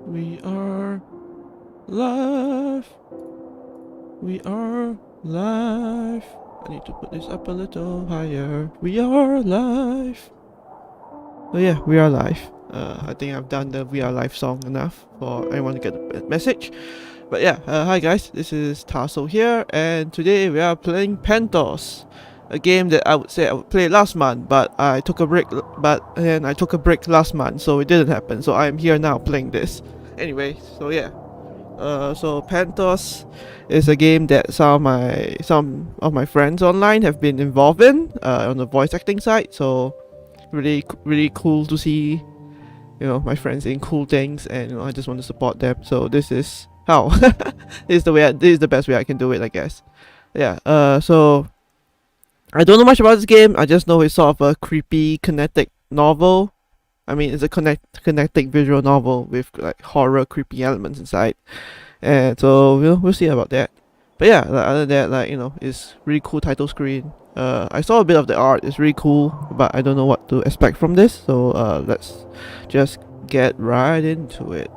We are live. We are live. I need to put this up a little higher. We are live. Oh yeah, we are live. I think I've done the We Are Live song enough for anyone to get the message. But yeah, hi guys, this is Tasso here, and today we are playing Penthos, a game that I would say I would play last month, but I took a break. I took a break last month, so it didn't happen. So I am here now playing this. Anyway, so yeah, so Penthos is a game that some of my friends online have been involved in on the voice acting side. So really cool to see, my friends in cool things, and I just want to support them. So this is how this is the best way I can do it, I guess. Yeah. So I don't know much about this game. I just know it's sort of a creepy kinetic novel. I mean, it's a kinetic visual novel with like horror, creepy elements inside, and so we'll see about that. But yeah, other than that, it's really cool title screen. I saw a bit of the art. It's really cool, but I don't know what to expect from this. So let's just get right into it.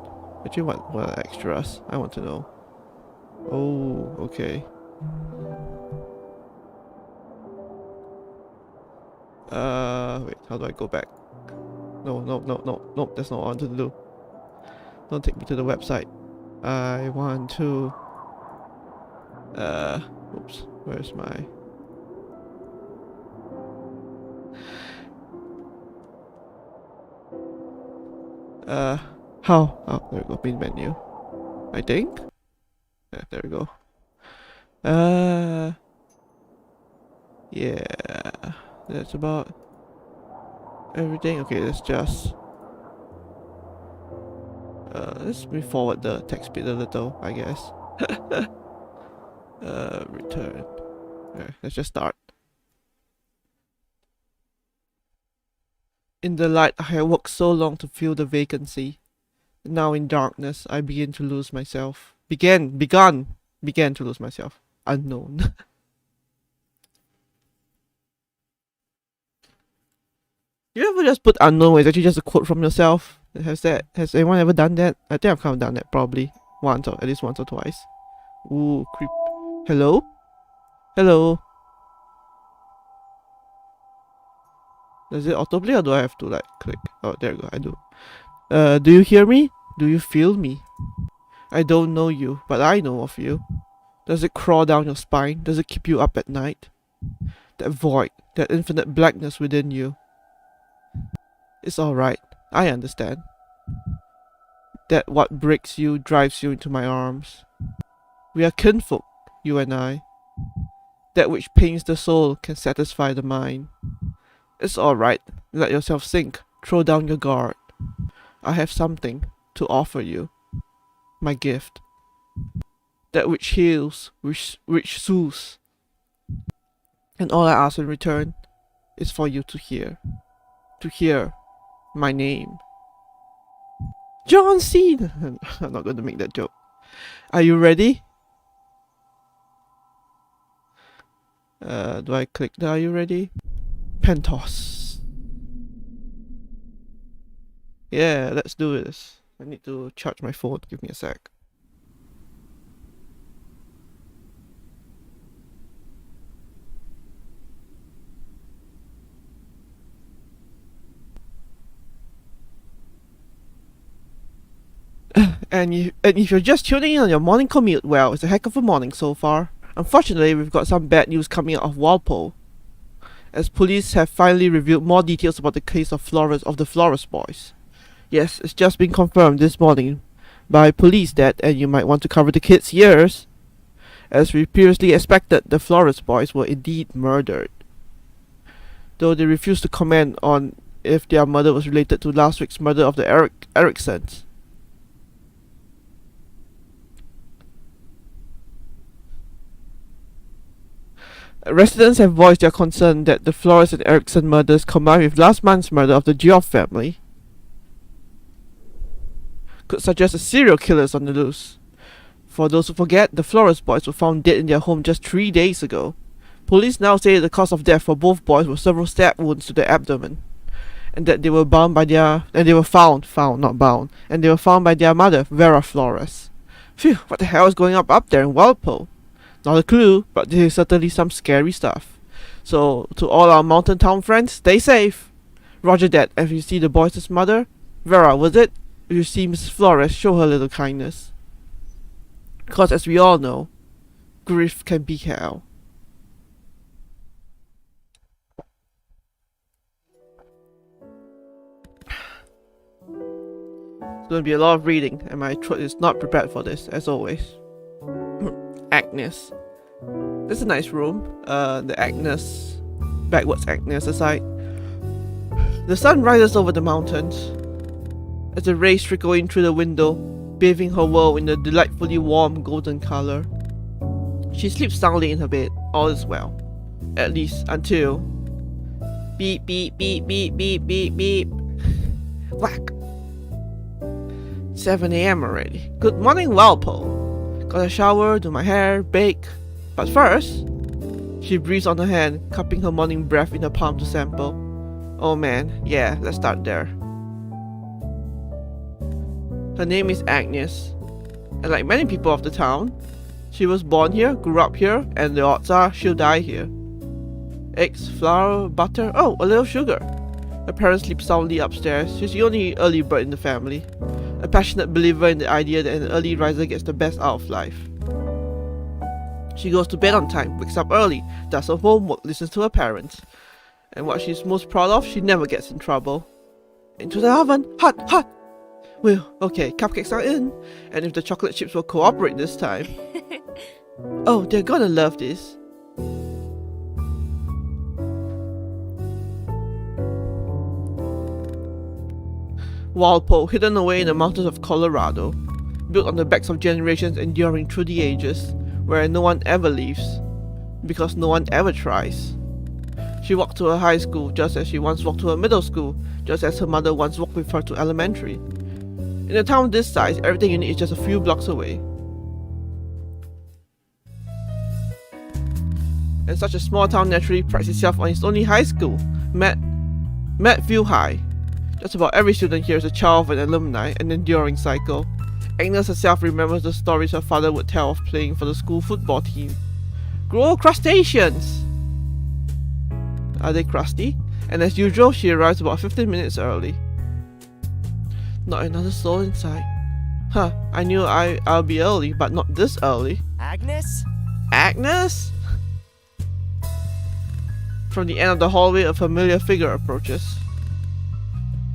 Actually, what are extras? I want to know. Oh, okay. Wait. How do I go back? No. That's not what I want to do. Don't take me to the website. I want to. Oops. Where's my? How? Oh, there we go. Main menu. I think. Yeah, there we go. Yeah. That's about everything. Okay, let's just. Let's move forward the text speed a little, I guess. Return. Okay, let's just start. In the light, I had worked so long to fill the vacancy. Now in darkness, I begin to lose myself. Began to lose myself. Unknown. You ever just put unknown when it's actually just a quote from yourself? Has anyone ever done that? I think I've kind of done that probably once, or at least once or twice. Ooh, creep. Hello? Hello? Does it autoplay or do I have to like click? Oh, there you go, I do. Do you hear me? Do you feel me? I don't know you, but I know of you. Does it crawl down your spine? Does it keep you up at night? That void, that infinite blackness within you. It's alright, I understand. That what breaks you drives you into my arms. We are kinfolk, you and I. That which pains the soul can satisfy the mind. It's alright, let yourself sink, throw down your guard. I have something to offer you. My gift. That which heals, which soothes. And all I ask in return is for you to hear. To hear my name. John Cena! I'm not going to make that joke. Are you ready? Do I click the Are you ready? Penthos. Yeah, let's do this. I need to charge my phone. Give me a sec. And if you're just tuning in on your morning commute, well, it's a heck of a morning so far. Unfortunately, we've got some bad news coming out of Walpole, as police have finally revealed more details about the case of the Florist boys. Yes, it's just been confirmed this morning by police that, and you might want to cover the kids' ears, as we previously expected, the Florist boys were indeed murdered. Though they refused to comment on if their murder was related to last week's murder of the Ericksons. Residents have voiced their concern that the Flores and Erickson murders combined with last month's murder of the Geoff family could suggest a serial killer is on the loose. For those who forget, the Flores boys were found dead in their home just 3 days ago. Police now say the cause of death for both boys were several stab wounds to the abdomen, and that they were found by their mother, Vera Flores. Phew, what the hell is going up there in Walpole? Not a clue, but this is certainly some scary stuff. So, to all our mountain town friends, stay safe. Roger that. If you see the boys' mother, Vera, was it? If you see Mrs. Flores, show her a little kindness. Because as we all know, grief can be hell. It's going to be a lot of reading, and my throat is not prepared for this, as always. Agnes. This is a nice room. The Agnes, backwards Agnes aside. The sun rises over the mountains as the rays trickle in through the window, bathing her world in a delightfully warm golden color. She sleeps soundly in her bed. All is well. At least until... beep beep beep beep beep beep beep. Whack. 7 AM already. Good morning, Walpole. Got a shower, do my hair, bake. But first, she breathes on her hand, cupping her morning breath in her palm to sample. Oh man, yeah, let's start there. Her name is Agnes, and like many people of the town, she was born here, grew up here, and the odds are she'll die here. Eggs, flour, butter, oh, a little sugar. Her parents sleep soundly upstairs. She's the only early bird in the family, a passionate believer in the idea that an early riser gets the best out of life. She goes to bed on time, wakes up early, does her homework, listens to her parents. And what she's most proud of, she never gets in trouble. Into the oven! Hot! Hot! Well, okay, cupcakes are in. And if the chocolate chips will cooperate this time. Oh, they're gonna love this. Walpole, hidden away in the mountains of Colorado, built on the backs of generations enduring through the ages, where no one ever leaves, because no one ever tries. She walked to her high school just as she once walked to her middle school, just as her mother once walked with her to elementary. In a town this size, everything you need is just a few blocks away. And such a small town naturally prides itself on its only high school, Medview High. Just about every student here is a child of an alumni, an enduring cycle. Agnes herself remembers the stories her father would tell of playing for the school football team. Grow crustaceans! Are they crusty? And as usual, she arrives about 15 minutes early. Not another soul in sight. Huh, I knew I'll be early, but not this early. Agnes? Agnes? From the end of the hallway, a familiar figure approaches.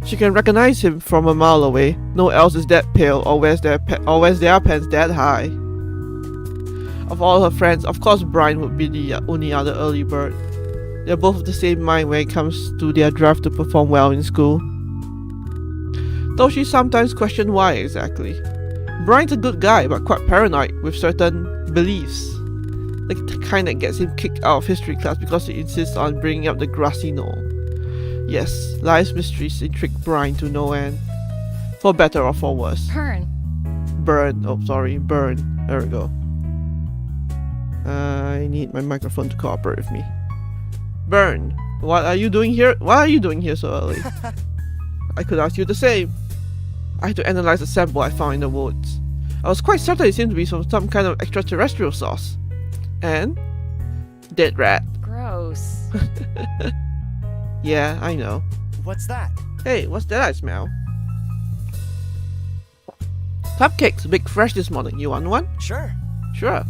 She can recognize him from a mile away. No one else is that pale or wears their pants that high. Of all her friends, of course Brian would be the only other early bird. They're both of the same mind when it comes to their drive to perform well in school. Though she sometimes questions why exactly. Brian's a good guy, but quite paranoid with certain beliefs. The kind that gets him kicked out of history class because he insists on bringing up the grassy knoll. Yes, life's mysteries intrigue Brian to no end. For better or for worse. Burn. There we go. I need my microphone to cooperate with me. Burn, what are you doing here? Why are you doing here so early? I could ask you the same. I had to analyze the sample I found in the woods. I was quite certain it seemed to be from some kind of extraterrestrial source. And? Dead rat. Gross. Yeah, I know. What's that? Hey, what's that I smell? Cupcakes, baked fresh this morning. You want one? Sure. Sure.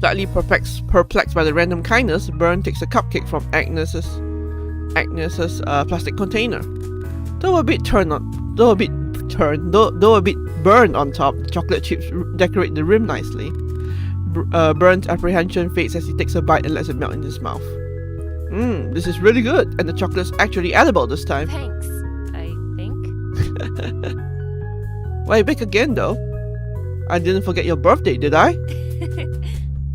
Slightly perplexed by the random kindness, Byrne takes a cupcake from Agnes's plastic container. Though a bit burned on top, the chocolate chips decorate the rim nicely. Byrne's apprehension fades as he takes a bite and lets it melt in his mouth. This is really good, and the chocolate's actually edible this time. Thanks, I think. Why bake again though? I didn't forget your birthday, did I?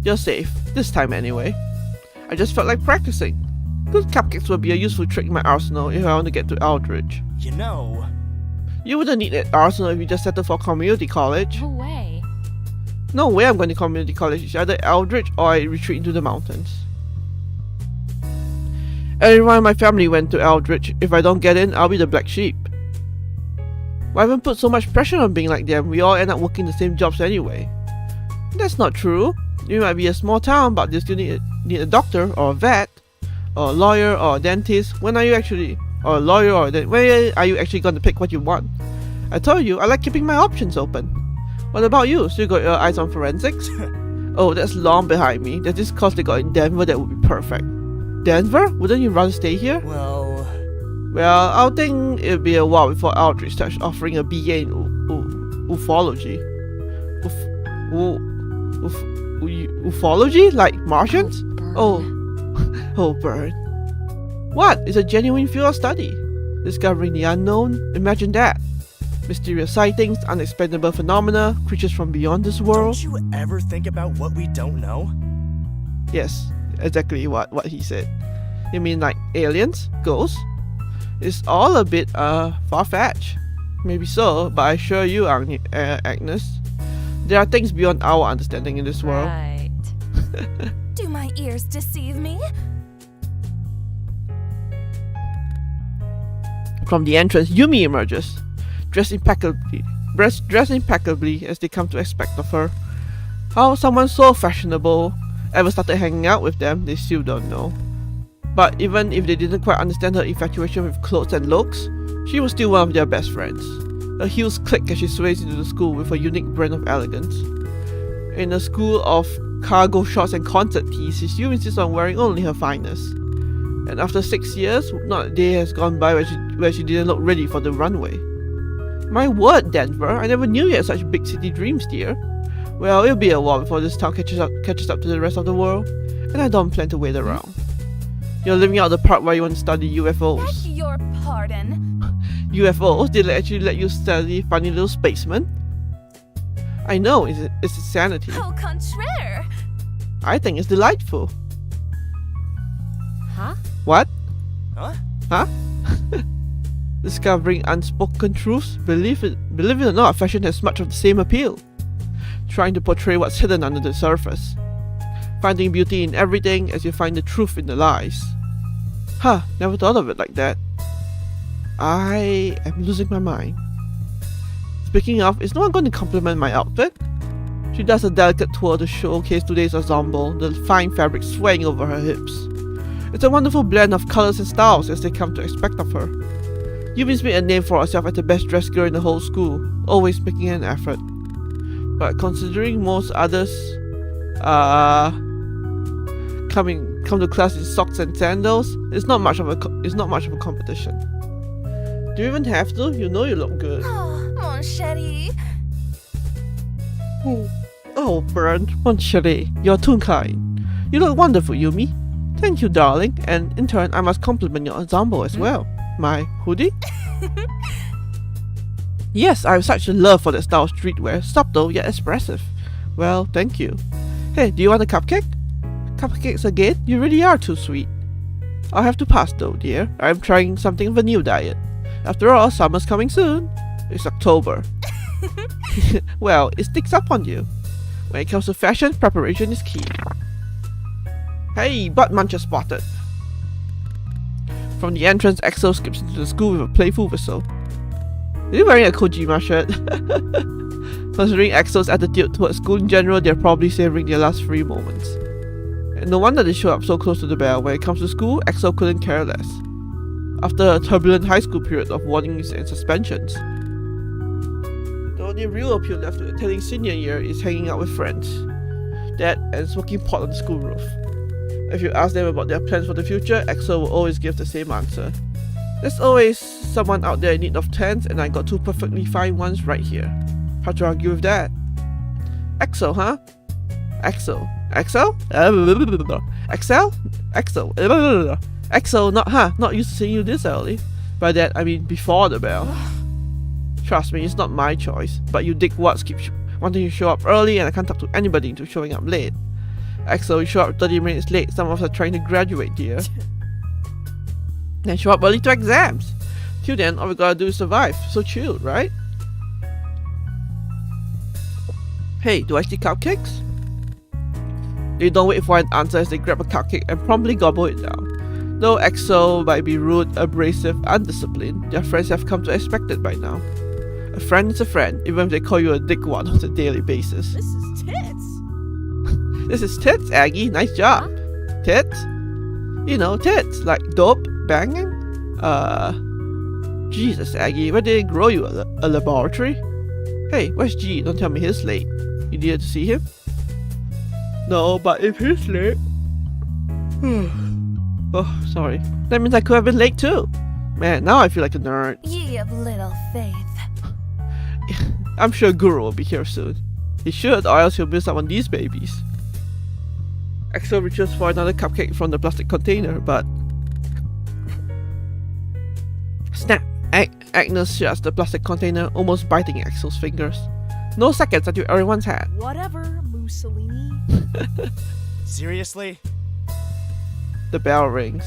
You're safe, this time anyway. I just felt like practicing. Good cupcakes would be a useful trick in my arsenal if I want to get to Eldridge. You know... You wouldn't need that arsenal if you just settled for community college. No way. No way I'm going to community college. It's either Eldridge or I retreat into the mountains. Everyone in my family went to Eldridge. If I don't get in, I'll be the black sheep. Why even put so much pressure on being like them? We all end up working the same jobs anyway. That's not true. You might be a small town, but you still need a doctor or a vet, or a lawyer or a dentist. When are you actually going to pick what you want? I told you, I like keeping my options open. What about you? Still got your eyes on forensics? Oh, that's long behind me. There's this course they got in Denver that would be perfect. Denver? Wouldn't you rather stay here? Well, I'll think it'll be a while before Eldridge starts offering a BA in ufology. Ufology? Like Martians? Oh, burn. What? It's a genuine field of study. Discovering the unknown? Imagine that. Mysterious sightings, unexplainable phenomena, creatures from beyond this world. don't you ever think about what we don't know? Yes, exactly what he said. You mean like aliens? Ghosts? It's all a bit far-fetched. Maybe so, but I assure you, Agnes, there are things beyond our understanding in this world. Right. Do my ears deceive me? From the entrance, Yumi emerges, dressed impeccably as they come to expect of her. How someone so fashionable ever started hanging out with them, they still don't know. But even if they didn't quite understand her infatuation with clothes and looks, she was still one of their best friends. Her heels click as she sways into the school with a unique brand of elegance. In a school of cargo shorts and concert tees, she still insists on wearing only her finest. And after 6 years, not a day has gone by where she didn't look ready for the runway. My word, Denver, I never knew you had such big city dreams, dear. Well, it'll be a while before this town catches up to the rest of the world, and I don't plan to wait around. You're leaving out the part where you want to study UFOs. Beg your pardon. UFOs? Did they actually let you study funny little spacemen? I know, it's insanity. Au contraire. I think it's delightful. Huh? What? Huh? Discovering unspoken truths? Believe it or not, fashion has much of the same appeal. Trying to portray what's hidden under the surface. Finding beauty in everything as you find the truth in the lies. Huh, never thought of it like that. I am losing my mind. Speaking of, is no one going to compliment my outfit? She does a delicate twirl to showcase today's ensemble, the fine fabric swaying over her hips. It's a wonderful blend of colours and styles as they come to expect of her. Yumi's made a name for herself as the best dressed girl in the whole school, always making an effort. But considering most others come to class in socks and sandals, it's not much of a competition. Do you even have to? You know you look good. Oh, mon chéri. Oh, Bernd, mon chéri, you're too kind. You look wonderful, Yumi. Thank you, darling, and in turn, I must compliment your ensemble as well. My hoodie? Yes, I have such a love for that style of streetwear, subtle yet expressive. Well, thank you. Hey, do you want a cupcake? Cupcakes again? You really are too sweet. I'll have to pass though, dear. I'm trying something of a new diet. After all, summer's coming soon. It's October. Well, it sticks up on you. When it comes to fashion, preparation is key. Hey, butt muncher spotted. From the entrance, Axel skips into the school with a playful whistle. Are you wearing a Kojima shirt? Considering Axel's attitude towards school in general, they're probably savoring their last free moments. And no wonder they show up so close to the bell. When it comes to school, Axel couldn't care less. After a turbulent high school period of warnings and suspensions, the only real appeal left to attending senior year is hanging out with friends. That and smoking pot on the school roof. If you ask them about their plans for the future, Axel will always give the same answer. There's always someone out there in need of tents, and I got two perfectly fine ones right here. Hard to argue with that. Axel, huh? Axel? Axel? Axel? Axel, not used to seeing you this early. By that, I mean before the bell. Trust me, it's not my choice, but you dickwads keep wanting to show up early, and I can't talk to anybody into showing up late. Axel, you show up 30 minutes late. Some of us are trying to graduate, dear. Then show up early to exams. Till then, all we gotta do is survive. So chill, right? Hey, do I see cupcakes? They don't wait for an answer as they grab a cupcake and promptly gobble it down. Though EXO might be rude, abrasive, undisciplined, their friends have come to expect it by now. A friend is a friend, even if they call you a dickwad on a daily basis. This is tits. This is tits, Aggie. Nice job. Tits? You know, tits. Like dope, banging. Jesus, Aggie, where did they grow you? A laboratory? Hey, where's G? Don't tell me he's late. You needed to see him? No, but if he's late... Oh, sorry. That means I could have been late too. Man, now I feel like a nerd. Ye of little faith. I'm sure Guru will be here soon. He should, or else he'll miss out on these babies. EXO reaches for another cupcake from the plastic container, but... Snap! Agnes shuts the plastic container, almost biting EXO's fingers. No seconds until everyone's had. Whatever, Mussolini. Seriously? The bell rings.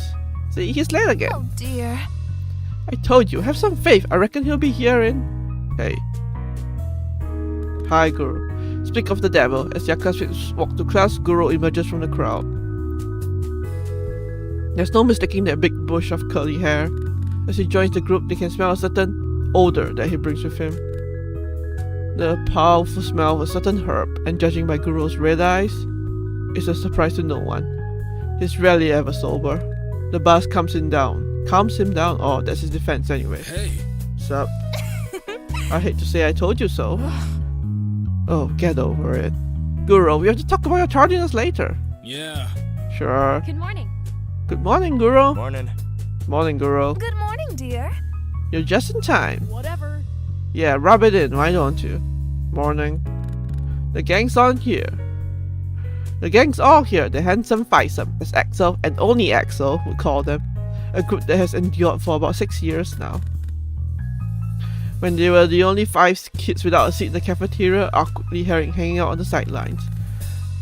See, he's late again. Oh dear. I told you, have some faith. I reckon he'll be here in... Hey. Hi, Guru. Speak of the devil. As their classmates walk to class, Guru emerges from the crowd. There's no mistaking that big bush of curly hair. As he joins the group, they can smell a certain odor that he brings with him. The powerful smell of a certain herb, and judging by Guru's red eyes, it's a surprise to no one. He's rarely ever sober. The buzz calms him down. Oh, that's his defense anyway. Hey. Sup? I hate to say I told you so. Oh, get over it. Guru, we have to talk about your tardiness later. Yeah. Sure. Good morning. Good morning, Guru. Morning. Morning, Guru. Good morning, dear. You're just in time. Whatever. Yeah, rub it in, why don't you? Morning. The gang's on here. The gang's all here, the handsome feisome, as EXO, and only EXO, would call them. A group that has endured for about 6 years now. When they were the only 5 kids without a seat in the cafeteria, awkwardly hanging out on the sidelines.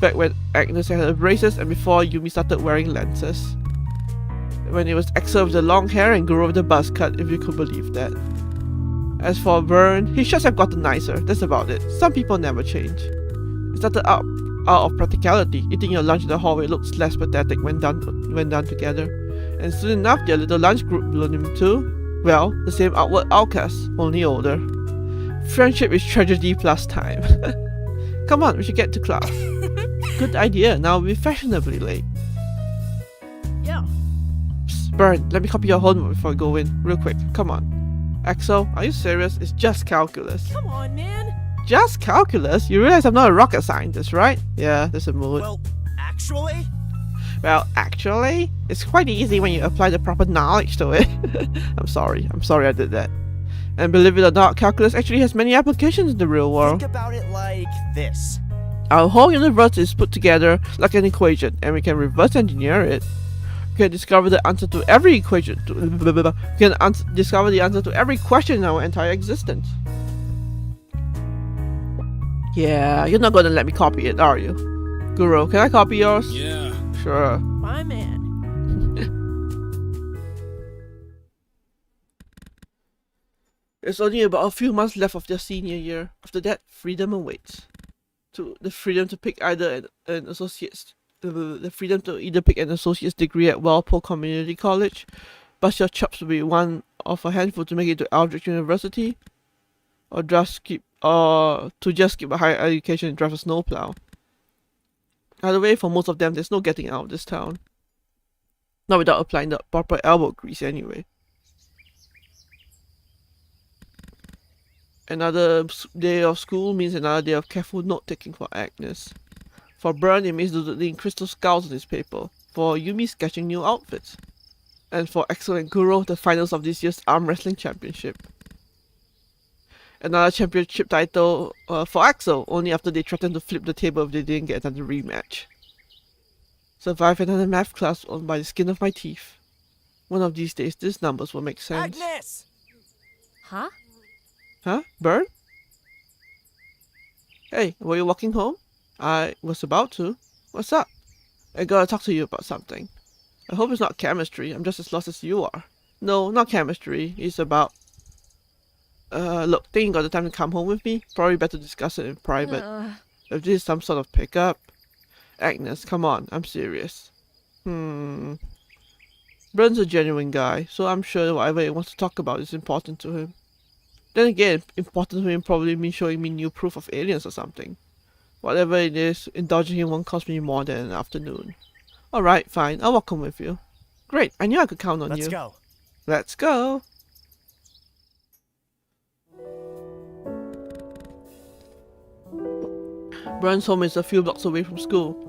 Back when Agnes had her braces and before Yumi started wearing lenses. When it was EXO with the long hair and Guru with the buzz cut, if you could believe that. As for Vern, he should have gotten nicer, that's about it. Some people never change. It started out of practicality. Eating your lunch in the hallway looks less pathetic when done together. And soon enough, their little lunch group bloomed to, well, the same outward outcasts, only older. Friendship is tragedy plus time. Come on, we should get to class. Good idea, now we'll be fashionably late. Yeah. Psst, Burn, let me copy your homework before I go in, real quick, come on. EXO, are you serious? It's just calculus. Come on, man. Just calculus? You realize I'm not a rocket scientist, right? Yeah, there's a mood. Well, actually? Well, actually, it's quite easy when you apply the proper knowledge to it. I'm sorry I did that. And believe it or not, calculus actually has many applications in the real world. Think about it like this. Our whole universe is put together like an equation, and we can reverse engineer it. We can discover the answer to every equation. We can discover the answer to every question in our entire existence. Yeah, you're not gonna let me copy it, are you? Guru, can I copy yours? Yeah. Sure. My man. There's only about a few months left of their senior year. After that, freedom awaits. The freedom to pick either an associate's, the freedom to either pick an associate's degree at Walpole Community College, bust your chops to be one of a handful to make it to Aldrich University, or to just skip a higher education and drive a snowplow. Either way, for most of them, there's no getting out of this town. Not without applying the proper elbow grease anyway. Another day of school means another day of careful note-taking for Agnes. For Bern, it means doodling crystal skulls on his paper. For Yumi, sketching new outfits. And for EXO and Guru, the finals of this year's arm wrestling championship. Another championship title for EXO, only after they threatened to flip the table if they didn't get another rematch. Survive another math class on by the skin of my teeth. One of these days, these numbers will make sense. Agnes! Huh? Huh? Bird? Hey, were you walking home? I was about to. What's up? I gotta talk to you about something. I hope it's not chemistry. I'm just as lost as you are. No, not chemistry. It's about... look, think you got the time to come home with me? Probably better discuss it in private. If this is some sort of pickup... Agnes, come on. I'm serious. Brent's a genuine guy, so I'm sure whatever he wants to talk about is important to him. Then again, important to him probably means showing me new proof of aliens or something. Whatever it is, indulging him won't cost me more than an afternoon. Alright, fine, I'll walk home with you. Great, I knew I could count on Let's you. go. Let's go! Brent's home is a few blocks away from school.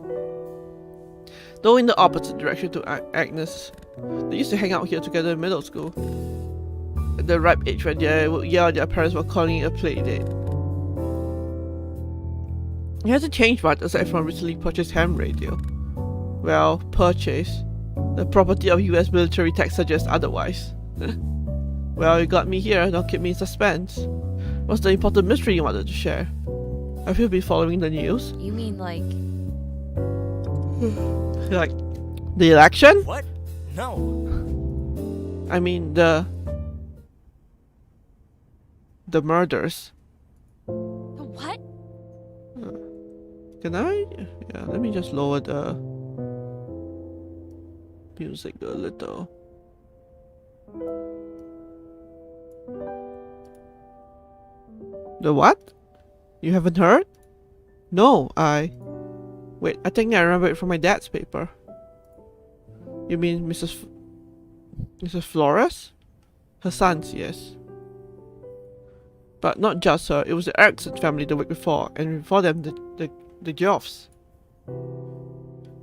Though in the opposite direction to Agnes. They used to hang out here together in middle school. At the ripe age when their parents were calling it a play date. It hasn't changed much aside from a recently purchased ham radio. Well, purchase. The property of US military tech suggests otherwise. Well, you got me here, don't keep me in suspense. What's the important mystery you wanted to share? Have you been following the news? You mean like Like, the election? What? No. I mean, the murders. what? Can I? Yeah, let me just lower the music a little. The what? You haven't heard? No, Wait, I think I remember it from my dad's paper. You mean Mrs. Flores? Her sons, yes. But not just her, it was the Erickson family the week before, and before them the Joffs.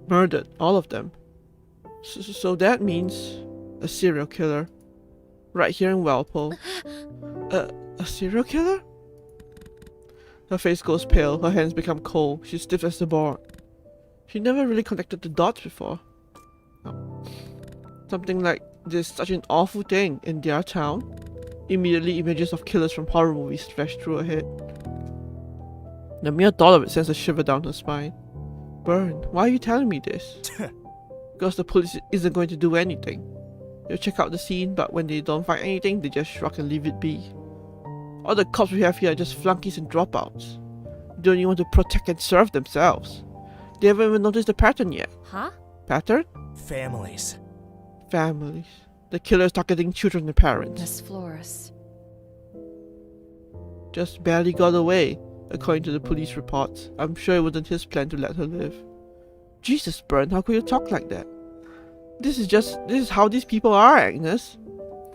Murdered, all of them. So that means a serial killer. Right here in Walpole. A serial killer? Her face goes pale, her hands become cold, she's stiff as the board. She never really connected the dots before. Something like this, such an awful thing in their town. Immediately images of killers from horror movies flashed through her head. The mere thought of it sends a shiver down her spine. Bern, why are you telling me this? Because the police isn't going to do anything. They'll check out the scene, but when they don't find anything, they just shrug and leave it be. All the cops we have here are just flunkies and dropouts. They don't even want to protect and serve themselves. They haven't even noticed the pattern yet. Huh? Pattern? Families. Families. The killer's targeting children and parents. Miss Flores. Just barely got away, according to the police reports. I'm sure it wasn't his plan to let her live. Jesus, Bern, how could you talk like that? This is how these people are, Agnes.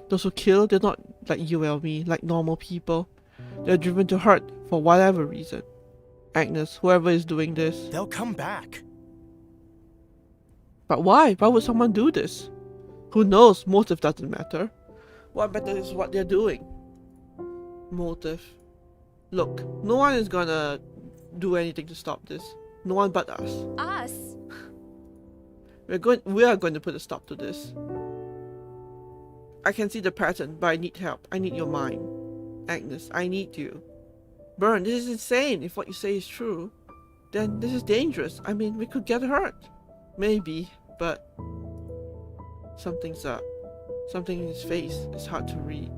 Those who kill, they're not like you or me, like normal people. They're driven to hurt for whatever reason. Agnes, whoever is doing this. They'll come back. But why? Why would someone do this? Who knows? Motive doesn't matter. What matters is what they're doing. Motive. Look, no one is gonna do anything to stop this. No one but us. Us? We are going to put a stop to this. I can see the pattern, but I need help. I need your mind. Agnes, I need you. Bern, this is insane. If what you say is true, then this is dangerous. I mean, we could get hurt. Maybe, but something's up. Something in his face is hard to read.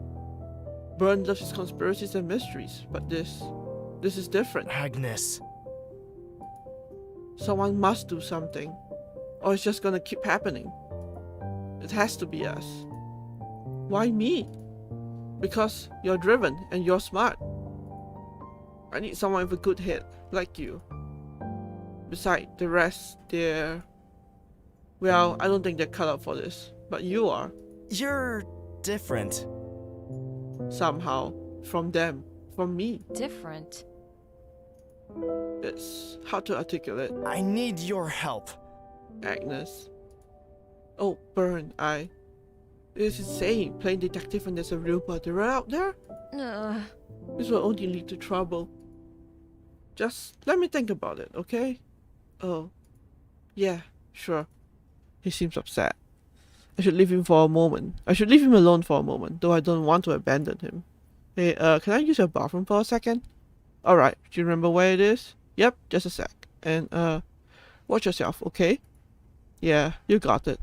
Bern loves his conspiracies and mysteries, but this is different. Agnes. Someone must do something, or it's just gonna keep happening. It has to be us. Why me? Because you're driven and you're smart. I need someone with a good head, like you. Besides, the rest, well, I don't think they're cut out for this, but you are. You're different. Somehow. From them. From me. Different. It's hard to articulate. I need your help. Agnes. Oh, Bern, It's insane playing detective when there's a real murderer out there. This will only lead to trouble. Just let me think about it, okay? Oh. Yeah, sure. He seems upset. I should leave him for a moment. I should leave him alone for a moment, though I don't want to abandon him. Hey, can I use your bathroom for a second? Alright, do you remember where it is? Yep, just a sec. And, watch yourself, okay? Yeah, you got it.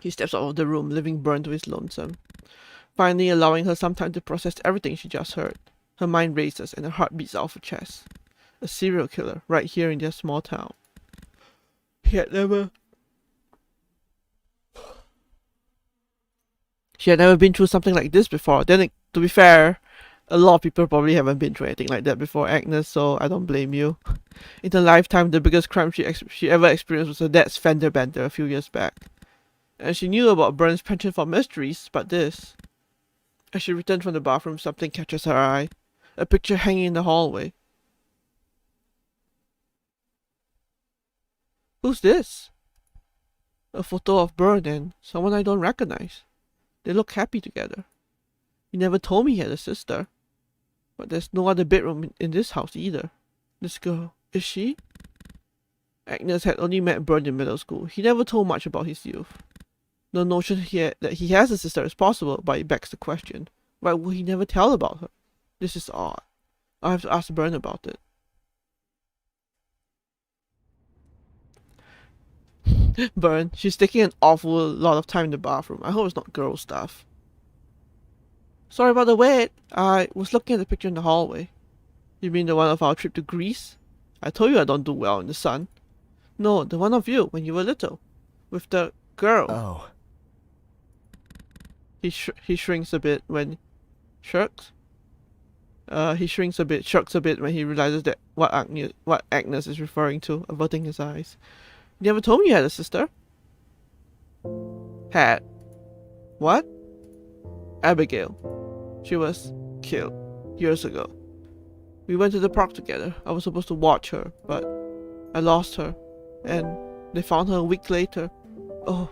He steps out of the room, leaving Bern to his lonesome. Finally allowing her some time to process everything she just heard. Her mind races and her heart beats out of her chest. A serial killer, right here in their small town. He had never... She had never been through something like this before. Then, to be fair, a lot of people probably haven't been through anything like that before, Agnes, so I don't blame you. In her lifetime, the biggest crime she ever experienced was her dad's fender bender a few years back. And she knew about Byrne's penchant for mysteries, but this... As she returned from the bathroom, something catches her eye. A picture hanging in the hallway. Who's this? A photo of Byrne and someone I don't recognize. They look happy together. He never told me he had a sister. But there's no other bedroom in this house either. This girl, is she? Agnes had only met Byrne in middle school. He never told much about his youth. No notion that he has a sister is possible, but it begs the question. Why would he never tell about her? This is odd. I'll have to ask Byrne about it. Byrne, she's taking an awful lot of time in the bathroom. I hope it's not girl stuff. Sorry about the wait. I was looking at the picture in the hallway. You mean the one of our trip to Greece? I told you I don't do well in the sun. No, the one of you when you were little. With the girl. Oh. He shrinks a bit when... Shirks? He shrinks a bit when he realizes that what Agnes is referring to, averting his eyes. You never told me you had a sister. Had. What? Abigail. She was killed years ago. We went to the park together. I was supposed to watch her, but I lost her. And they found her a week later. Oh.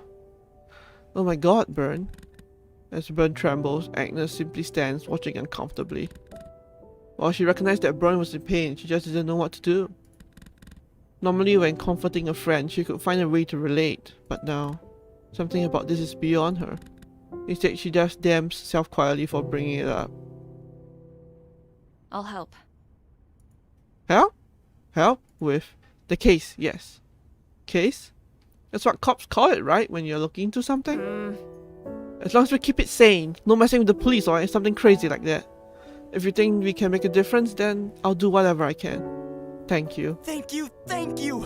Oh my god, Byrne. As Byrne trembles, Agnes simply stands, watching uncomfortably. While she recognized that Byrne was in pain, she just didn't know what to do. Normally when comforting a friend, she could find a way to relate, but now, something about this is beyond her. Instead, she just damns herself quietly for bringing it up. I'll help. Help? Help? With the case, yes. Case? That's what cops call it, right? When you're looking into something? As long as we keep it sane, no messing with the police or something crazy like that. If you think we can make a difference, then I'll do whatever I can. Thank you. Thank you, thank you!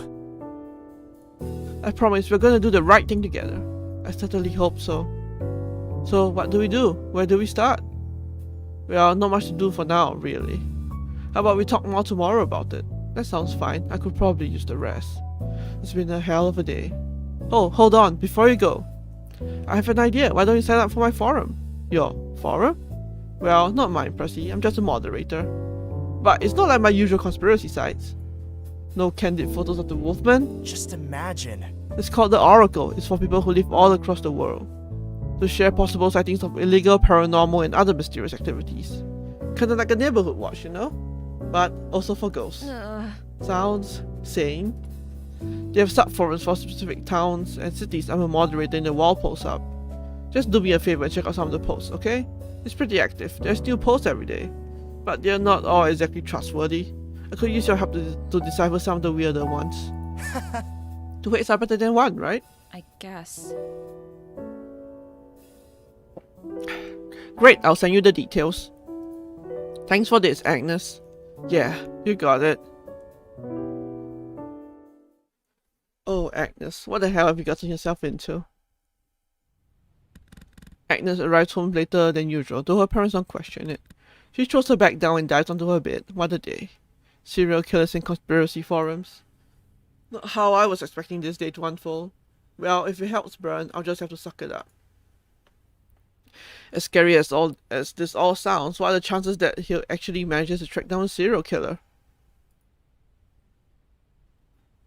I promise we're gonna do the right thing together. I certainly hope so. So what do we do? Where do we start? Well, not much to do for now, really. How about we talk more tomorrow about it? That sounds fine. I could probably use the rest. It's been a hell of a day. Oh, hold on, before you go. I have an idea. Why don't you sign up for my forum? Your forum? Well, not mine, Percy. I'm just a moderator. But it's not like my usual conspiracy sites. No candid photos of the Wolfman. Just imagine. It's called the Oracle. It's for people who live all across the world. To share possible sightings of illegal, paranormal, and other mysterious activities. Kinda like a neighborhood watch, you know? But also for ghosts. Sounds sane. They have sub-forums for specific towns and cities. I'm a moderator in the Walpole sub. Just do me a favor and check out some of the posts, okay? It's pretty active. There's new posts every day. But they're not all exactly trustworthy. I could use your help to decipher some of the weirder ones. Two ways are better than one, right? I guess. Great, I'll send you the details. Thanks for this, Agnes. Yeah, you got it. Oh, Agnes, what the hell have you gotten yourself into? Agnes arrives home later than usual, though her parents don't question it. She throws her bag down and dives onto her bed. What a day. Serial killers and conspiracy forums. Not how I was expecting this day to unfold. Well, if it helps Byrne, I'll just have to suck it up. As scary as this all sounds, what are the chances that he'll actually manage to track down a serial killer?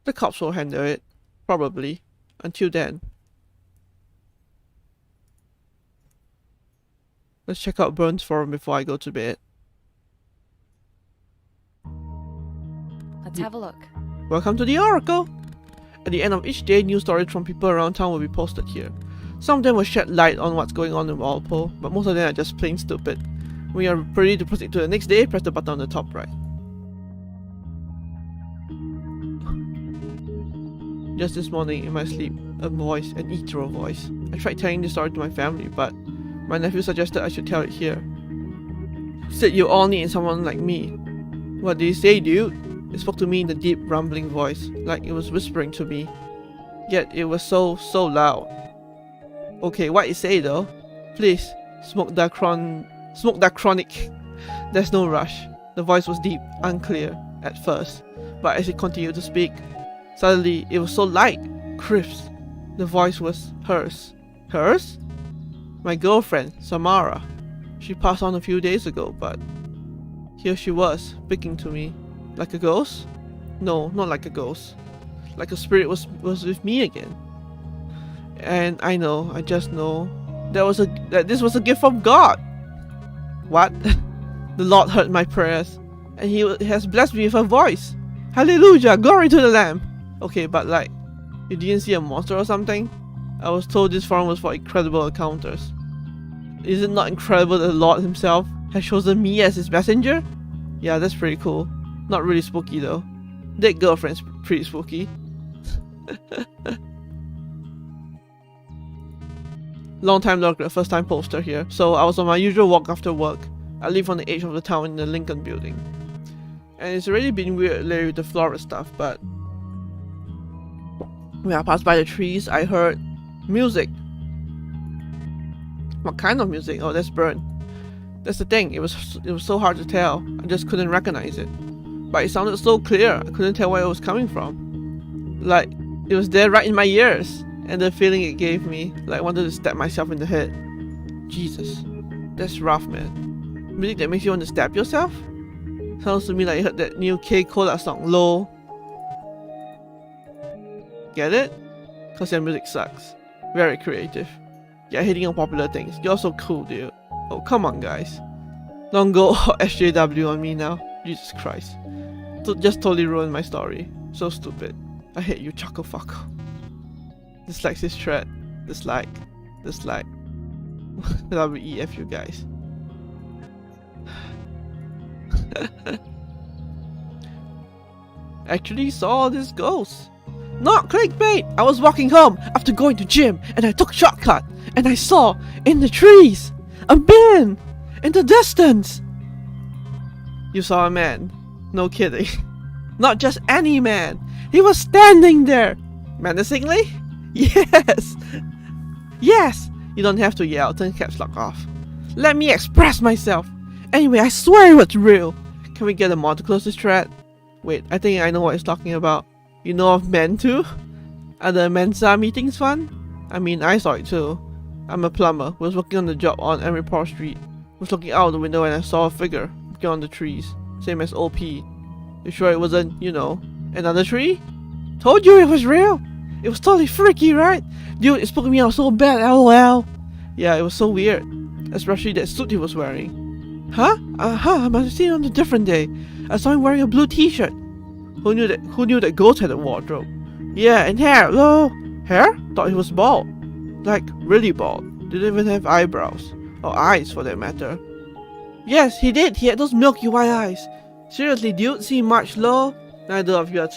The cops will handle it. Probably. Until then. Let's check out Byrne's forum before I go to bed. Let's have a look. Welcome to the Oracle! At the end of each day, news stories from people around town will be posted here. Some of them will shed light on what's going on in Walpole, but most of them are just plain stupid. When you are ready to proceed to the next day, press the button on the top right. Just this morning, in my sleep, a voice, an ethereal voice. I tried telling this story to my family, but my nephew suggested I should tell it here. Said you all need someone like me. What did he say, dude? It spoke to me in a deep, rumbling voice, like it was whispering to me. Yet it was so loud. Okay, what you say though? Please, smoke that chronic. There's no rush. The voice was deep, unclear at first, but as it continued to speak, suddenly it was so light, crisp. The voice was hers. Hers? My girlfriend, Samara. She passed on a few days ago, but here she was, speaking to me. Like a ghost? No, not like a ghost. Like a spirit was with me again. And I just know that this was a gift from God. What? The Lord heard my prayers, and He has blessed me with a voice. Hallelujah, glory to the Lamb. Okay, but like, you didn't see a monster or something? I was told this forum was for incredible encounters. Is it not incredible that the Lord Himself has chosen me as His messenger? Yeah, that's pretty cool. Not really spooky though. Dead girlfriend's pretty spooky. Long time lurker, first time poster here. So I was on my usual walk after work. I live on the edge of the town in the Lincoln building. And it's already been weird lately with the florist stuff, but when I passed by the trees, I heard music. What kind of music? Oh, that's Burn. That's the thing, it was so hard to tell. I just couldn't recognize it. But it sounded so clear, I couldn't tell where it was coming from. Like, it was there right in my ears. And the feeling it gave me, like I wanted to stab myself in the head. Jesus, that's rough, man. Music that makes you want to stab yourself? Sounds to me like you heard that new K Cola song, Low. Get it? Cause their music sucks. Very creative. Yeah, hitting on popular things. You're so cool, dude. Oh, come on, guys. Don't go SJW on me now. Jesus Christ. Just totally ruined my story. So stupid. I hate you, Choco Fuck. Dislikes this thread. Dislike. WEF you guys. Actually saw this ghost. Not clickbait! I was walking home after going to gym and I took a shortcut and I saw in the trees a man in the distance. You saw a man? No kidding. Not just any man. He was standing there. Menacingly? Yes! Yes! You don't have to yell, turn caps lock off. Let me express myself. Anyway, I swear it was real. Can we get a mod to close this thread? Wait, I think I know what he's talking about. You know of men too? Are the Mensa meetings fun? I mean, I saw it too. I'm a plumber, was working on the job on Emeryport Street. Was looking out the window and I saw a figure looking on the trees. Same as OP. You sure it wasn't, another tree? Told you it was real! It was totally freaky, right? Dude, it spooked me out so bad, lol. Yeah, it was so weird. Especially that suit he was wearing. Huh? I must have seen it on a different day. I saw him wearing a blue t-shirt. Who knew that ghosts had a wardrobe? Yeah, and hair, lol. Hair? Thought he was bald. Like, really bald. Didn't even have eyebrows. Or eyes, for that matter. Yes, he did. He had those milky white eyes. Seriously, dude, see much, lol? Neither of you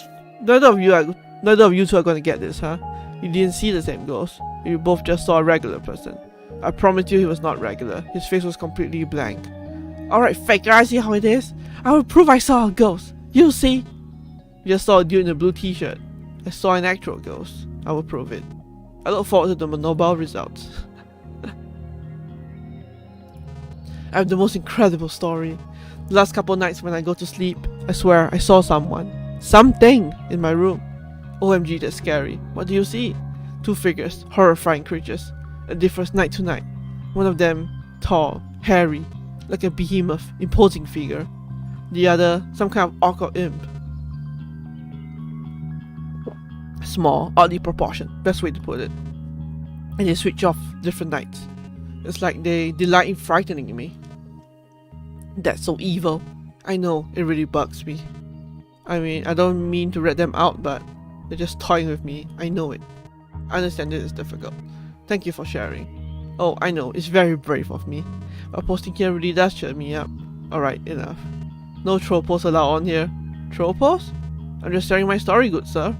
two are gonna get this, huh? You didn't see the same ghost. You both just saw a regular person. I promise you he was not regular. His face was completely blank. Alright, faker, I see how it is. I will prove I saw a ghost. You'll see. You just saw a dude in a blue t-shirt. I saw an actual ghost. I will prove it. I look forward to the Nobel results. I have the most incredible story. The last couple nights when I go to sleep, I swear I saw something in my room. OMG, that's scary. What do you see? Two figures, horrifying creatures. It differs night to night. One of them, tall, hairy, like a behemoth, imposing figure. The other, some kind of awkward imp. Small, oddly proportioned, best way to put it. And they switch off different nights. It's like they delight in frightening me. That's so evil. I know, it really bugs me. I mean, I don't mean to rat them out, but they're just toying with me. I know it. I understand it is difficult. Thank you for sharing. Oh, I know, it's very brave of me. But posting here really does cheer me up. Alright, enough. No troll posts allowed on here. Troll posts? I'm just sharing my story, good sir.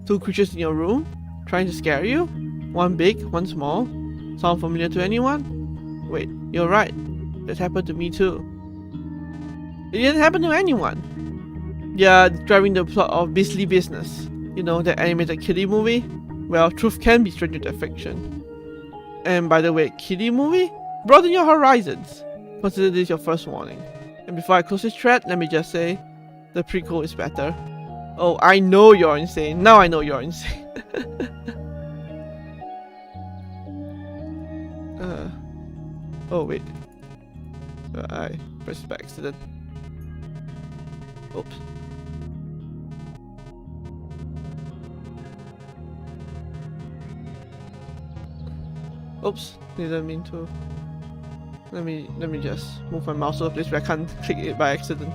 Two creatures in your room? Trying to scare you? One big, one small? Sound familiar to anyone? Wait, you're right. That happened to me too. It didn't happen to anyone. Yeah, driving the plot of Beastly Business. You know, that animated kiddie movie? Well, truth can be stranger than fiction. And by the way, kiddie movie? Broaden your horizons. Consider this your first warning. And before I close this thread, let me just say, the prequel is better. Oh, I know you're insane. Now I know you're insane. Oh wait. I pressed it by accident. Oops. Oops, didn't mean to. Let me just move my mouse to a place where I can't click it by accident.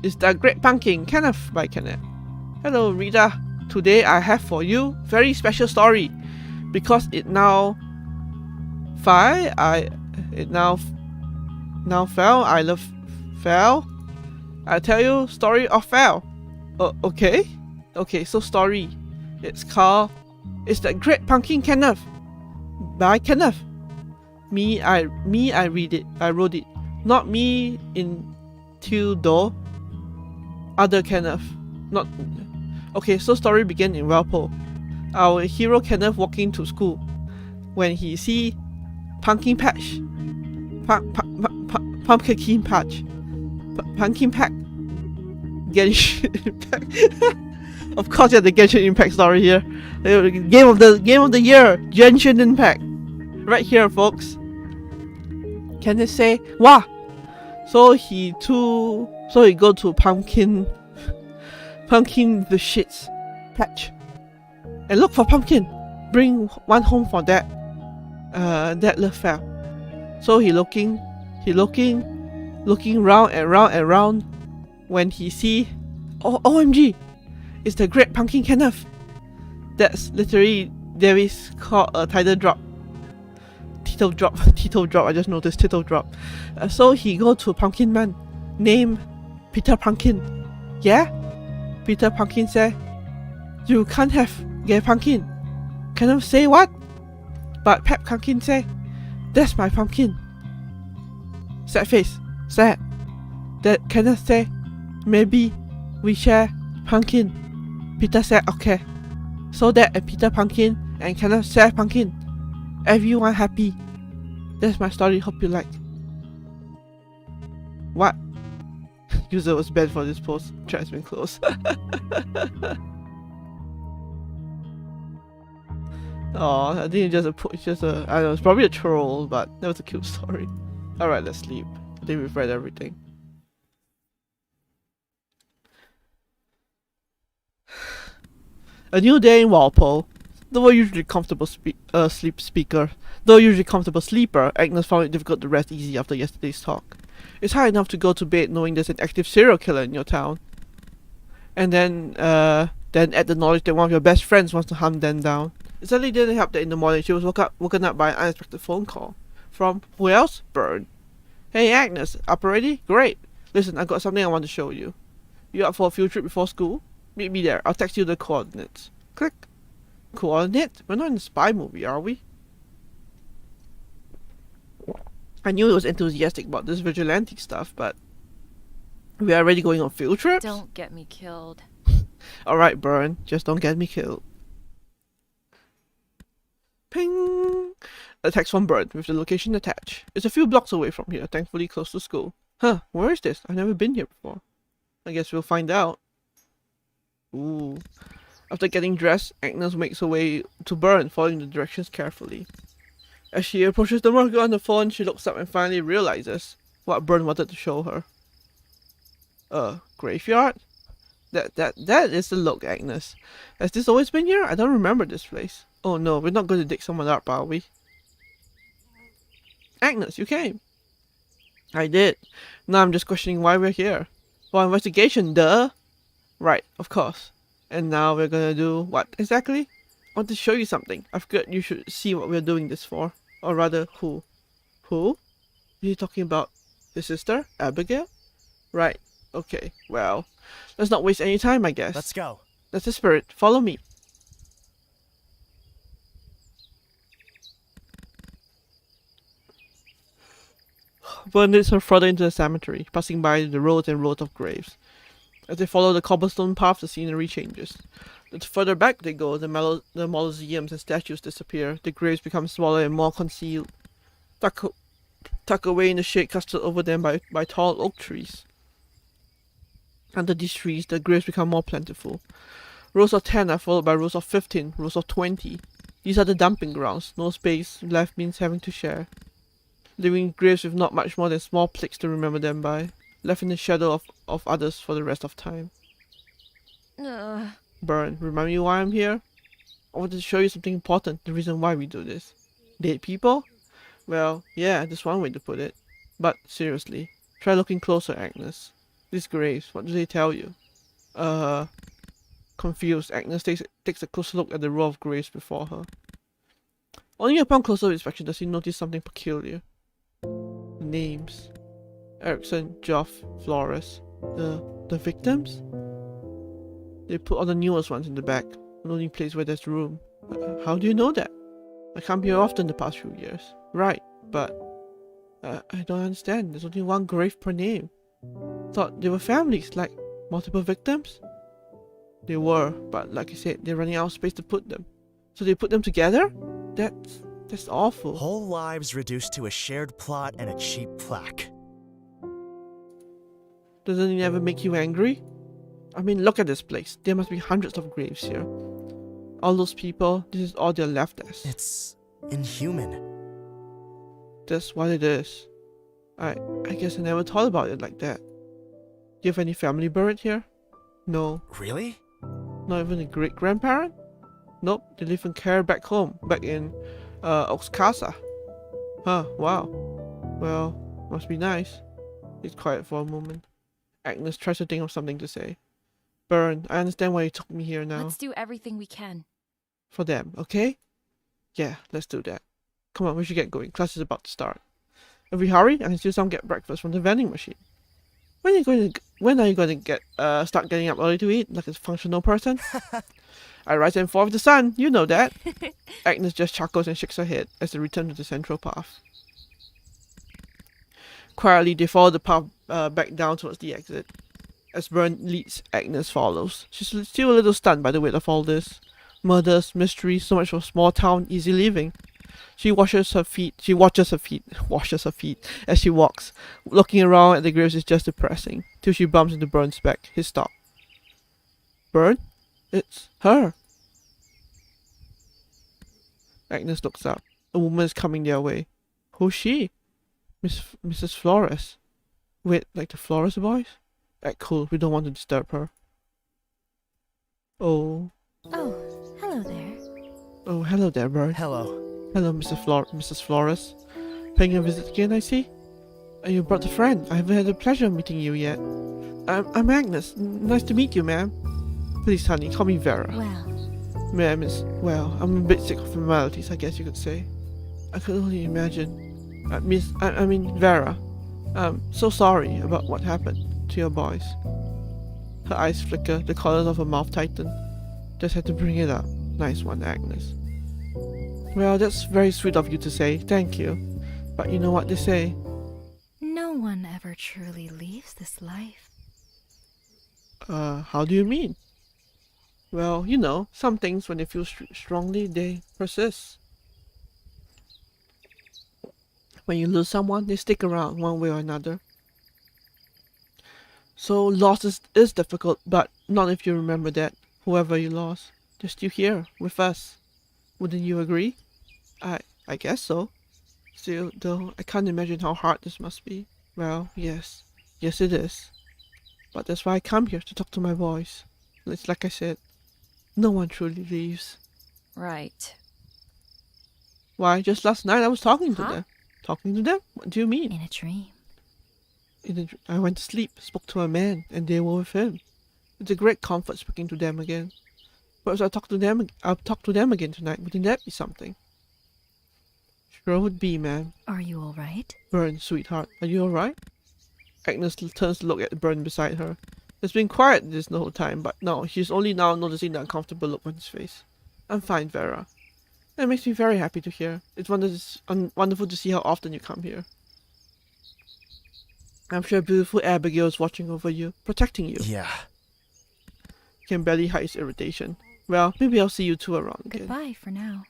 It's The Great Pumpkin, Kenneth by Kenneth. Hello Rita, today I have for you very special story because it now fell. I love fell. I tell you story of fell. Okay, so story. It's The Great Pumpkin Kenneth by Kenneth. I read it. I wrote it. Not me in Tildo. Other Kenneth. Not okay, so story began in Walpole. Our hero Kenneth walking to school when he see pumpkin patch. Pumpkin patch. Pumpkin pack. Genshin Impact. Of course, you have the Genshin Impact story here. Game of the year, Genshin Impact. Right here, folks. Kenneth say, "Wah!" So he go to pumpkin the shits patch and look for pumpkin. Bring one home for that love fell. So he looking round and round and round when he see, oh, OMG, it's the Great Pumpkin Kenneth. That's literally, there is called a title drop. Title drop, I just noticed title drop. So he go to Pumpkin Man named Peter Pumpkin. Yeah? Peter Pumpkin say, you can't get pumpkin. Kenneth say what? But Pep Pumpkin say, that's my pumpkin. Sad face. Sad. That Kenneth say, maybe we share pumpkin. Peter said okay. So that Peter Pumpkin and Kenneth share pumpkin. Everyone happy. That's my story, hope you like. What? User was banned for this post. Chat's been closed. Oh, I think it's just a I don't know, it's probably a troll, but that was a cute story. Alright, let's sleep. I think we've read everything. A new day in Walpole. Though a usually comfortable sleeper, Agnes found it difficult to rest easy after yesterday's talk. It's hard enough to go to bed knowing there's an active serial killer in your town. And then add the knowledge that one of your best friends wants to hunt them down. It certainly didn't help that in the morning she was woken up by an unexpected phone call. From who else? Byrne. Hey Agnes, up already? Great. Listen, I got something I want to show you. You up for a field trip before school? Meet me there. I'll text you the coordinates. Click. Coordinates? We're not in a spy movie, are we? I knew he was enthusiastic about this vigilante stuff, but we are already going on field trips? Don't get me killed. Alright, Byrne, just don't get me killed. Ping! A text from Byrne with the location attached. It's a few blocks away from here, thankfully close to school. Huh, where is this? I've never been here before. I guess we'll find out. Ooh. After getting dressed, Agnes makes her way to Byrne, following the directions carefully. As she approaches the marker on the phone, she looks up and finally realizes what Byrne wanted to show her. Graveyard? That is the look, Agnes. Has this always been here? I don't remember this place. Oh no, we're not going to dig someone up, are we? Agnes, you came. I did. Now I'm just questioning why we're here. For investigation, duh! Right, of course. And now we're gonna do what exactly? I want to show you something. I figured you should see what we're doing this for. Or rather, who? Who? Are you talking about his sister, Abigail? Right, okay, well, let's not waste any time, I guess. Let's go. That's the spirit. Follow me. Bern leads her further into the cemetery, passing by the rows and rows of graves. As they follow the cobblestone path, the scenery changes. The further back they go, the mausoleums and statues disappear. The graves become smaller and more concealed, tucked away in the shade casted over them by tall oak trees. Under these trees, the graves become more plentiful. Rows of 10 are followed by rows of 15, rows of 20. These are the dumping grounds. No space left means having to share. Leaving graves with not much more than small plaques to remember them by, left in the shadow of others for the rest of time. Bern, remind me why I'm here? I wanted to show you something important, the reason why we do this. Dead people? Well, yeah, that's one way to put it. But, seriously, try looking closer, Agnes. These graves, what do they tell you? Confused, Agnes takes a closer look at the row of graves before her. Only upon closer inspection does she notice something peculiar. Names. Erickson, Joff, Flores. The victims? They put all the newest ones in the back, the only place where there's room. How do you know that? I come here often the past few years. Right, but I don't understand. There's only one grave per name. Thought they were families, like multiple victims? They were, but like I said, they're running out of space to put them. So they put them together? That's awful. Whole lives reduced to a shared plot and a cheap plaque. Doesn't it ever make you angry? I mean, look at this place. There must be hundreds of graves here. All those people, this is all they're left as. It's inhuman. That's what it is. I guess I never thought about it like that. Do you have any family buried here? No. Really? Not even a great-grandparent? Nope, they live in care back home, back in, Oaxaca. Huh, wow. Well, must be nice. He's quiet for a moment. Agnes tries to think of something to say. Bern, I understand why you took me here now. Let's do everything we can. For them, okay? Yeah, let's do that. Come on, we should get going. Class is about to start. If we hurry, I can still some get breakfast from the vending machine. When are you going to start getting up early to eat, like a functional person? I rise and fall with the sun, you know that. Agnes just chuckles and shakes her head as they return to the central path. Quietly, they follow the path back down towards the exit. As Bern leads, Agnes follows. She's still a little stunned by the weight of all this. Murders, mysteries, so much for a small town, easy living. She watches her feet as she walks. Looking around at the graves is just depressing, till she bumps into Bern's back. He stops. Bern? It's her. Agnes looks up. A woman is coming their way. Who's she? Mrs. Flores. Wait, like the Flores boys? Act cool, we don't want to disturb her. Oh. Oh, hello there. Oh, hello there, Bern. Hello. Hello, Mrs. Flores. Paying a visit again, I see? You brought a friend. I haven't had the pleasure of meeting you yet. I'm Agnes. Nice to meet you, ma'am. Please, honey, call me Vera. Well, Ma'am is, well, I'm a bit sick of formalities, I guess you could say. I could only imagine. I mean, Vera. I'm so sorry about what happened to your boys. Her eyes flicker, the corners of her mouth tighten. Just had to bring it up. Nice one, Agnes. Well, that's very sweet of you to say, thank you. But you know what they say? no one ever truly leaves this life. How do you mean? Well, you know, some things when they feel strongly, they persist. When you lose someone, they stick around one way or another. So loss is difficult, but not if you remember that whoever you lost, they're still here with us. Wouldn't you agree? I guess so. Still, though, I can't imagine how hard this must be. Well, yes. Yes, it is. But that's why I come here, to talk to my boys. It's like I said, no one truly leaves. Right. Why, just last night I was talking to Huh? them. Talking to them? What do you mean? In a dream. I went to sleep, spoke to a man, and they were with him. It's a great comfort speaking to them again. Perhaps I'll talk to them again tonight. Wouldn't that be something? Sure would be, ma'am. Are you all right? Bern, sweetheart, are you alright? Agnes turns to look at Bern beside her. It's been quiet this whole time, but now she's only now noticing the uncomfortable look on his face. I'm fine, Vera. It makes me very happy to hear. It's wonderful to see how often you come here. I'm sure beautiful Abigail is watching over you, protecting you. Yeah. He can barely hide his irritation. Well, maybe I'll see you two around again. Goodbye for now.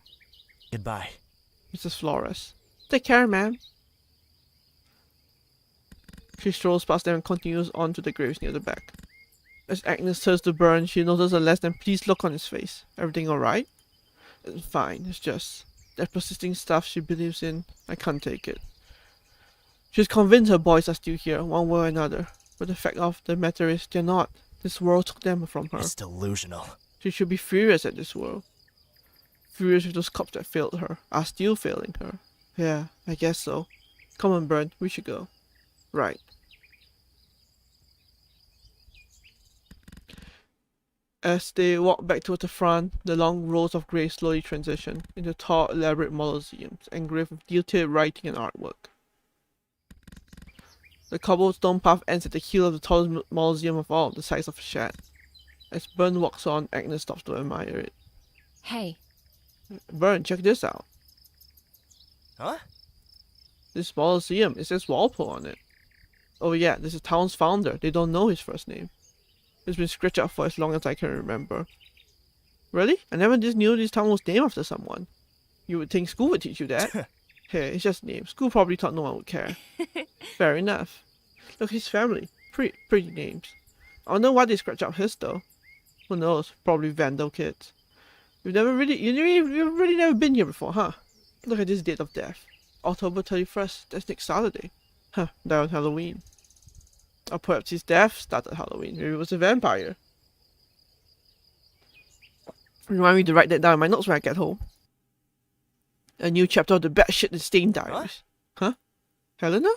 Goodbye. Mrs. Flores. Take care, ma'am. She strolls past them and continues on to the graves near the back. As Agnes turns to Burn, she notices a less than pleased look on his face. Everything alright? It's fine, it's just that persisting stuff she believes in. I can't take it. She's convinced her boys are still here, one way or another. But the fact of the matter is, they're not. This world took them from her. It's delusional. She should be furious at this world. Furious with those cops that failed her, are still failing her. Yeah, I guess so. Come on, Burn, we should go. Right. As they walk back towards the front, the long rows of graves slowly transition into tall, elaborate mausoleums engraved with detailed writing and artwork. The cobblestone path ends at the heel of the tallest mausoleum of all, the size of a shed. As Burn walks on, Agnes stops to admire it. Hey, Burn, check this out. Huh? This mausoleum, it says Walpole on it. Oh yeah, this is the town's founder. They don't know his first name. It's been scratched out for as long as I can remember. Really? I never just knew this town was named after someone. You would think school would teach you that. Hey, it's just names. School probably thought no one would care. Fair enough. Look, his family. Pretty names. I wonder why they scratched out his though. Who knows? Probably Vandal kids. You've really never been here before, huh? Look at this date of death. October 31st. That's next Saturday. Huh, died on Halloween. Or perhaps his death started Halloween. Maybe it was a vampire. Remind me to write that down in my notes when I get home. A new chapter of the batshit and stain diaries. Huh? Helena?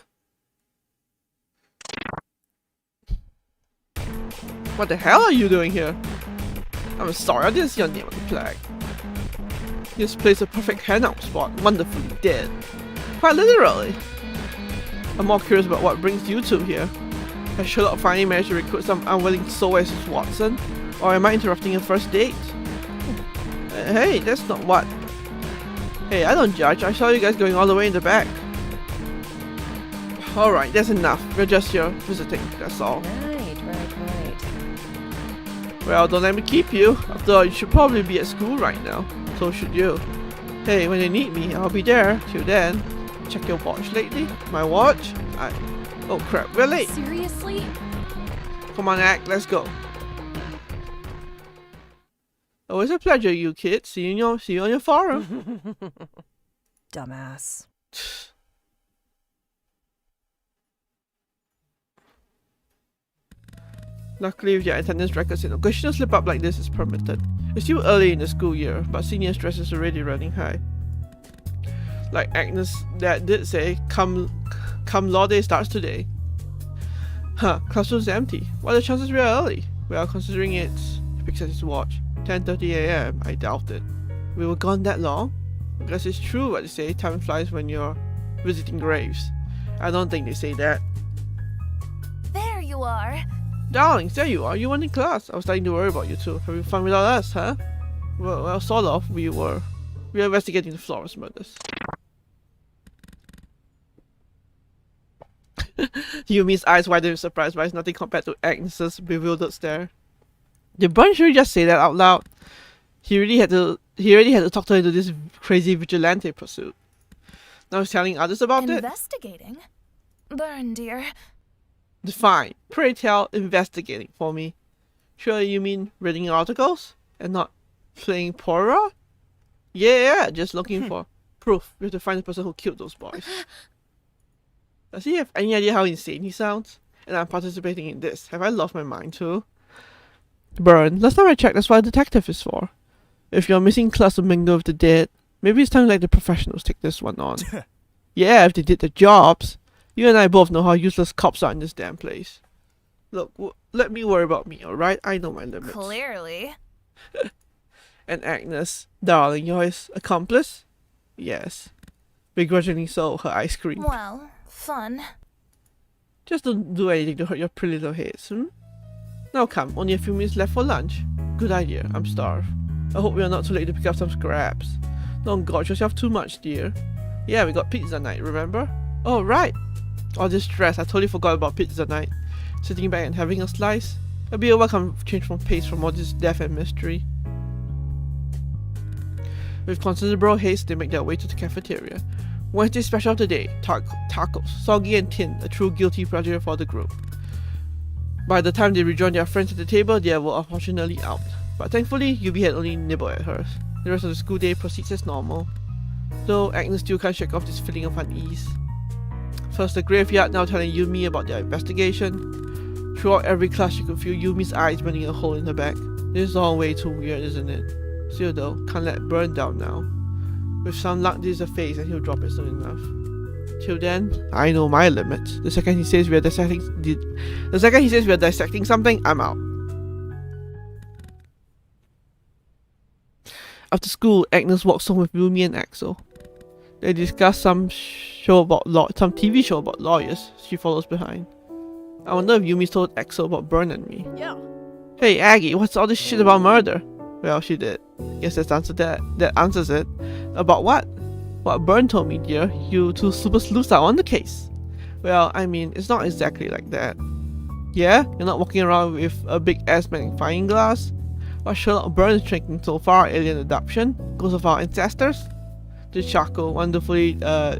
What the hell are you doing here? I'm sorry, I didn't see your name on the flag. This place is a perfect hangout spot. Wonderfully dead. Quite literally. I'm more curious about what brings you two here. Has Sherlock finally managed to recruit some unwilling soul as his Watson? Or am I interrupting your first date? Hey, that's not what... Hey, I don't judge. I saw you guys going all the way in the back. Alright, that's enough. We're just here visiting, that's all. right. Well, don't let me keep you. After all, you should probably be at school right now. So should you. Hey, when you need me, I'll be there. Till then. Check your watch lately? My watch? Oh crap, we're late. Seriously? Come on, Act, let's go. Always a pleasure, you kids. See you on your forum. Dumbass. Luckily, with your attendance records in, occasional slip up like this is permitted. It's still early in the school year, but senior stress is already running high. Like Agnes' dad did say, come law day starts today. Huh, classroom's empty. What are the chances we're early? Well, considering it's, he picks at his watch, 10:30 AM, I doubt it. We were gone that long? I guess it's true what they say, time flies when you're visiting graves. I don't think they say that. There you are. Darlings, there you are. You weren't in class. I was starting to worry about you too. Having fun without us, huh? Well, sort of. We were investigating the Flores murders. Yumi's eyes widened with surprise, but it's nothing compared to Agnes's bewildered stare. Did Burn really just say that out loud? He already had to talk to her into this crazy vigilante pursuit. Now he's telling others about it? Investigating? Burn, dear. Fine. Pray tell, investigating for me. Sure you mean reading articles? And not playing Pora? Yeah, just looking for proof. We have to find the person who killed those boys. Does he have any idea how insane he sounds? And I'm participating in this. Have I lost my mind too? Burn, last time I checked, that's what a detective is for. If you're missing class to mingle with the dead, maybe it's time to let the professionals take this one on. Yeah, if they did their jobs. You and I both know how useless cops are in this damn place. Look, let me worry about me, alright? I know my limits. Clearly. And Agnes, darling, you're his accomplice? Yes. Begrudgingly so, her eyes screamed. Well, fun. Just don't do anything to hurt your pretty little heads, Now come, only a few minutes left for lunch. Good idea, I'm starved. I hope we are not too late to pick up some scraps. Don't gorge yourself too much, dear. Yeah, we got pizza night, remember? Oh, right. All this stress, I totally forgot about pizza night. Sitting back and having a slice. It'll be a welcome change from pace from all this death and mystery. With considerable haste, they make their way to the cafeteria. Wednesday's special of the day, tacos, soggy and thin, a true guilty pleasure for the group. By the time they rejoin their friends at the table, they were unfortunately out. But thankfully, Yubi had only nibbled at hers. The rest of the school day proceeds as normal, though Agnes still can't shake off this feeling of unease. First the graveyard, now telling Yumi about their investigation. Throughout every class, you could feel Yumi's eyes burning a hole in her back. This is all way too weird, isn't it? Still though, can't let burn down now. With some luck, this is a phase and he'll drop it soon enough. Till then, I know my limits. The second he says we are dissecting something, I'm out. After school, Agnes walks home with Yumi and Axel. They discuss some TV show about lawyers. She follows behind. I wonder if Yumi told Axel about Bern and me. Yeah. Hey Aggie, what's all this shit about murder? Well, she did. Guess that answers it. About what? What Bern told me, dear. You two super sleuths are on the case. Well, I mean, it's not exactly like that. Yeah? You're not walking around with a big ass magnifying glass? What Sherlock Byrne is drinking so far, alien adoption? Ghosts of our ancestors? The charcoal, wonderfully, I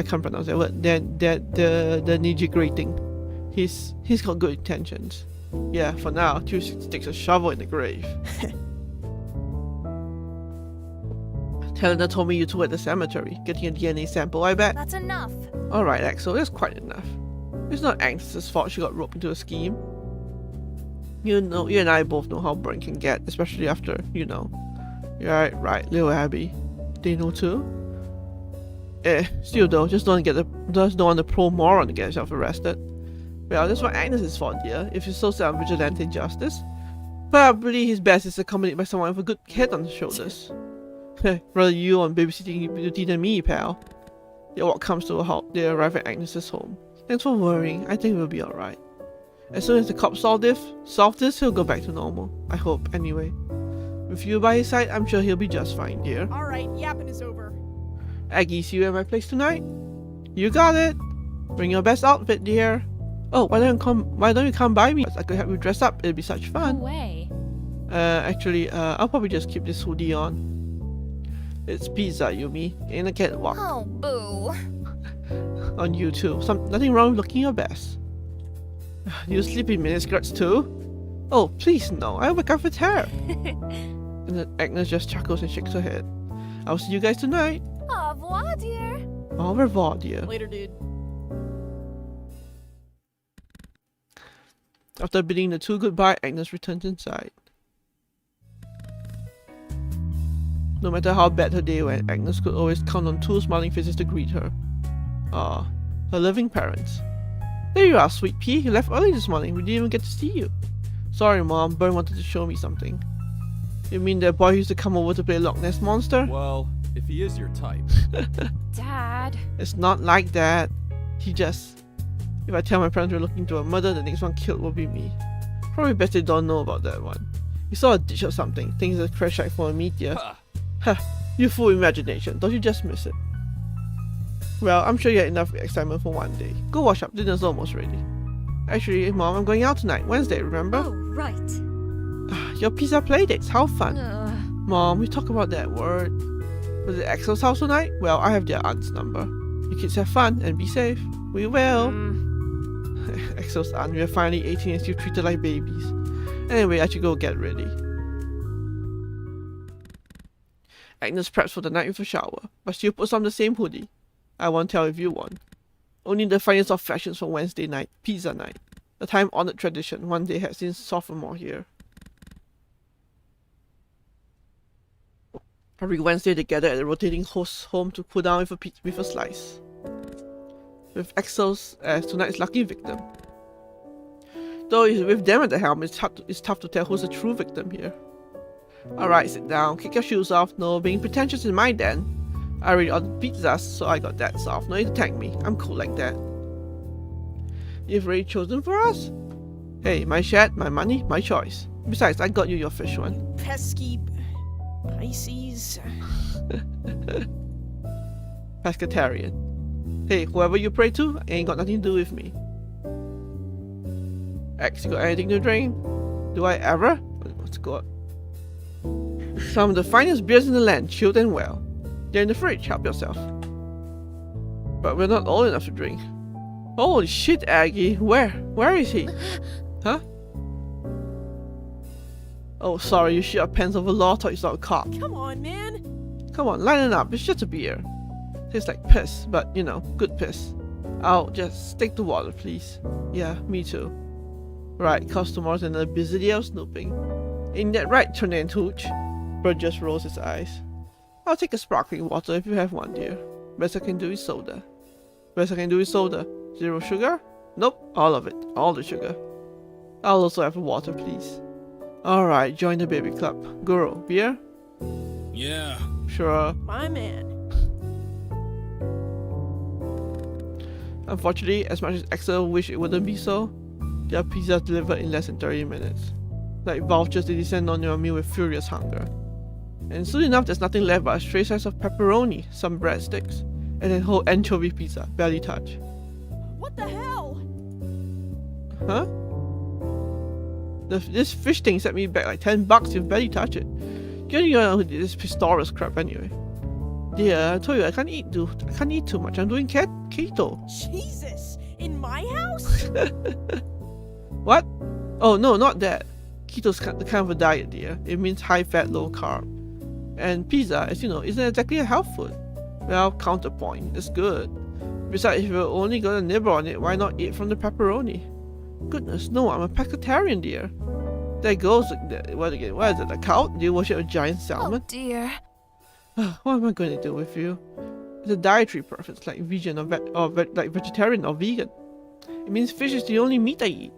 can't pronounce that word. The nitty-grating. He's got good intentions. Yeah, for now, Tuesday sticks a shovel in the grave. Helena told me you two at the cemetery, getting a DNA sample, I bet. That's enough. Alright, Axel, that's quite enough. It's not Agnes's fault she got roped into a scheme. You know, you and I both know how Byrne can get, especially after, you know. Yeah, right, little Abby. They know too? Still though, just don't want the pro moron to get himself arrested. Well, that's what Agnes is for, dear, if you're so set on vigilante justice. Probably his best is accompanied by someone with a good head on the shoulders. Rather you on babysitting duty than me, pal. Yeah, what comes to a halt, they arrive at Agnes's home. Thanks for worrying, I think we'll be alright. As soon as the cops solve this, he'll go back to normal. I hope, anyway. With you by his side, I'm sure he'll be just fine, dear. Alright, yapping is over. Aggie, see you at my place tonight? You got it! Bring your best outfit, dear. Oh, why don't you come by me? I could help you dress up, it'd be such No fun. way. Actually, I'll probably just keep this hoodie on. It's pizza, Yumi. Ain't a catwalk. Oh, boo. On you too. Nothing wrong with looking your best. You sleep in miniskirts too? Oh, please no. I wake up with hair. And then Agnes just chuckles and shakes her head. I'll see you guys tonight. Au revoir, dear. Au revoir, dear. Later, dude. After bidding the two goodbye, Agnes returns inside. No matter how bad her day went, Agnes could always count on two smiling faces to greet her. Ah, her loving parents. There you are, sweet pea. You left early this morning. We didn't even get to see you. Sorry, Mom. Byrne wanted to show me something. You mean that boy who used to come over to play Loch Ness Monster? Well, if he is your type. Dad. It's not like that. He just... If I tell my parents we're looking to a murder, the next one killed will be me. Probably best they don't know about that one. You saw a ditch or something. Things that crash like for a meteor. Ha! You fool imagination. Don't you just miss it? Well, I'm sure you had enough excitement for one day. Go wash up. Dinner's almost ready. Actually, Mom, I'm going out tonight. Wednesday, remember? Oh, right. Your pizza playdates. How fun. Ugh. Mom, we talk about that word. Was it Axel's house tonight? Well, I have their aunt's number. You kids have fun and be safe. We will. Axel's aunt, we are finally 18 and still treated like babies. Anyway, I should go get ready. Agnes preps for the night with a shower, but still puts on the same hoodie. I won't tell if you want. Only the finest of fashions for Wednesday night, pizza night. The time-honored tradition one day had since sophomore here. Every Wednesday they gather at the rotating host's home to cool down with a slice. With Axel's as tonight's lucky victim. Though with them at the helm, it's tough to tell who's the true victim here. Alright, sit down, kick your shoes off. No being pretentious in my den. I already ordered pizzas, so I got that soft. No need to thank me. I'm cool like that. You've already chosen for us? Hey, my shed, my money, my choice. Besides, I got you your fish one. Pesky Pisces. Pescatarian. Hey, whoever you pray to ain't got nothing to do with me. X, you got anything to drink? Do I ever? Let's go. Some of the finest beers in the land, chilled and well. They're in the fridge, help yourself. But we're not old enough to drink. Holy shit, Aggie, where is he? Huh? Oh, sorry, you shit your pants over law, thought you saw a cop. Come on, man. Come on, line it up, it's just a beer. Tastes like piss, but you know, good piss. I'll just stick to water, please. Yeah, me too. Right, cause tomorrow's another busy day of snooping. Ain't that right, Ternant Hooch? Bert just rolls his eyes. I'll take a sparkling water if you have one, dear. Best I can do is soda. Best I can do is soda. Zero sugar? Nope, all of it. All the sugar. I'll also have a water, please. Alright, join the baby club. Guru, beer? Yeah. Sure. My man. Unfortunately, as much as Axel wished it wouldn't be so, their pizzas delivered in less than 30 minutes. Like vultures, they descend on your meal with furious hunger. And soon enough, there's nothing left but a stray slice of pepperoni, some breadsticks, and a whole anchovy pizza, barely touched. What the hell? Huh? This fish thing set me back like $10 if barely touch it. You know who did this Pistorius crap anyway. Yeah, I told you I can't eat, dude. I can't eat too much. I'm doing keto. Jesus! In my house? What? Oh no, not that. Keto's kind of a diet, dear. It means high fat, low carb. And pizza, as you know, isn't exactly a health food. Well, counterpoint, it's good. Besides, if you're only gonna nibble on it, why not eat from the pepperoni? Goodness, no, I'm a pescatarian, dear. There goes, what again? What is it, a cow? Do you worship a giant salmon? Oh dear. What am I going to do with you? It's a dietary preference, like vegan or like vegetarian or vegan. It means fish is the only meat I eat.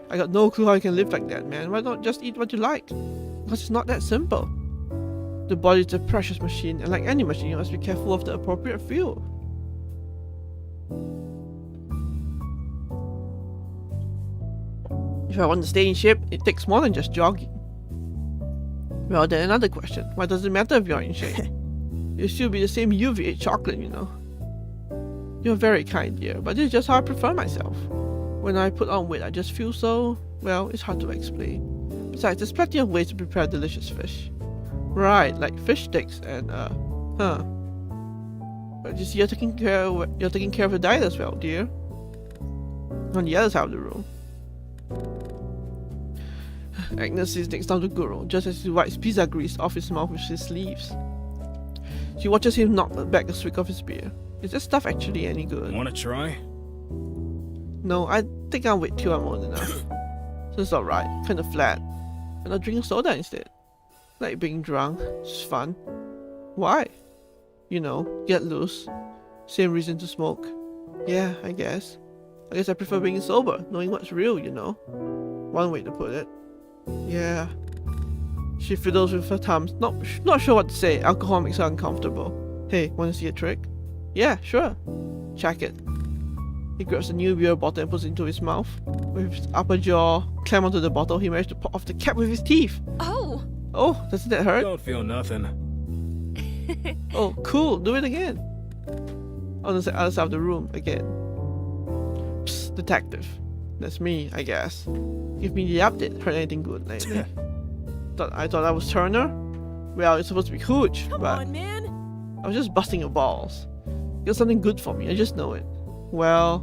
I got no clue how you can live like that, man. Why not just eat what you like? Because it's not that simple. The body is a precious machine, and like any machine, you must be careful of the appropriate fuel. If I want to stay in shape, it takes more than just jogging. Well, then another question. Why does it matter if you're in shape? You'll still be the same you if you ate chocolate, you know. You're very kind, dear, but this is just how I prefer myself. When I put on weight, I just feel so... well, it's hard to explain. Besides, there's plenty of ways to prepare delicious fish. Right, like fish sticks and, But you see, you're taking care of the diet as well, dear. On the other side of the room. Agnes sits next down to Guru, just as he wipes pizza grease off his mouth with his sleeves. She watches him knock back a swig of his beer. Is this stuff actually any good? Wanna try? No, I think I'll wait till I'm old enough. So it's alright, kinda flat. And I'll drink soda instead. Like being drunk, it's fun. Why? You know, get loose. Same reason to smoke. Yeah, I guess. I prefer being sober, knowing what's real, you know. One way to put it. Yeah. She fiddles with her thumbs, not sure what to say. Alcohol makes her uncomfortable. Hey, wanna see a trick? Yeah, sure. Check it. He grabs a new beer bottle and puts it into his mouth. With his upper jaw clamp onto the bottle, he managed to pop off the cap with his teeth. Oh! Oh, doesn't that hurt? Don't feel nothing. Oh, cool, do it again. On the other side of the room, again. Psst, detective. That's me, I guess. Give me the update. Heard anything good lately? I thought I was Turner? Well, it's supposed to be Hooch, Come but on, man. I was just busting your balls. You got something good for me, I just know it. Well,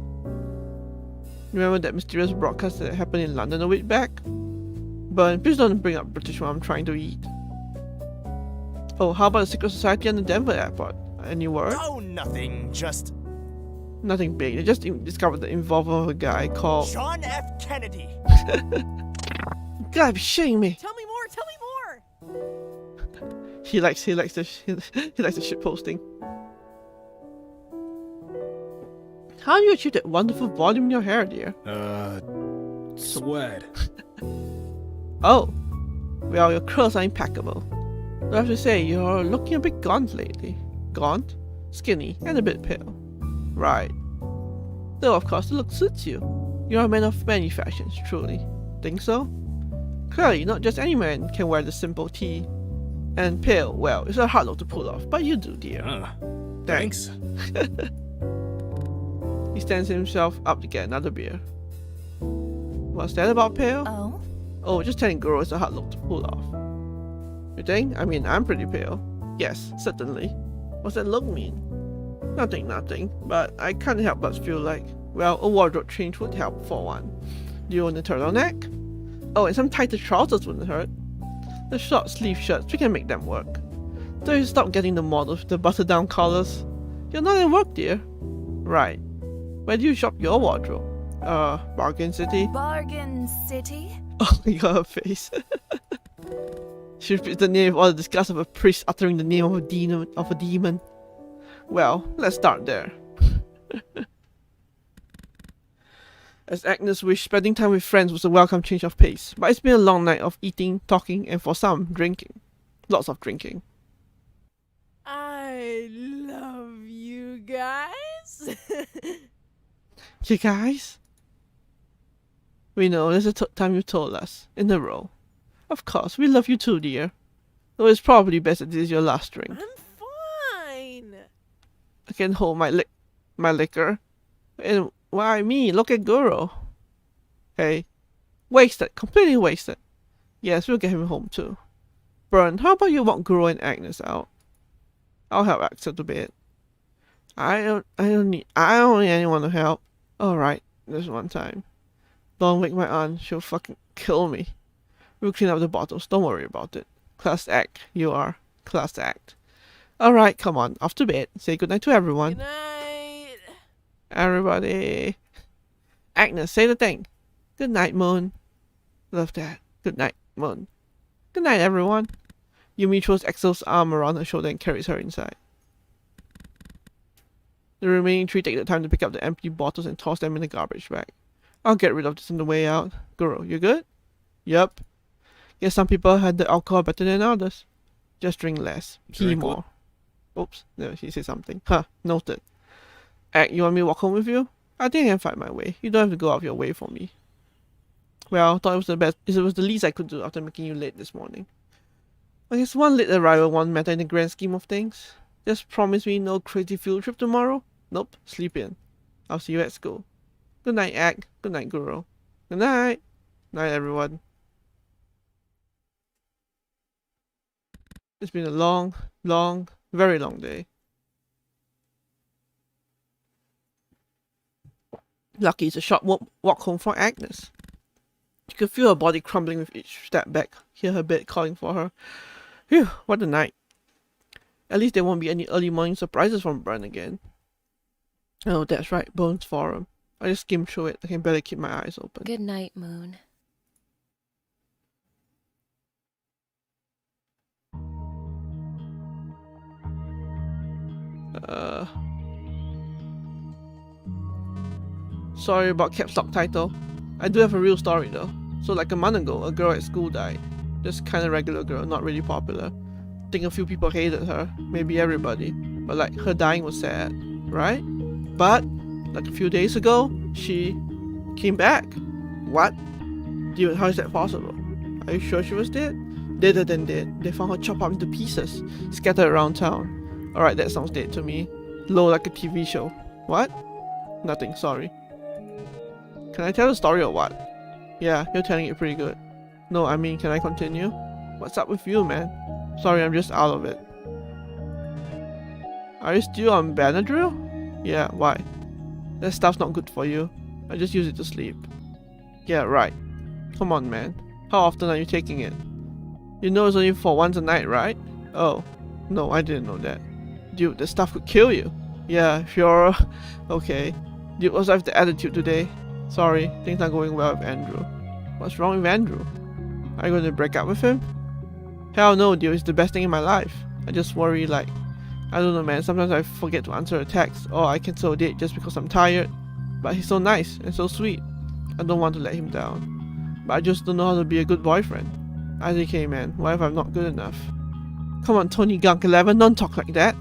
remember that mysterious broadcast that happened in London a week back? But please don't bring up British when I'm trying to eat. Oh, how about the secret society on the Denver airport? Any word? Oh, nothing. Just Nothing big. They just discovered the involvement of a guy called... John F. Kennedy. You gotta be shitting me. Tell me more. Tell me more. He likes the shit posting. How do you achieve that wonderful volume in your hair, dear? Sweat. Oh, well, your curls are impeccable. Though I have to say, you're looking a bit gaunt lately. Gaunt, skinny, and a bit pale. Right. Though of course the look suits you. You're a man of many fashions, truly. Think so? Clearly, not just any man can wear the simple tee. And pale, well, it's a hard look to pull off, but you do, dear. Thanks. He stands himself up to get another beer. What's that about pale? Oh? Oh, just telling Guru is a hard look to pull off. You think? I mean, I'm pretty pale. Yes, certainly. What's that look mean? Nothing. But I can't help but feel like, well, a wardrobe change would help for one. Do you want a turtleneck? Oh, and some tighter trousers wouldn't hurt. The short sleeve shirts, we can make them work. So you stop getting the models with the button-down collars. You're not at work, dear. Right. Where do you shop your wardrobe? Bargain City? Bargain City? Oh my god, her face. She repeats the name of all the disgust of a priest uttering the name of a demon. Well, let's start there. As Agnes wished, spending time with friends was a welcome change of pace, but it's been a long night of eating, talking, and for some, drinking. Lots of drinking. I love you guys. You guys? We know, there's a time you told us, in a row. Of course, we love you too, dear. Though it's probably best that this is your last drink. I'm fine. I can hold my liquor. And why me? Look at Guru. Hey. Wasted. Completely wasted. Yes, we'll get him home too. Bern, how about you walk Guru and Agnes out? I'll help Axel to bed. I don't need anyone to help. Alright, this one time. Don't wake my aunt, she'll fucking kill me. We'll clean up the bottles, don't worry about it. Class act, you are. Class act. Alright, come on, off to bed. Say goodnight to everyone. Good night. Everybody. Agnes, say the thing. Good night, Moon. Love that. Good night, Moon. Good night, everyone. Yumi throws Axel's arm around her shoulder and carries her inside. The remaining three take the time to pick up the empty bottles and toss them in the garbage bag. I'll get rid of this on the way out. Guru, you good? Yup. Guess some people had the alcohol better than others. Just drink less. Pee Drink more. Oops, no, she said something. Huh, noted. Ag, you want me to walk home with you? I think I can find my way. You don't have to go out of your way for me. Well, I thought it was the least I could do after making you late this morning. I guess one late arrival won't matter in the grand scheme of things. Just promise me no crazy field trip tomorrow? Nope, sleep in. I'll see you at school. Good night, Ag. Good night, Guru. Good night. Night, everyone. It's been a long, very long day. Lucky it's a short walk home for Agnes. She could feel her body crumbling with each step back, hear her bed calling for her. Phew, what a night. At least there won't be any early morning surprises from Bern again. Oh, that's right, Bones Forum. I just skimmed through it. I can barely keep my eyes open. Good night, Moon. Sorry about caps lock title. I do have a real story though. So like a month ago, a girl at school died. Just kinda regular girl, not really popular. Think a few people hated her, maybe everybody. But like, her dying was sad, right? But, like a few days ago, she came back. What? Dude, how is that possible? Are you sure she was dead? Deader than dead. They found her chopped up into pieces, scattered around town. Alright, that sounds dead to me. Low like a TV show. What? Nothing, sorry. Can I tell the story or what? Yeah, you're telling it pretty good. No, I mean, can I continue? What's up with you, man? Sorry, I'm just out of it. Are you still on Benadryl? Yeah, why? That stuff's not good for you. I just use it to sleep. Yeah, right. Come on, man. How often are you taking it? You know it's only for once a night, right? Oh, no, I didn't know that. Dude, that stuff could kill you. Yeah, sure. Okay. Dude, what's up with the attitude today? Sorry, things aren't going well with Andrew. What's wrong with Andrew? Are you going to break up with him? Hell no, dude, it's the best thing in my life. I just worry, like, I don't know, man, sometimes I forget to answer a text, or I cancel a date just because I'm tired. But he's so nice and so sweet. I don't want to let him down. But I just don't know how to be a good boyfriend. IDK, man, what if I'm not good enough? Come on, Tony Gunk 11, don't talk like that.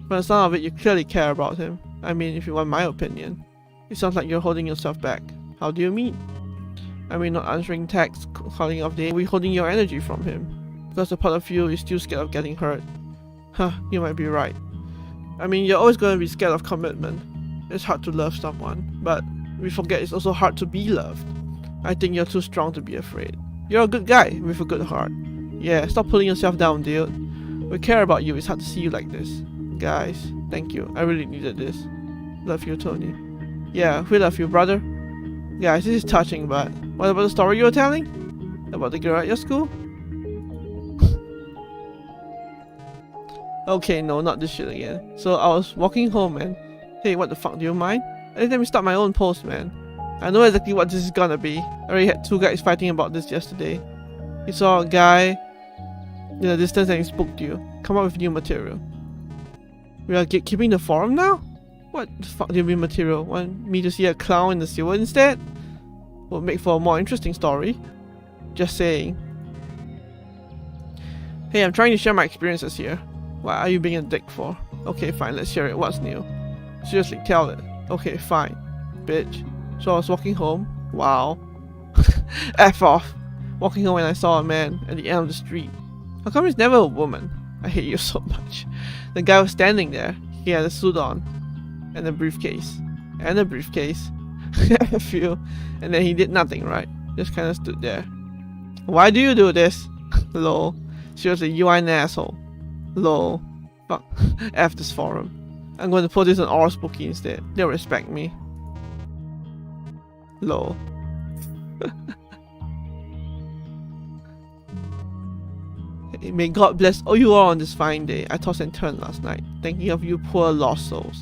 From the sound of it, you clearly care about him. I mean, if you want my opinion. It sounds like you're holding yourself back. How do you mean? I mean, not answering texts, calling off dates, withholding your energy from him. Because a part of you is still scared of getting hurt. Huh, you might be right. I mean, you're always gonna be scared of commitment. It's hard to love someone, but we forget it's also hard to be loved. I think you're too strong to be afraid. You're a good guy with a good heart. Yeah, stop pulling yourself down, dude. We care about you. It's hard to see you like this. Guys, thank you. I really needed this. Love you, Tony. Yeah, we love you, brother. Guys, this is touching, but what about the story you were telling? About the girl at your school? Okay, no, not this shit again. So I was walking home, man. Hey, what the fuck, do you mind? Let me start my own post, man. I know exactly what this is gonna be. I already had 2 guys fighting about this yesterday. You saw a guy in the distance and he spoke to you. Come up with new material. We are gatekeeping the forum now? What the fuck do you mean material? Want me to see a clown in the sewer instead? Would make for a more interesting story. Just saying. Hey, I'm trying to share my experiences here. What are you being a dick for? Okay, fine, let's hear it. What's new? Seriously, tell it. Okay, fine. Bitch. So I was walking home. Wow. F off. Walking home and I saw a man at the end of the street. How come he's never a woman? I hate you so much. The guy was standing there. He had a suit on. And a briefcase. And a briefcase. A few. And then he did nothing, right? Just kinda stood there. Why do you do this? Lol. Seriously, you are an asshole. Lol. Fuck. F this forum. I'm going to put this on all spooky instead. They'll respect me. Lol. May God bless all you all on this fine day. I tossed and turned last night, thinking of you poor lost souls,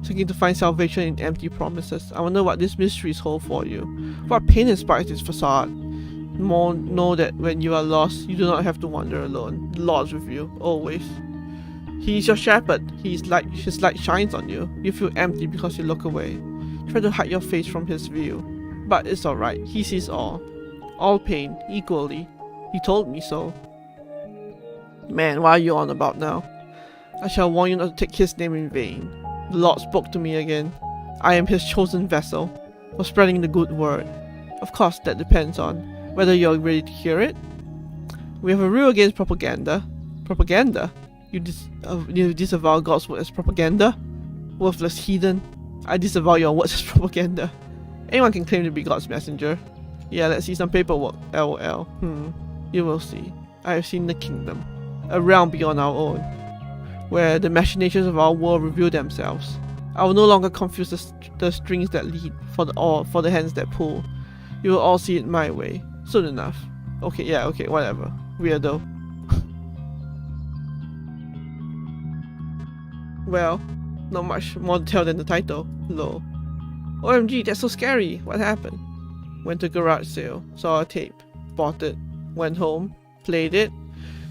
seeking to find salvation in empty promises. I wonder what these mysteries hold for you. What pain inspires this facade? More know that when you are lost, you do not have to wander alone. The Lord's with you, always. He is your shepherd. His light shines on you. You feel empty because you look away. Try to hide your face from his view. But it's alright. He sees all. All pain, equally. He told me so. Man, what are you on about now? I shall warn you not to take his name in vain. The Lord spoke to me again. I am his chosen vessel for spreading the good word. Of course, that depends on whether you're ready to hear it. We have a rule against propaganda. Propaganda? You disavow God's word as propaganda? Worthless heathen. I disavow your words as propaganda. Anyone can claim to be God's messenger. Yeah, let's see some paperwork. LOL. You will see. I have seen the kingdom. A realm beyond our own, where the machinations of our world reveal themselves. I will no longer confuse the strings that lead for the hands that pull. You will all see it my way. Soon enough. Okay, yeah, okay, whatever. Weirdo. Well, not much more to tell than the title. Lol. OMG, that's so scary. What happened? Went to garage sale, saw a tape, bought it, went home, played it.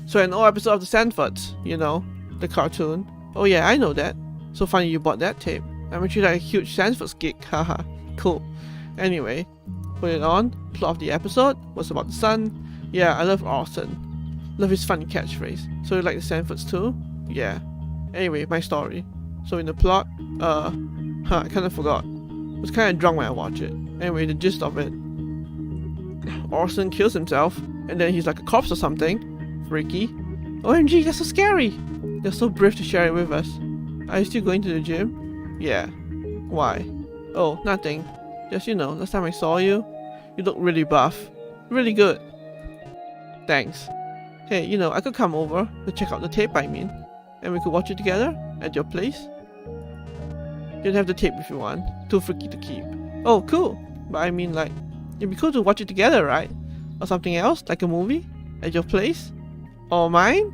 So an old episode of the Sanfords, you know, the cartoon. Oh yeah, I know that. So funny you bought that tape. I'm actually like a huge Sanfords geek, haha. Cool. Anyway, put it on. Plot of the episode was about the sun. Yeah, I love Orson. Love his funny catchphrase. So you like the Sanfords too? Yeah. Anyway, my story. So in the plot, I kinda forgot. Was kinda drunk when I watched it. Anyway, the gist of it. Orson kills himself, and then he's like a corpse or something. Freaky. OMG, that's so scary! You're so brave to share it with us. Are you still going to the gym? Yeah. Why? Oh, nothing. Just, you know, last time I saw you, you look really buff. Really good. Thanks. Hey, you know, I could come over to check out the tape, I mean. And we could watch it together at your place. You can have the tape if you want. Too freaky to keep. Oh, cool. But I mean, like, it'd be cool to watch it together, right? Or something else, like a movie? At your place? Or mine?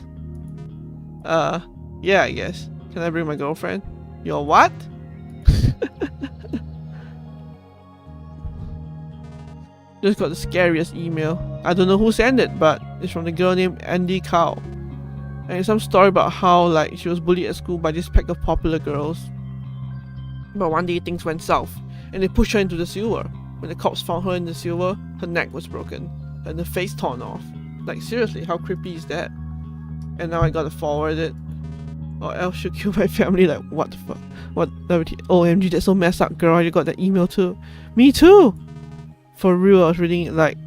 Yeah, I guess. Can I bring my girlfriend? Your what? Just got the scariest email. I don't know who sent it, but it's from the girl named Andy Cow. And it's some story about how, like, she was bullied at school by this pack of popular girls. But one day things went south, and they pushed her into the sewer. When the cops found her in the sewer, her neck was broken, and her face torn off. Like, seriously, how creepy is that? And now I gotta forward it. Or else she'll kill my family. Like, what the fuck? What? OMG, that's so messed up, girl. You got that email too. Me too! For real, I was reading it like,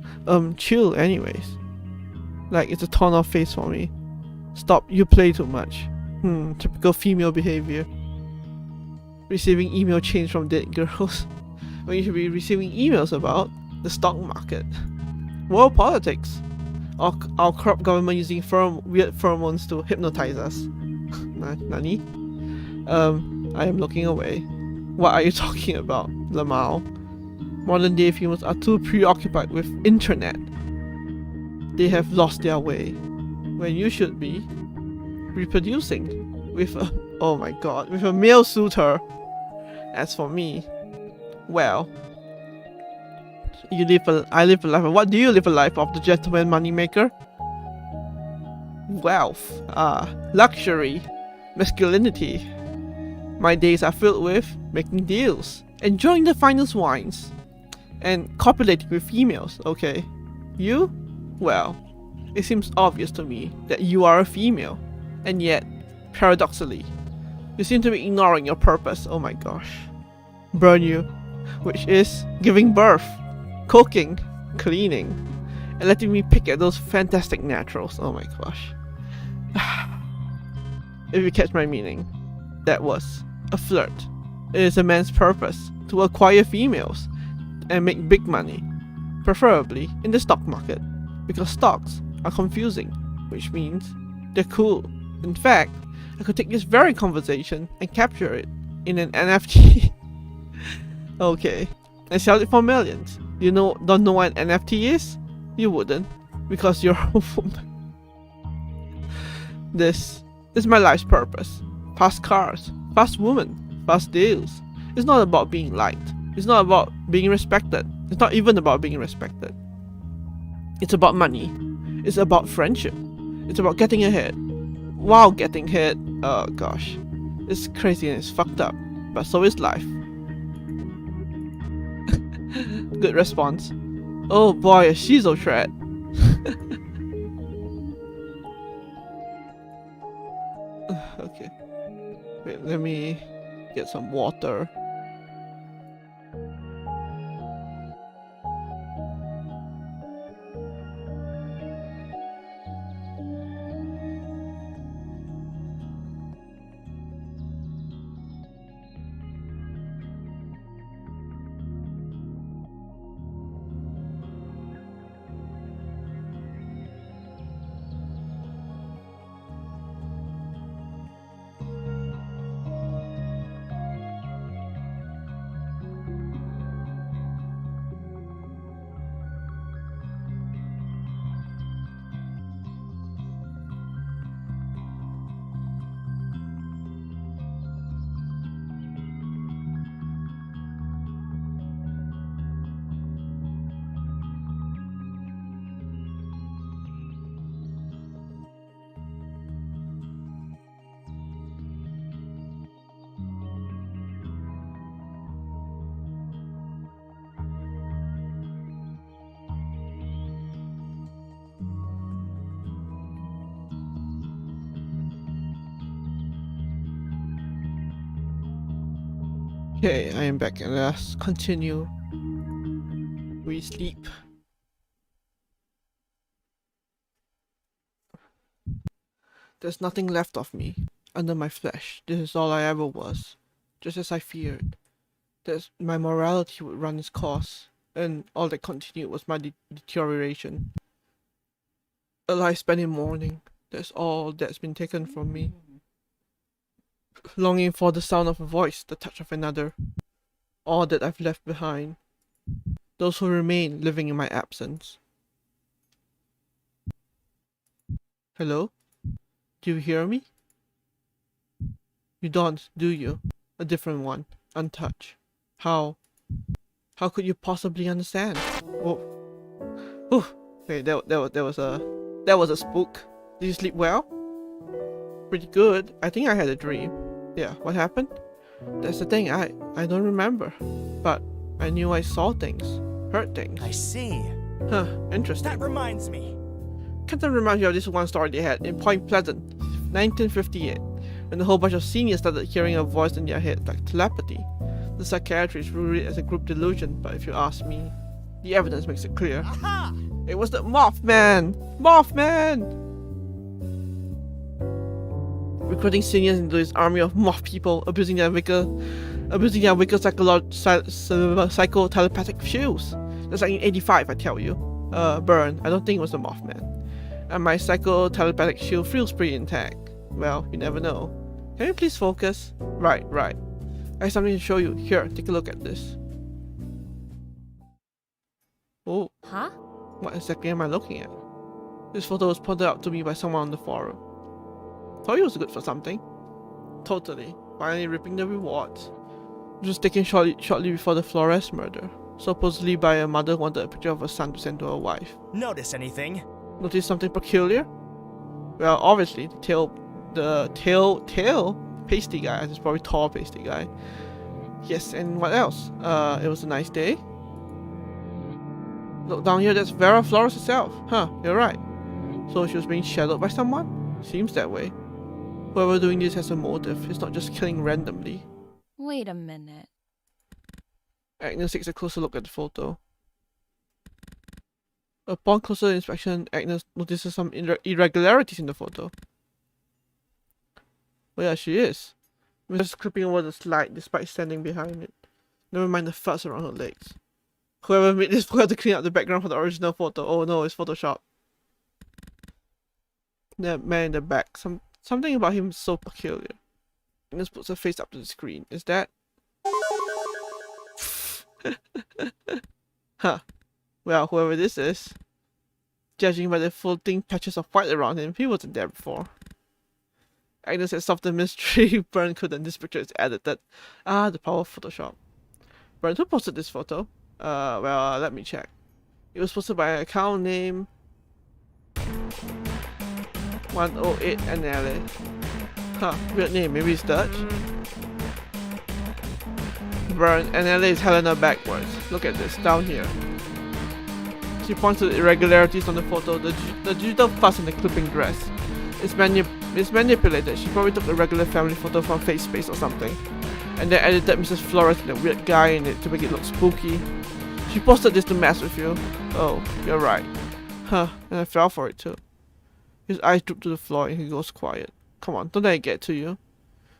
chill anyways. Like, it's a torn off face for me. Stop, you play too much. Typical female behavior. receiving email chains from dead girls when you should be receiving emails about the stock market, world politics, or our corrupt government using weird pheromones to hypnotize us. Nani? I am looking away. What are you talking about, Lamau? Modern day females are too preoccupied with internet. They have lost their way. When you should be reproducing with a, oh my god, with a male suitor. As for me, well, I live a life. What do you live a life of? The gentleman moneymaker? Wealth, luxury, masculinity. My days are filled with making deals, enjoying the finest wines, and copulating with females. Okay, you? Well, it seems obvious to me that you are a female, and yet, paradoxically, you seem to be ignoring your purpose. Oh my gosh. Burn you, which is giving birth, cooking, cleaning, and letting me pick at those fantastic naturals. Oh my gosh. If you catch my meaning, that was a flirt. It is a man's purpose to acquire females and make big money, preferably in the stock market, because stocks are confusing, which means they're cool. In fact, I could take this very conversation and capture it in an NFT. Okay, and sell it for millions. Don't know what an NFT is? You wouldn't, because you're a woman. This is my life's purpose. Fast cars, fast women, fast deals. It's not about being liked. It's not about being respected. It's not even about being respected. It's about money. It's about friendship. It's about getting ahead. While getting hit, oh gosh. It's crazy and it's fucked up. But so is life. Good response. Oh boy, a shizo threat. Okay. Wait, let me get some water. Okay, I am back and let's continue. We sleep. There's nothing left of me under my flesh. This is all I ever was, just as I feared. My morality would run its course, and all that continued was my deterioration. A life spent in mourning. That's all that's been taken from me. Longing for the sound of a voice, the touch of another. All that I've left behind. Those who remain living in my absence. Hello? Do you hear me? You don't, do you? A different one, untouched. How could you possibly understand? Whoa. Whew. Okay, that was a spook. Did you sleep well? Pretty good. I think I had a dream. Yeah, what happened? That's the thing, I don't remember. But I knew I saw things, heard things. I see. Huh, interesting. That reminds me. Captain reminds me of this one story they had in Point Pleasant, 1958, when a whole bunch of seniors started hearing a voice in their head like telepathy. The psychiatrists ruled it as a group delusion, but if you ask me, the evidence makes it clear. Aha! It was the Mothman! Mothman! Recruiting seniors into his army of moth people, abusing their vigor abusing their weaker psycho-telepathic shields. That's like in 85, I tell you. Burn, I don't think it was the Mothman. And my psycho-telepathic shield feels pretty intact. Well, you never know. Can you please focus? Right. I have something to show you. Here, take a look at this. Oh, Huh? what exactly am I looking at? This photo was pointed out to me by someone on the forum. Thought it was good for something. Totally. Finally reaping the rewards. It was taken shortly before the Flores murder. Supposedly by a mother who wanted a picture of her son to send to her wife. Notice anything? Notice something peculiar? Well, obviously, the tail pasty guy. It's probably tall pasty guy. Yes, and what else? It was a nice day. Look down here, that's Vera Flores herself. Huh, you're right. So she was being shadowed by someone? Seems that way. Whoever doing this has a motive. It's not just killing randomly. Wait a minute. Agnes takes a closer look at the photo. Upon closer inspection, Agnes notices some irregularities in the photo. Oh yeah, she is. Just clipping over the slide despite standing behind it. Never mind the fuzz around her legs. Whoever made this forgot to clean up the background for the original photo. Oh no, it's Photoshop. That man in the back. Something about him is so peculiar. Agnes puts her face up to the screen. Is that? Huh. Well, whoever this is, judging by the floating patches of white around him, he wasn't there before. Agnes had solved the mystery. Burn couldn't. This picture is edited. Ah, the power of Photoshop. Burn, who posted this photo? Let me check. It was posted by an account name 108 NLA. Huh, weird name. Maybe it's Dutch? Burn, NLA is Helena backwards. Look at this, down here. She points to the irregularities on the photo. The digital fuzz in the clipping dress. It's manipulated. She probably took a regular family photo from FaceSpace or something, and then edited Mrs. Flores and a weird guy in it to make it look spooky. She posted this to mess with you. Oh, you're right. Huh, and I fell for it too. His eyes droop to the floor and he goes quiet. Come on, don't let it get to you.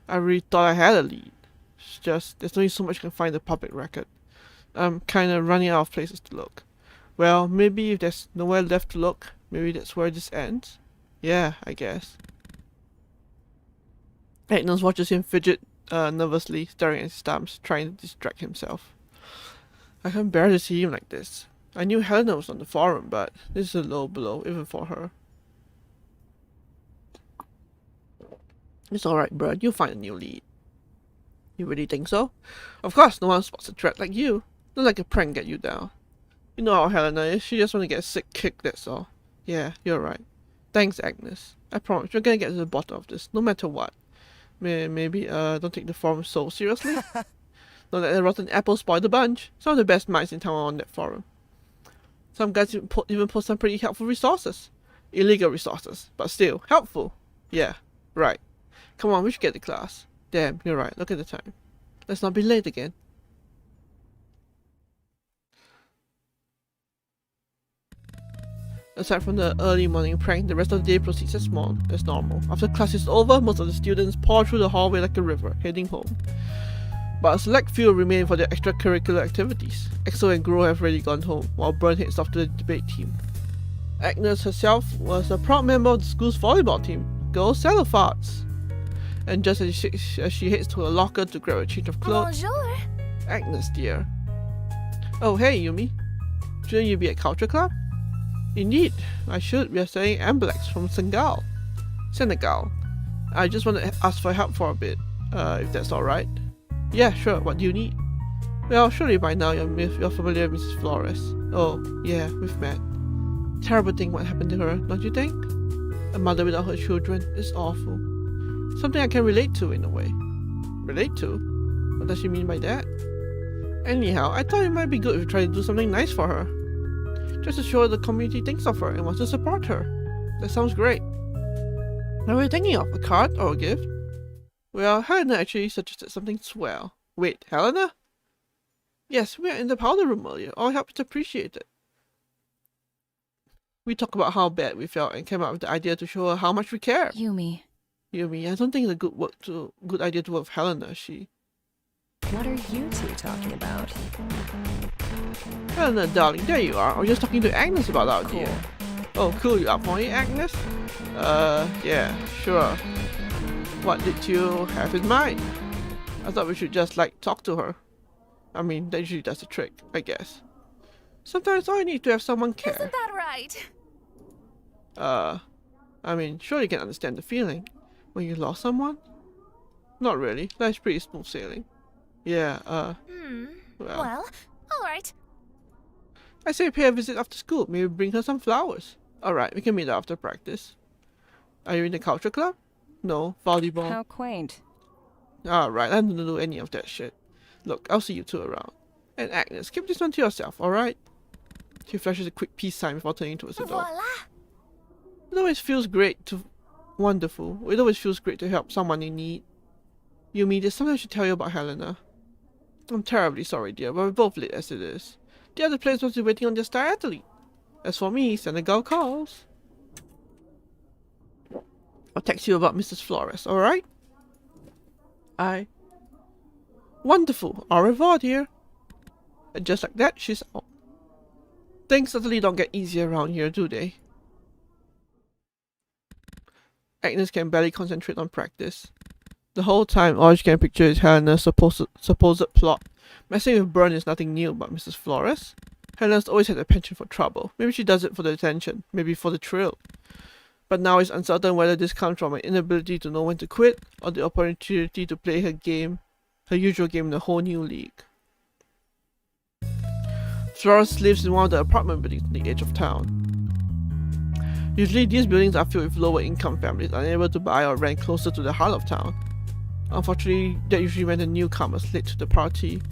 I really thought I had a lead. It's just, there's only so much you can find in the public record. I'm kinda running out of places to look. Well, maybe if there's nowhere left to look, maybe that's where this ends? Yeah, I guess. Agnes watches him fidget nervously, staring at his thumbs, trying to distract himself. I can't bear to see him like this. I knew Helena was on the forum, but this is a low blow, even for her. It's alright, Brad. You'll find a new lead. You really think so? Of course, no one spots a threat like you. Don't let a prank get you down. You know how Helena is. She just want to get a sick kick, that's all. Yeah, you're right. Thanks, Agnes. I promise we're gonna get to the bottom of this, no matter what. Maybe, don't take the forum so seriously. Don't let the rotten apple spoil the bunch. Some of the best minds in town are on that forum. Some guys even post some pretty helpful resources. Illegal resources, but still, helpful. Yeah, right. Come on, we should get to class. Damn, you're right. Look at the time. Let's not be late again. Aside from the early morning prank, the rest of the day proceeds as normal. After class is over, most of the students pour through the hallway like a river, heading home. But a select few remain for their extracurricular activities. EXO and Gro have already gone home, while Burn heads off to the debate team. Agnes herself was a proud member of the school's volleyball team. Go Celophards! And just as she heads to her locker to grab a change of clothes... Bonjour. Agnes, dear. Oh, hey, Yumi. Shouldn't you be at Culture Club? Indeed, I should. We are studying Amblex from Senegal. I just want to ask for help for a bit, if that's alright. Yeah, sure. What do you need? Well, surely by now you're familiar with Mrs. Flores. Oh, yeah, we've met. Terrible thing what happened to her, don't you think? A mother without her children is awful. Something I can relate to in a way. Relate to? What does she mean by that? Anyhow, I thought it might be good if you try to do something nice for her. Just to show the community thinks of her and wants to support her. That sounds great. What were you thinking of? A card or a gift? Well, Helena actually suggested something swell. Wait, Helena? Yes, we were in the powder room earlier. All help is appreciated. We talked about how bad we felt and came up with the idea to show her how much we care. Yumi. Yumi, I don't think it's a good idea to work with Helena. She... What are you two talking about? Helena, darling, there you are. I was just talking to Agnes about our deal. Oh, cool. You up for it, Agnes? Yeah, sure. What did you have in mind? I thought we should just, like, talk to her. I mean, that usually does the trick, I guess. Sometimes all you need to have someone care. Isn't that right? I mean, sure you can understand the feeling when you lost someone? Not really. Life's pretty smooth sailing. Yeah, Well, alright. I say pay a visit after school. Maybe bring her some flowers. Alright, we can meet after practice. Are you in the culture club? No, volleyball. How quaint. Alright, I don't do any of that shit. Look, I'll see you two around. And Agnes, keep this one to yourself, alright? She flashes a quick peace sign before turning towards the door. Voila! It always feels great to... Wonderful. It always feels great to help someone in need. Yumi, there's something I should tell you about Helena. I'm terribly sorry, dear, but we're both late as it is. The other players must be waiting on their star athlete. As for me, Senegal calls. I'll text you about Mrs. Flores, alright? Wonderful. Au revoir, dear. And just like that, she's out. Things certainly don't get easier around here, do they? Agnes can barely concentrate on practice. The whole time, all she can picture is Helena's supposed plot. Messing with Byrne is nothing new about Mrs. Flores. Helena's always had a penchant for trouble. Maybe she does it for the attention, maybe for the thrill. But now it's uncertain whether this comes from an inability to know when to quit, or the opportunity to play her usual game in a whole new league. Flores lives in one of the apartment buildings on the edge of town. Usually these buildings are filled with lower income families unable to buy or rent closer to the heart of town. Unfortunately, that usually meant the newcomers late to the party.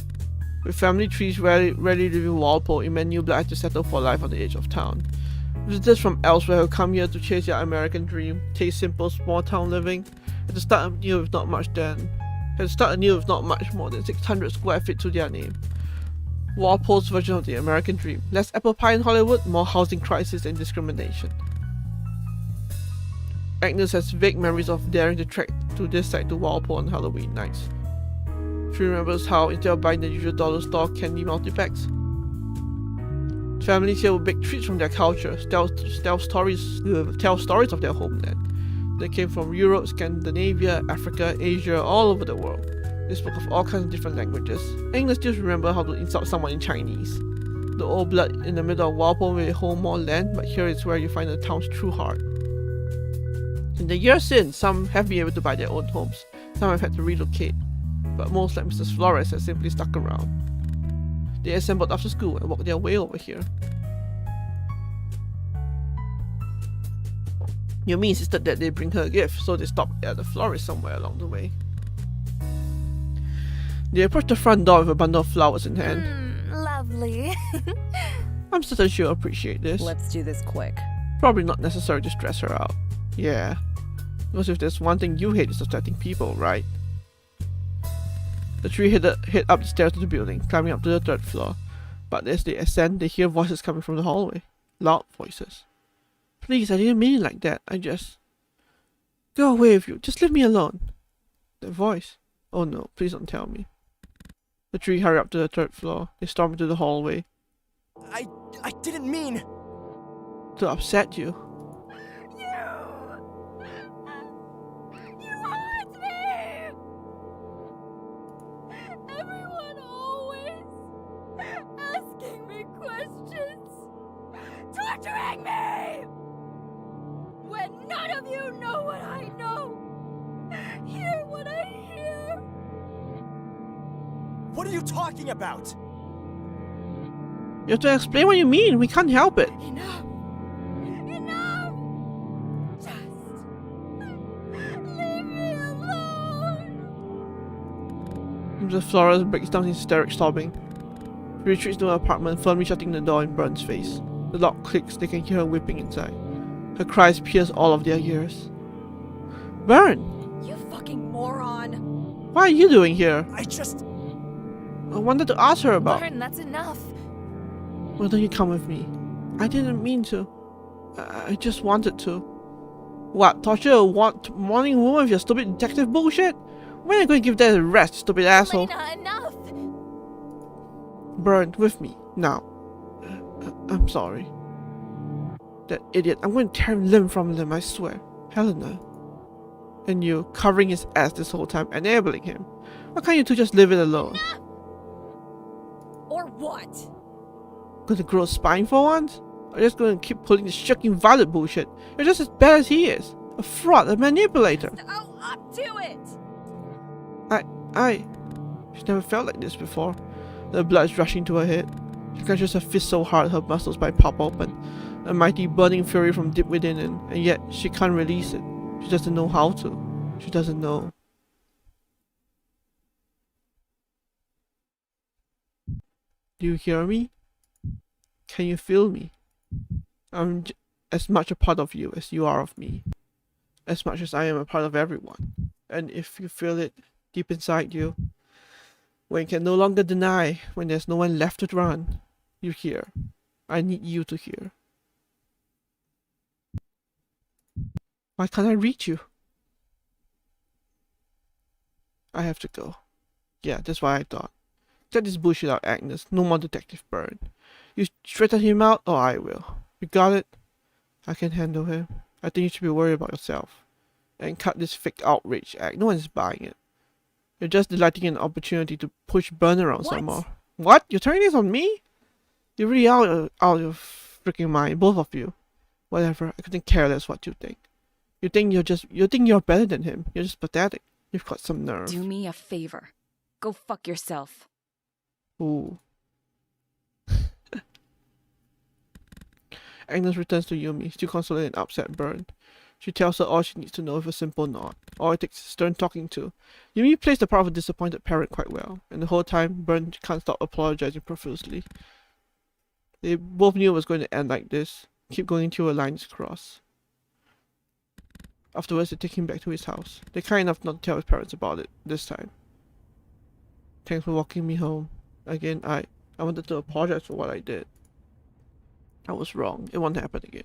With family trees rarely leaving Walpole, it meant new blood had to settle for life on the edge of town. Visitors from elsewhere who come here to chase their American dream, taste simple small town living, had to start anew with not much more than 600 square feet to their name. Walpole's version of the American dream. Less apple pie in Hollywood, more housing crisis and discrimination. Agnes has vague memories of daring to trek to this side to Walpole on Halloween nights. She remembers how, instead of buying the usual dollar store candy multipacks, families here would bake treats from their culture, tell stories of their homeland. They came from Europe, Scandinavia, Africa, Asia, all over the world. They spoke of all kinds of different languages. Agnes still remembers how to insult someone in Chinese. The old blood in the middle of Walpole may hold more land, but here is where you find the town's true heart. In the years since, some have been able to buy their own homes, some have had to relocate, but most, like Mrs. Flores, have simply stuck around. They assembled after school and walked their way over here. Yumi insisted that they bring her a gift, so they stopped at the florist somewhere along the way. They approached the front door with a bundle of flowers in hand. Lovely. I'm certain she'll appreciate this. Let's do this quick. Probably not necessary to stress her out. Yeah. Because if there's one thing you hate, it's upsetting people, right? The three head up the stairs to the building, climbing up to the 3rd floor. But as they ascend, they hear voices coming from the hallway. Loud voices. Please, I didn't mean it like that. Go away with you. Just leave me alone. The voice. Oh no, please don't tell me. The three hurry up to the 3rd floor. They storm into the hallway. I didn't mean... To upset you. You hurt me! Everyone always asking me questions, torturing me! When none of you know what I know, hear what I hear. What are you talking about? You have to explain what you mean. We can't help it. Enough! Enough! Just leave me alone! Mrs. Flores breaks down in hysteric sobbing. She retreats to her apartment, firmly shutting the door in Byrne's face. The lock clicks, they can hear her weeping inside. Her cries pierce all of their ears. Byrne! You fucking moron! What are you doing here? I I wanted to ask her about. Byrne, that's enough. Why don't you come with me? I didn't mean to. I just wanted to. What, torture a morning woman with your stupid detective bullshit? When are you going to give that a rest, stupid asshole? Elena, enough! Burn with me, now. I'm sorry. That idiot, I'm going to tear limb from limb, I swear. Helena. And you, covering his ass this whole time, enabling him. Why can't you two just leave it alone? Or what? Gonna grow a spine for once? Or just gonna keep pulling this shocking Violet bullshit? You're just as bad as he is. A fraud, a manipulator. Oh, up to it! She's never felt like this before. The blood is rushing to her head. She clenches her fist so hard her muscles might pop open. A mighty burning fury from deep within, and yet she can't release it. She doesn't know how to. She doesn't know. Do you hear me? Can you feel me? I'm as much a part of you as you are of me. As much as I am a part of everyone. And if you feel it deep inside you, when you can no longer deny, when there's no one left to run, you hear. I need you to hear. Why can't I reach you? I have to go. Yeah, that's what I thought. Get this bullshit out, Agnes. No more Detective Byrne. You straighten him out, or I will. You got it? I can handle him. I think you should be worried about yourself. And cut this fake outrage act. No one's buying it. You're just delighting in an opportunity to push Byrne around some more. What? You're turning this on me? You're really out of your freaking mind, both of you. Whatever, I couldn't care less what you think. You think you're better than him. You're just pathetic. You've got some nerve. Do me a favor. Go fuck yourself. Ooh. Agnes returns to Yumi, still consoling an upset Byrne. She tells her all she needs to know with a simple nod. All it takes is stern talking to. Yumi plays the part of a disappointed parent quite well, and the whole time Byrne can't stop apologizing profusely. They both knew it was going to end like this. Keep going until a line is crossed. Afterwards, they take him back to his house. They're kind enough not to tell his parents about it this time. Thanks for walking me home. Again, I wanted to apologize for what I did. I was wrong. It won't happen again.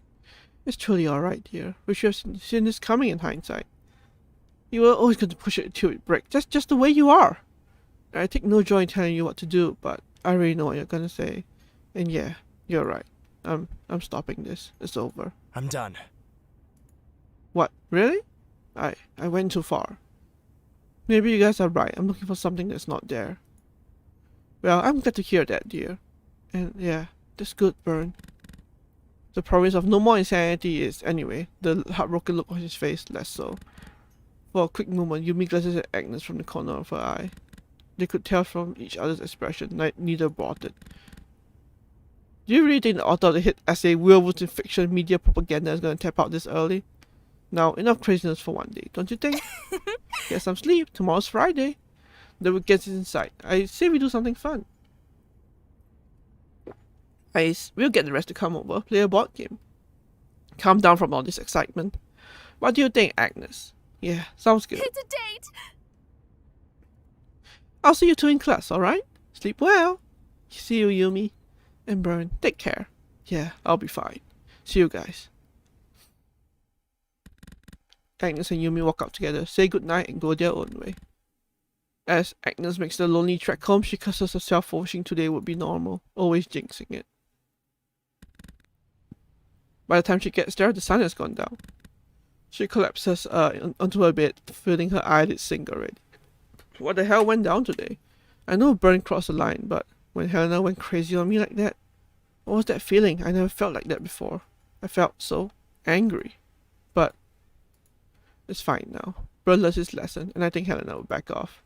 It's truly alright, dear. We should have seen this coming in hindsight. You were always going to push it until it breaks. Just the way you are. I take no joy in telling you what to do, but I already know what you're gonna say. And yeah, you're right. I'm stopping this. It's over. I'm done. What? Really? I went too far. Maybe you guys are right. I'm looking for something that's not there. Well, I'm glad to hear that, dear. And yeah, that's good, Byrne. The promise of no more insanity is, anyway, the heartbroken look on his face less so. For a quick moment, Yumi glances at Agnes from the corner of her eye. They could tell from each other's expression, neither brought it. Do you really think the author of the hit essay Werewolves in Fiction Media Propaganda is going to tap out this early? Now, enough craziness for one day, don't you think? Get some sleep. Tomorrow's Friday. The weekend is in sight. I say we do something fun. We'll get the rest to come over, play a board game. Calm down from all this excitement. What do you think, Agnes? Yeah, sounds good. It's a date! I'll see you two in class, alright? Sleep well. See you, Yumi. And Byrne, take care. Yeah, I'll be fine. See you guys. Agnes and Yumi walk out together, say goodnight, and go their own way. As Agnes makes the lonely trek home, she curses herself for wishing today would be normal, always jinxing it. By the time she gets there, the sun has gone down. She collapses onto her bed, feeling her eyelids sink already. What the hell went down today? I know Byrne crossed the line, but when Helena went crazy on me like that, what was that feeling? I never felt like that before. I felt so angry. But it's fine now. Byrne learns his lesson, and I think Helena will back off.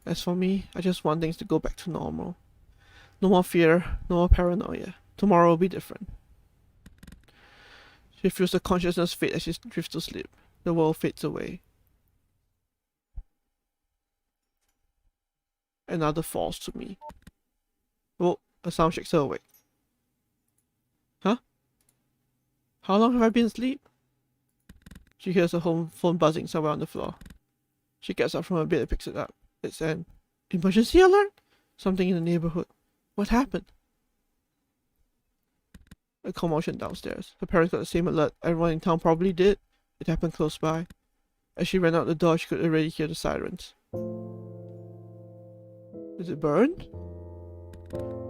As for me, I just want things to go back to normal. No more fear, no more paranoia. Tomorrow will be different. She feels the consciousness fade as she drifts to sleep. The world fades away. Another falls to me. Oh, a sound shakes her awake. Huh? How long have I been asleep? She hears her home phone buzzing somewhere on the floor. She gets up from her bed and picks it up. It's an emergency alert? Something in the neighborhood. What happened? A commotion downstairs. Her parents got the same alert everyone in town probably did. It happened close by. As she ran out the door, she could already hear the sirens. Is it Byrne?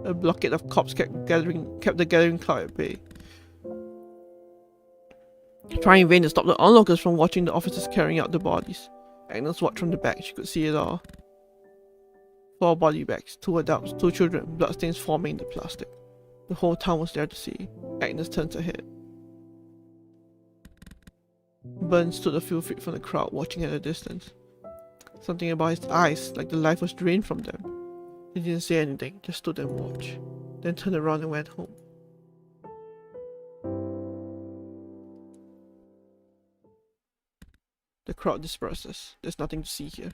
A blockade of cops kept the gathering crowd at bay. Trying in vain to stop the onlookers from watching the officers carrying out the bodies. Agnes watched from the back. She could see it all. 4 body bags, 2 adults, 2 children, bloodstains forming in the plastic. The whole town was there to see. Agnes turned her head. Burns stood a few feet from the crowd, watching at a distance. Something about his eyes, like the life was drained from them. He didn't say anything, just stood and watched, then turned around and went home. The crowd disperses. There's nothing to see here.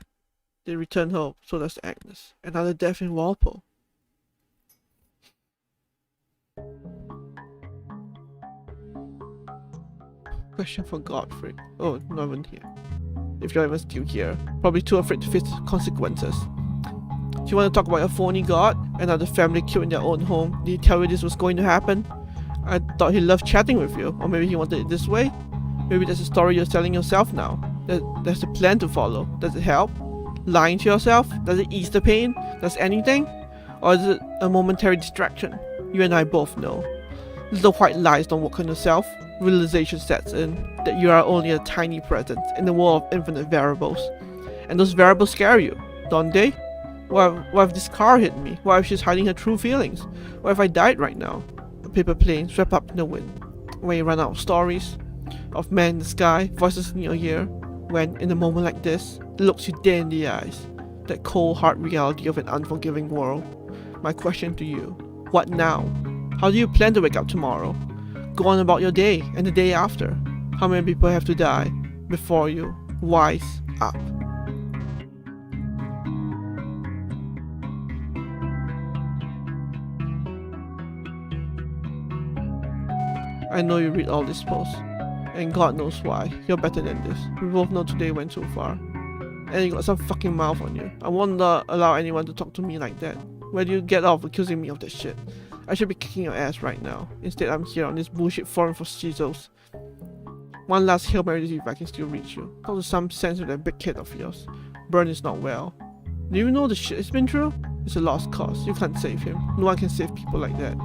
They return home, so does Agnes. Another death in Walpole. Question for Godfrey. Oh, not even here. If you're even still here. Probably too afraid to face the consequences. Do you want to talk about your phony god? Another family killed in their own home. Did he tell you this was going to happen? I thought he loved chatting with you. Or maybe he wanted it this way? Maybe that's a story you're telling yourself now. There's a plan to follow. Does it help? Lying to yourself? Does it ease the pain? Does anything? Or is it a momentary distraction? You and I both know. Little white lies don't work on yourself. Realization sets in that you are only a tiny presence in the world of infinite variables. And those variables scare you, don't they? What if this car hit me? What if she's hiding her true feelings? What if I died right now? A paper plane swept up in the wind. When you run out of stories, of men in the sky, voices in your ear, when, in a moment like this, it looks you dead in the eyes, that cold hard reality of an unforgiving world. My question to you, what now? How do you plan to wake up tomorrow? Go on about your day and the day after. How many people have to die before you wise up? I know you read all these posts, and God knows why. You're better than this. We both know today went too far. And you got some fucking mouth on you. I won't allow anyone to talk to me like that. Where do you get off accusing me of that shit? I should be kicking your ass right now. Instead, I'm here on this bullshit forum for Cheetos. One last Hail Mary to see if I can still reach you. Talk to some sense with that big kid of yours. Burn is not well. Do you know the shit he's been through? It's a lost cause. You can't save him. No one can save people like that.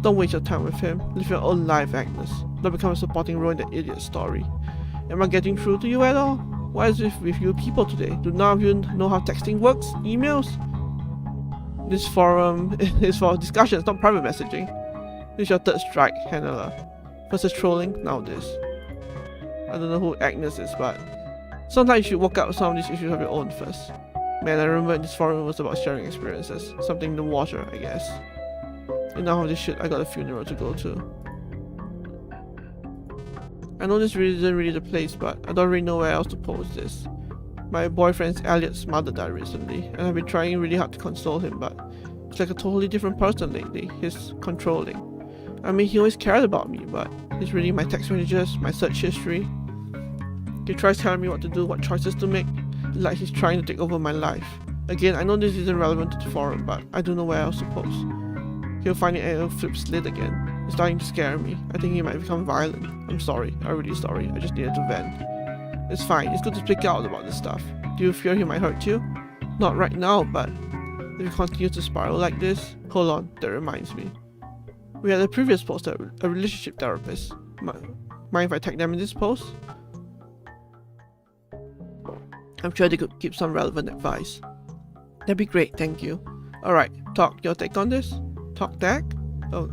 Don't waste your time with him. Live your own life, Agnes. Don't become a supporting role in that idiot story. Am I getting through to you at all? What is it with you people today? Do none of you know how texting works? Emails? This forum is for discussions, not private messaging. This is your third strike, handler. First is trolling, now this. I don't know who Agnes is, but sometimes you should work out some of these issues of your own first. Man, I remember this forum was about sharing experiences. Something in the water, I guess. Enough of this shit, I got a funeral to go to. I know this really isn't really the place, but I don't really know where else to post this. My boyfriend's Elliot's mother died recently, and I've been trying really hard to console him, but he's like a totally different person lately. He's controlling. I mean, he always cared about me, but he's reading my text messages, my search history. He tries telling me what to do, what choices to make, like he's trying to take over my life. Again, I know this isn't relevant to the forum, but I don't know where else to post. He'll find it and it'll flip slit again. It's starting to scare me. I think he might become violent. I'm sorry. I'm really sorry. I just needed to vent. It's fine. It's good to speak out about this stuff. Do you fear he might hurt you? Not right now, but if you continue to spiral like this... Hold on, that reminds me. We had a previous poster, a relationship therapist. Mind if I tag them in this post? I'm sure they could give some relevant advice. That'd be great, thank you. Alright, talk, your take on this? Talk tag? Oh,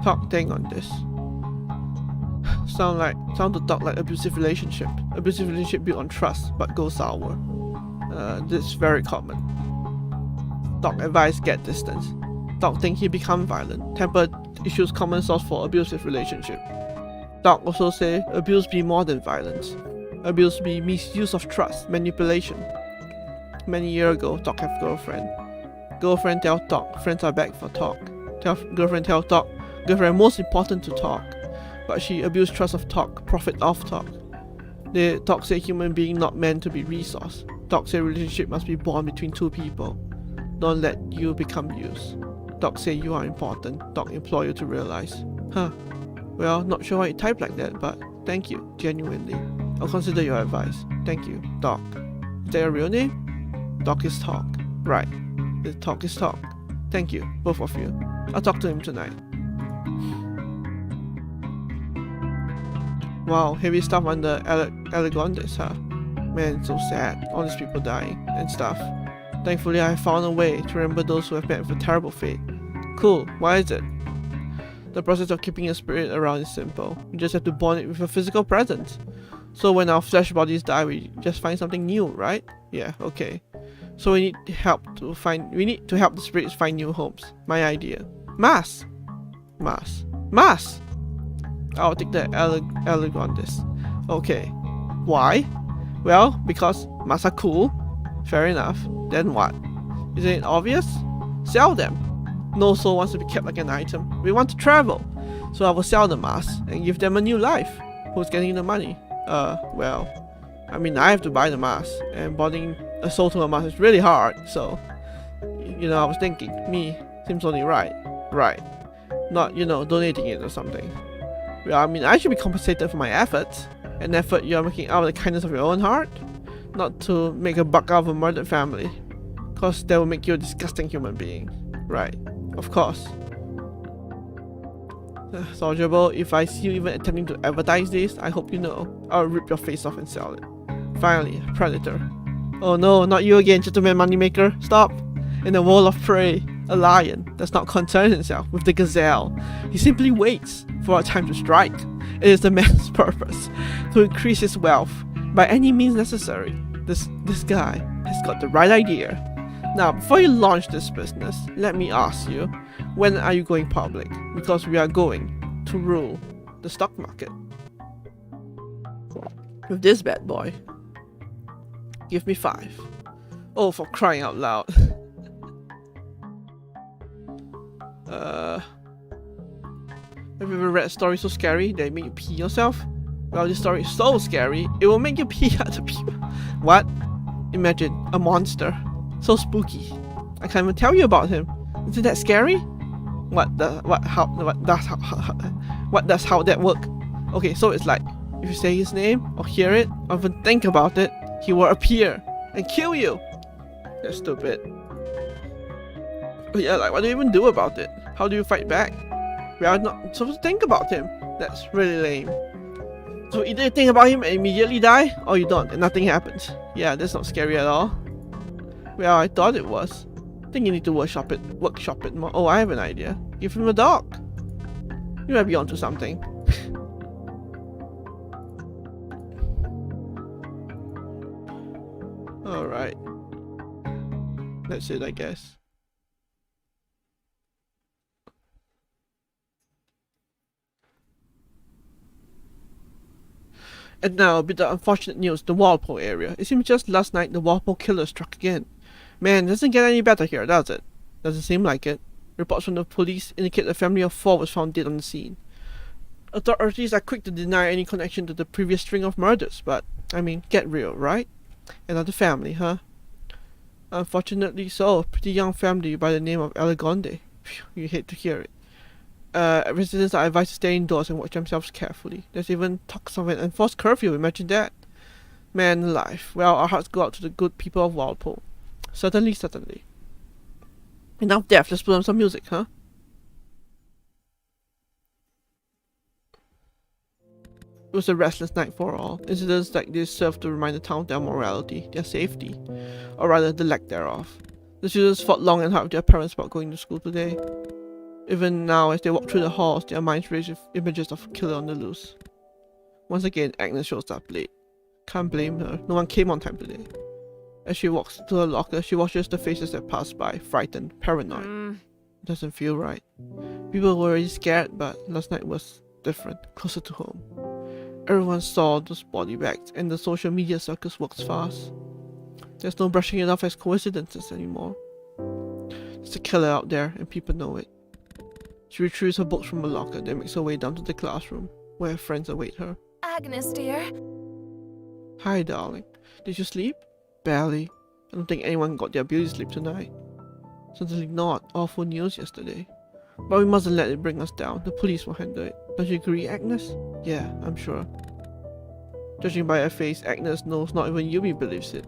Talk thing on this. Sound to talk like abusive relationship. Abusive relationship built on trust, but goes sour. This is very common. Talk advice get distance. Talk think he become violent. Temper issues common source for abusive relationship. Talk also say abuse be more than violence. Abuse be misuse of trust, manipulation. Many years ago, Talk have girlfriend. Girlfriend tell Talk, friends are back for Talk. Girlfriend tell Talk, girlfriend most important to Talk. But she abused trust of Talk, profit off Talk. The Talk say human being not meant to be resource. Talk say relationship must be born between two people. Don't let you become used. Talk say you are important. Talk implore you to realize. Huh. Well, not sure why you type like that, but thank you, genuinely. I'll consider your advice. Thank you, Doc. Is that your real name? Doc is Talk. Right. The Talk is Talk. Thank you, both of you. I'll talk to him tonight. Wow, heavy stuff on the Elegondes, huh? Man, it's so sad. All these people dying and stuff. Thankfully, I found a way to remember those who have met with a terrible fate. Cool, why is it? The process of keeping a spirit around is simple. You just have to bond it with a physical presence. So when our flesh bodies die, we just find something new, right? Yeah, okay. So we need help to help the spirits find new homes. My idea. Mass! I'll take the Elegondes. Okay. Why? Well, because mass are cool. Fair enough. Then what? Isn't it obvious? Sell them. No soul wants to be kept like an item. We want to travel. So I will sell the mask and give them a new life. Who's getting the money? Well, I mean, I have to buy the mask, and bonding a soul to a mask is really hard, so, you know, I was thinking, me, seems only right. Not, you know, donating it or something. Well, I mean, I should be compensated for my efforts, an effort you are making out of the kindness of your own heart, not to make a buck out of a murdered family, cause that will make you a disgusting human being. Right, of course. Soldierable, if I see you even attempting to advertise this, I hope you know, I'll rip your face off and sell it. Finally, Predator. Oh no, not you again, gentleman moneymaker. Stop! In a world of prey, a lion does not concern himself with the gazelle. He simply waits for a time to strike. It is the man's purpose to increase his wealth by any means necessary. This guy has got the right idea. Now, before you launch this business, let me ask you, when are you going public? Because we are going to rule the stock market. With this bad boy. Give me 5. Oh, for crying out loud. Have you ever read a story so scary that it made you pee yourself? Well, this story is so scary, it will make you pee other people. What? Imagine a monster. So spooky. I can't even tell you about him. Isn't that scary? What does how that work? Okay, so it's like, if you say his name, or hear it, or even think about it, he will appear and kill you. That's stupid. But yeah, like, what do you even do about it? How do you fight back? We are not supposed to think about him. That's really lame. So either you think about him and immediately die, or you don't and nothing happens. Yeah, that's not scary at all. Well, I thought it was. I think you need to workshop it more. Oh, I have an idea. Give him a dog. You might be onto something. Alright. That's it, I guess. And now, a bit of unfortunate news, the Walpole area. It seems just last night the Walpole killer struck again. Man, it doesn't get any better here, does it? Doesn't seem like it. Reports from the police indicate a family of 4 was found dead on the scene. Authorities are quick to deny any connection to the previous string of murders, but, I mean, get real, right? Another family, huh? Unfortunately so, a pretty young family by the name of Elegonde. Phew, you hate to hear it. Residents are advised to stay indoors and watch themselves carefully. There's even talks of an enforced curfew, imagine that. Man alive. Well, our hearts go out to the good people of Walpole. Certainly. Enough death, let's put on some music, huh? It was a restless night for all. Incidents like this serve to remind the town of their morality, their safety, or rather the lack thereof. The students fought long and hard with their parents about going to school today. Even now, as they walk through the halls, their minds race with images of a killer on the loose. Once again, Agnes shows up late. Can't blame her, no one came on time today. As she walks to her locker, she watches the faces that pass by, frightened, paranoid. Doesn't feel right. People were already scared, but last night was different, closer to home. Everyone saw those body bags, and the social media circus works fast. There's no brushing it off as coincidences anymore. There's a killer out there, and people know it. She retrieves her books from her locker, then makes her way down to the classroom, where her friends await her. Agnes, dear. Hi, darling. Did you sleep? Barely. I don't think anyone got their beauty sleep tonight. Certainly not. Awful news yesterday. But we mustn't let it bring us down. The police will handle it. Don't you agree, Agnes? Yeah, I'm sure. Judging by her face, Agnes knows not even Yumi believes it.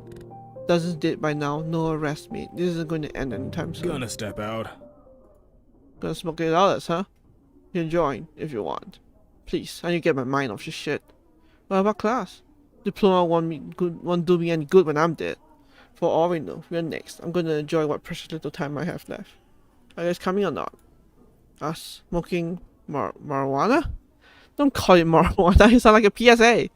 Dozens dead by now, no arrest made. This isn't going to end anytime soon. Gonna step out. Gonna smoke it all, huh? You can join if you want. Please, I need to get my mind off this shit. What about class? Diploma won't do me any good when I'm dead. For all we know, we're next. I'm gonna enjoy what precious little time I have left. Are you guys coming or not? Us smoking marijuana? Don't call it marijuana. You sound like a PSA.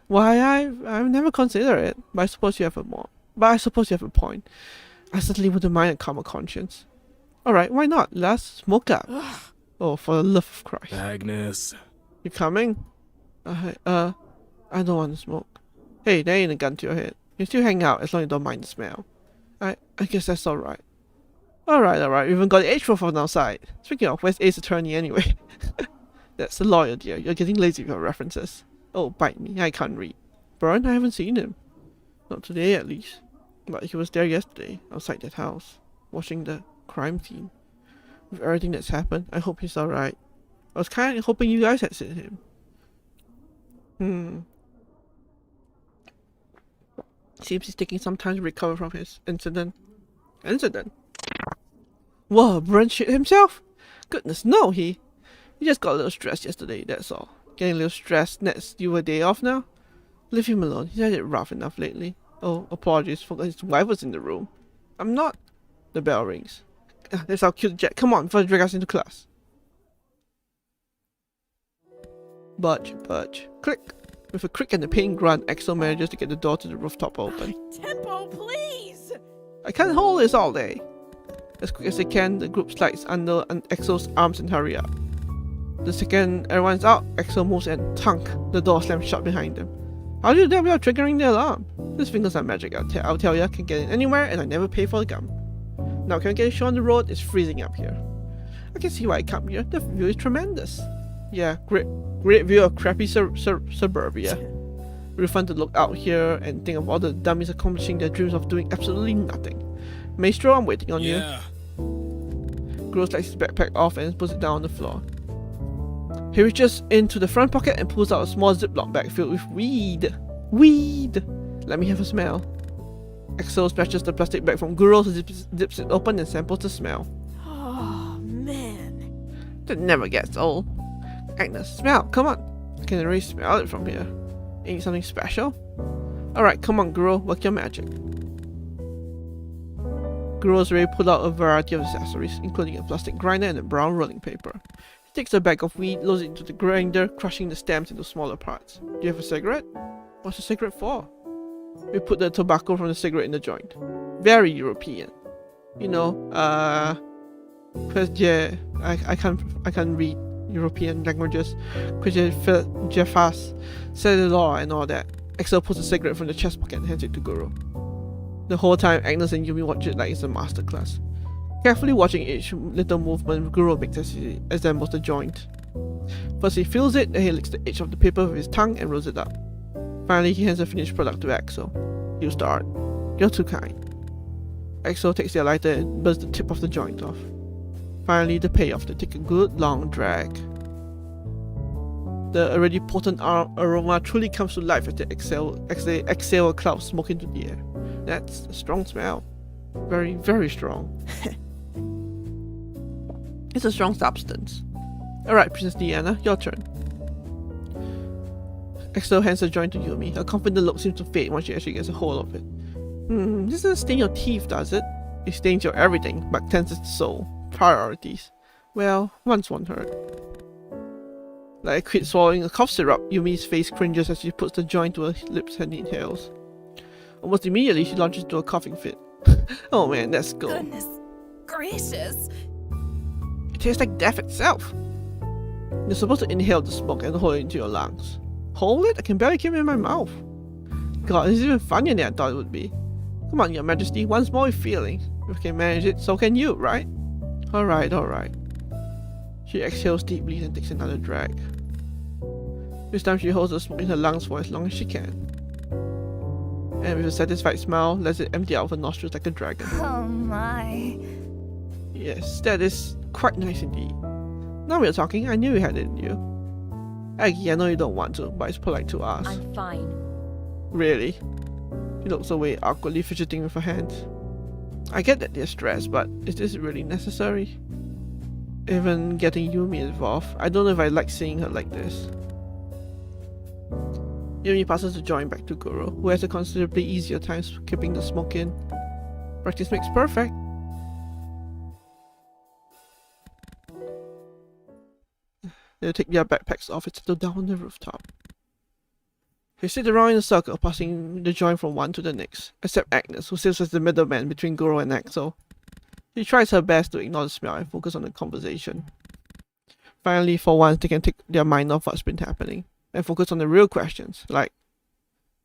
Why I've never considered it. But I suppose you have a point. I certainly wouldn't mind a calmer conscience. Alright, why not? Let's smoke up. Oh, for the love of Christ. Agnes. You coming? I don't want to smoke. Hey, there ain't a gun to your head. You still hang out as long as you don't mind the smell. I guess that's alright. Alright. We even got the H4 from outside. Speaking of, where's Ace Attorney anyway? That's the lawyer, dear. You're getting lazy with your references. Oh, bite me. I can't read. Brian, I haven't seen him. Not today, at least. But he was there yesterday, outside that house, watching the crime scene. With everything that's happened, I hope he's alright. I was kind of hoping you guys had seen him. Seems he's taking some time to recover from his incident. Whoa, Brent shit himself? Goodness, no, he just got a little stressed yesterday, that's all. Getting a little stressed next you a day off now? Leave him alone, he's had it rough enough lately. Oh, apologies, forgot his wife was in the room. I'm not. The bell rings. That's our cute Jack. Come on, before you drag us into class. Budge. Click. With a crick and a pain grunt, Axel manages to get the door to the rooftop open. Tempo, please! I can't hold this all day. As quick as they can, the group slides under Axel's arms and hurry up. The second everyone's out, Axel moves and thunk, the door slams shut behind them. How do you do that without triggering the alarm? These fingers are magic, I'll tell ya. Can get in anywhere and I never pay for the gum. Now can I get a show on the road? It's freezing up here. I can see why I come here. The view is tremendous. Yeah, great view of crappy suburbia. Really fun to look out here and think of all the dummies accomplishing their dreams of doing absolutely nothing. Maestro, I'm waiting on you. Gross takes his backpack off and puts it down on the floor. He reaches into the front pocket and pulls out a small Ziploc bag filled with weed. Let me have a smell. Axel snatches the plastic bag from Guru, zips it open and samples the smell. Oh, man. That never gets old. Agnes, smell, come on. I can already smell it from here. Ain't something special? Alright, come on, Guru, work your magic. Guru's already pulled out a variety of accessories, including a plastic grinder and a brown rolling paper. He takes a bag of weed, loads it into the grinder, crushing the stems into smaller parts. Do you have a cigarette? What's a cigarette for? We put the tobacco from the cigarette in the joint. Very European. You know, cause yeah, I can't read European languages. Cause Jeffas, cellular and all that. Axel pulls a cigarette from the chest pocket and hands it to Guru. The whole time, Agnes and Yumi watch it like it's a masterclass. Carefully watching each little movement, Guru makes as he assembles the joint. First he fills it, then he licks the edge of the paper with his tongue and rolls it up. Finally, he hands the finished product to Axel. You start. You're too kind. Axel takes their lighter and burns the tip of the joint off. Finally, the payoff. They take a good long drag. The already potent aroma truly comes to life as they exhale a cloud of smoke into the air. That's a strong smell. Very, very strong. It's a strong substance. Alright, Princess Diana, your turn. Axel hands the joint to Yumi. Her confident look seems to fade once she actually gets a hold of it. This doesn't stain your teeth, does it? It stains your everything, but tenses the soul. Priorities. Well, once won't hurt. Like I quit swallowing a cough syrup, Yumi's face cringes as she puts the joint to her lips and inhales. Almost immediately, she launches into a coughing fit. Oh man, that's good. Goodness gracious. It tastes like death itself. You're supposed to inhale the smoke and hold it into your lungs. Hold it? I can barely keep it in my mouth. God, this is even funnier than I thought it would be. Come on, Your Majesty, once more with feeling. If we can manage it, so can you, right? Alright. She exhales deeply and takes another drag. This time she holds the smoke in her lungs for as long as she can. And with a satisfied smile, lets it empty out of her nostrils like a dragon. Oh my. Yes, that is quite nice indeed. Now we're talking, I knew you had it in you. Aggie, I know you don't want to, but it's polite to ask. I'm fine. Really? She looks away, awkwardly fidgeting with her hands. I get that they're stressed, but is this really necessary? even getting Yumi involved. I don't know if I like seeing her like this. Yumi passes the joint back to Goro, who has a considerably easier time keeping the smoke in. Practice makes perfect. They'll take their backpacks off and settle down on the rooftop. They sit around in a circle, passing the joint from one to the next, except Agnes, who serves as the middleman between Goro and Axel. She tries her best to ignore the smell and focus on the conversation. Finally, for once, they can take their mind off what's been happening and focus on the real questions, like,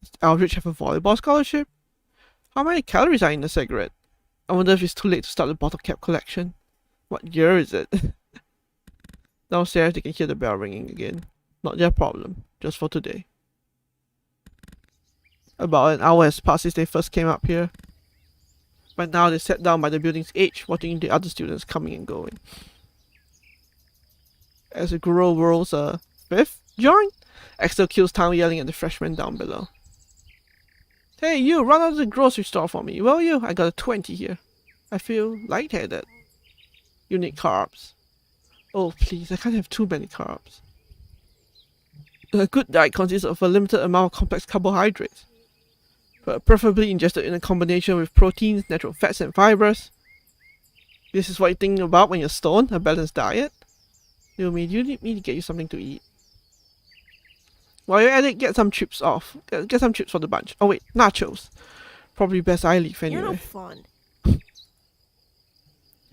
does Aldrich have a volleyball scholarship? How many calories are in a cigarette? I wonder if it's too late to start the bottle cap collection. What year is it? Downstairs, they can hear the bell ringing again. Not their problem, just for today. About an hour has passed since they first came up here. By now, they sat down by the building's edge, watching the other students coming and going. As the Guru rolls a fifth joint, Axel kills time yelling at the freshmen down below. Hey, you, run out of the grocery store for me, will you? I got a 20 here. I feel lightheaded. You need carbs. Oh, please, I can't have too many carbs. A good diet consists of a limited amount of complex carbohydrates, but preferably ingested in a combination with proteins, natural fats, and fibers. This is what you think about when you're stoned, a balanced diet? Yumi, do you need me to get you something to eat? While you're at it, get some chips off. Get some chips for the bunch. Oh wait, nachos. Probably best I leave anyway. You're no fun.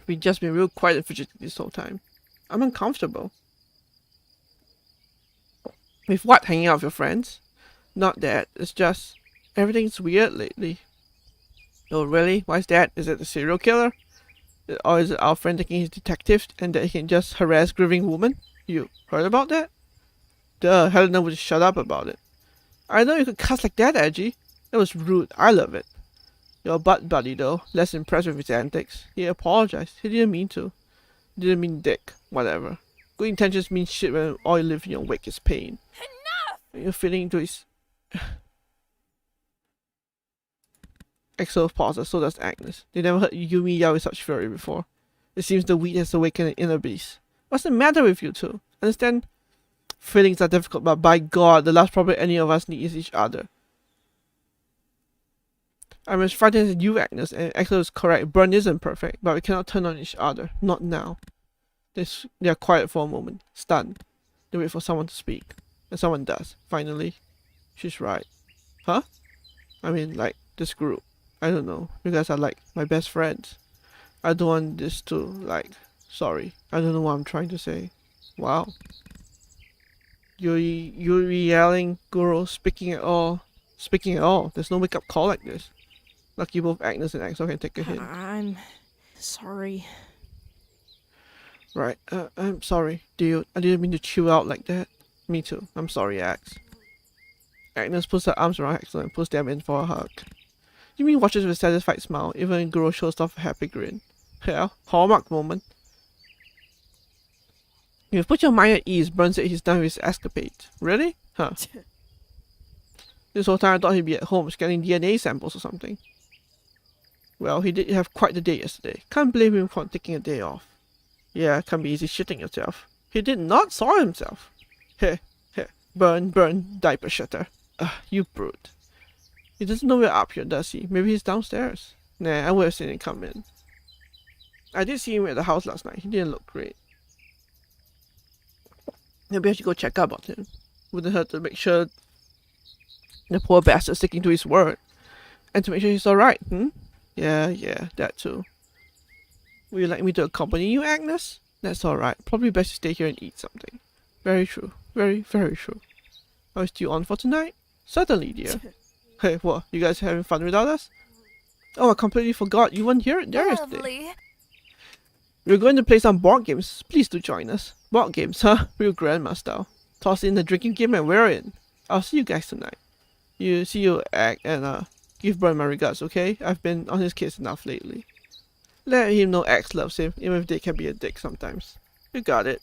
We've just been real quiet and fidgety this whole time. I'm uncomfortable. With what, hanging out with your friends? Not that, it's just everything's weird lately. Oh really? Why's that? Is it a serial killer? Or is it our friend taking his detective and that he can just harass grieving women? You heard about that? Duh, Helena would shut up about it. I know you could cuss like that, Edgy. That was rude. I love it. Your butt buddy, though, less impressed with his antics. He apologized. He didn't mean to. Didn't mean dick. Whatever. Good intentions mean shit when all you live in your wake is pain. Enough! When you're feeling into his... Axel pauses, so does Agnes. They never heard Yumi yell with such fury before. It seems the weed has awakened an inner beast. What's the matter with you two? Understand? Feelings are difficult, but by God, the last problem any of us need is each other. I'm as frightened as you, Agnes, and Axel is correct. Burn isn't perfect, but we cannot turn on each other. Not now. They are quiet for a moment, stunned. They wait for someone to speak. And someone does. Finally. She's right. Huh? I mean, like, this group. I don't know. You guys are like my best friends. I don't want this to, like, sorry. I don't know what I'm trying to say. Wow. You're yelling, Guru, speaking at all. Speaking at all. There's no wake-up call like this. Lucky both Agnes and Axel can take a hint. I'm sorry. Right, I'm sorry, dude. I didn't mean to chew out like that. Me too. I'm sorry, Ax. Agnes puts her arms around Axel and pulls them in for a hug. Yumi watches with a satisfied smile, even Guru shows off a happy grin. Yeah, hallmark moment. You've put your mind at ease, Burn said he's done with his escapades. Really? Huh. This whole time I thought he'd be at home scanning DNA samples or something. Well, he did have quite the day yesterday. Can't blame him for taking a day off. Yeah, can't be easy shitting yourself. He did not saw himself. Heh, heh. Burn, diaper shitter. You brute. He doesn't know we're up here, does he? Maybe he's downstairs. Nah, I would have seen him come in. I did see him at the house last night. He didn't look great. Maybe I should go check up on him. Wouldn't hurt to make sure the poor bastard's sticking to his word. And to make sure he's alright, Yeah, that too. Would you like me to accompany you, Agnes? That's alright. Probably best to stay here and eat something. Very true. Very, very true. Are we still on for tonight? Certainly, dear. Hey, what? You guys having fun without us? Oh, I completely forgot. You weren't here there yesterday. Lovely. We're going to play some board games. Please do join us. Board games, huh? Real grandma style. Toss in the drinking game and we're in. I'll see you guys tonight. See you, Ag, and give Brian my regards, okay? I've been on his case enough lately. Let him know X loves him, even if they can be a dick sometimes. You got it.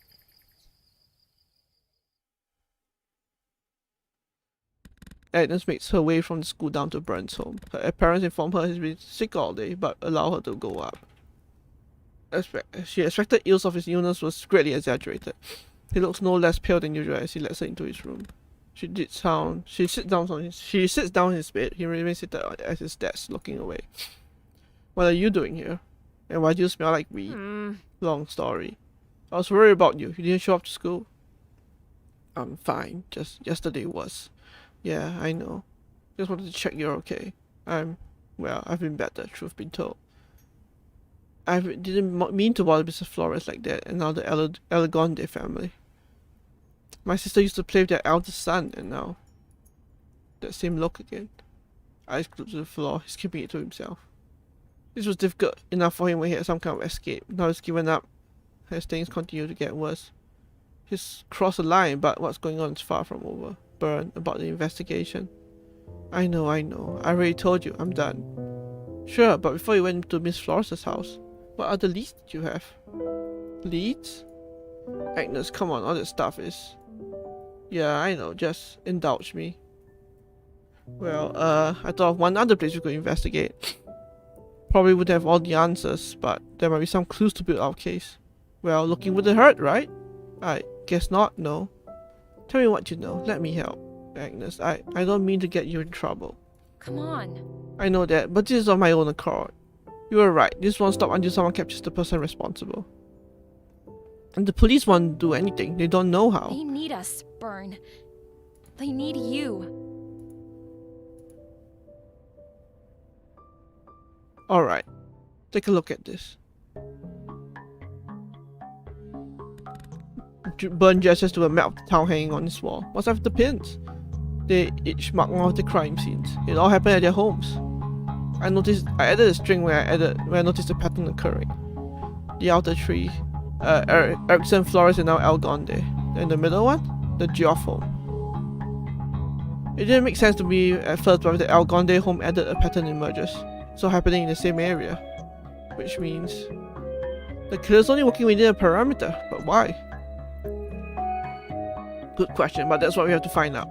Agnes makes her way from the school down to Brent's home. Her parents inform her he's been sick all day, but allow her to go up. she expected ills of his illness was greatly exaggerated. He looks no less pale than usual as he lets her into his room. She sits down in his bed. He remains seated at his desk, looking away. What are you doing here? And why do you smell like weed? Long story. I was worried about you. You didn't show up to school. I'm fine. Just yesterday was. Yeah, I know. Just wanted to check you're okay. Well, I've been better, truth be told. I didn't mean to bother Mrs. Flores like that, and now the Elegonde family. My sister used to play with their eldest son, and now that same look again. Eyes glued to the floor, he's keeping it to himself. This was difficult enough for him when he had some kind of escape. Now he's given up as things continue to get worse. He's crossed the line, but what's going on is far from over. Burn about the investigation. I know. I already told you, I'm done. Sure, but before you went to Miss Flores' house, what other leads did you have? Leads? Agnes, come on, all that stuff is... Yeah, I know, just indulge me. Well, I thought of one other place we could investigate. Probably wouldn't have all the answers, but there might be some clues to build our case. Well, looking wouldn't hurt, right? I guess not, no. Tell me what you know, let me help. Agnes, I don't mean to get you in trouble. Come on. I know that, but this is on my own accord. You were right, this won't stop until someone captures the person responsible. And the police won't do anything, they don't know how. They need us, Burn. They need you. Alright, take a look at this. Burn gestures to a map of the town hanging on his wall. What's up with the pins? They each mark one of the crime scenes. It all happened at their homes. I added a string where I noticed a pattern occurring. The outer tree, Erickson, Flores, and now Algonde. And the middle one? The Geoff home. It didn't make sense to me at first, but with the Algonde home added, a pattern emerges. So happening in the same area. Which means the killer's only working within a perimeter, but why? Good question, but that's what we have to find out.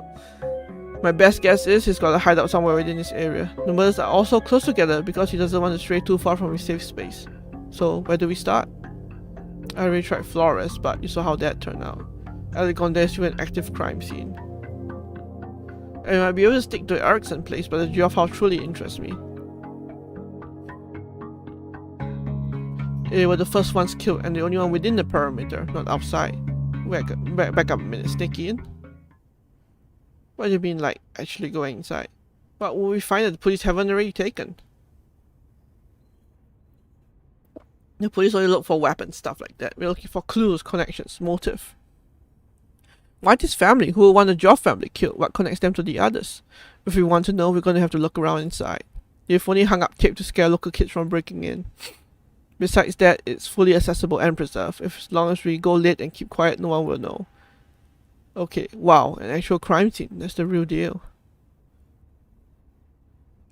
My best guess is he's got a hideout somewhere within this area. The murders are also close together because he doesn't want to stray too far from his safe space. So where do we start? I already tried Flores, but you saw how that turned out. Elegonde is still an active crime scene. I might be able to stick to the Erickson place, but the Geoff house truly interests me. They were the first ones killed and the only one within the perimeter, not outside. Back up a minute, sneaky in? What do you mean, like, actually going inside? What will we find that the police haven't already taken? The police only look for weapons, stuff like that. We're looking for clues, connections, motive. Why this family? Who will want the Geoff family killed? What connects them to the others? If we want to know, we're going to have to look around inside. They've only hung up tape to scare local kids from breaking in. Besides that, it's fully accessible and preserved. As long as we go late and keep quiet, no one will know. Okay, wow, an actual crime scene. That's the real deal.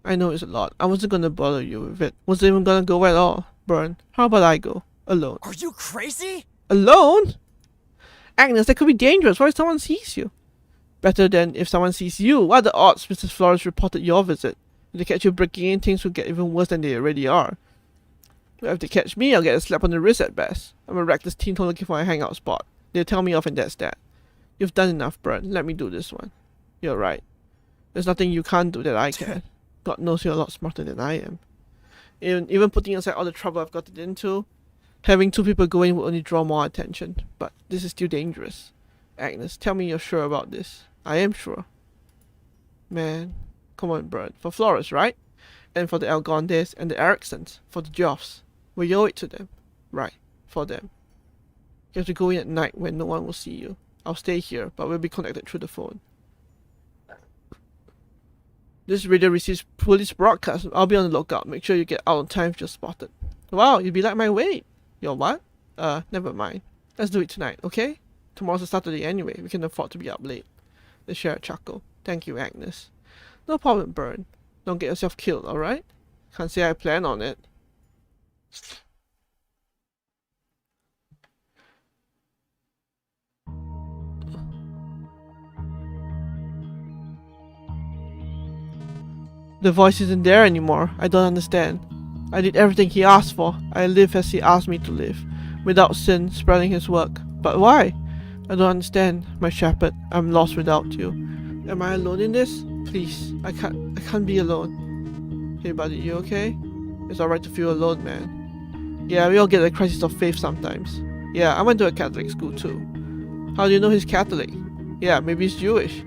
I know it's a lot. I wasn't gonna bother you with it. Wasn't even gonna go at all. Burn, how about I go? Alone. Are you crazy? Alone? Agnes, that could be dangerous. What if someone sees you? Better than if someone sees you. What are the odds Mrs. Flores reported your visit? If they catch you breaking in, things will get even worse than they already are. But if they catch me, I'll get a slap on the wrist at best. I'm a reckless teen looking for a hangout spot. They'll tell me off and that's that. You've done enough, Burn. Let me do this one. You're right. There's nothing you can't do that I can. God knows you're a lot smarter than I am. Even putting aside all the trouble I've gotten into, having two people go in will only draw more attention. But this is still dangerous. Agnes, tell me you're sure about this. I am sure. Man, come on, Burn. For Flores, right? And for the Algondes and the Ericksons. For the Geoffs. We owe it to them. Right. For them. You have to go in at night when no one will see you. I'll stay here, but we'll be connected through the phone. This radio receives police broadcasts. I'll be on the lookout. Make sure you get out on time if you're spotted. Wow, you'd be like my weight. You're what? Never mind. Let's do it tonight, okay? Tomorrow's a Saturday anyway. We can afford to be up late. They share a chuckle. Thank you, Agnes. No problem, Burn. Don't get yourself killed, alright? Can't say I plan on it. The voice isn't there anymore. I don't understand. I did everything he asked for. I live as he asked me to live, without sin, spreading his work. But why? I don't understand, my shepherd. I'm lost without you. Am I alone in this? Please, I can't be alone. Hey buddy, you okay? It's alright to feel alone, man. Yeah, we all get a crisis of faith sometimes. Yeah, I went to a Catholic school too. How do you know he's Catholic? Yeah, maybe he's Jewish.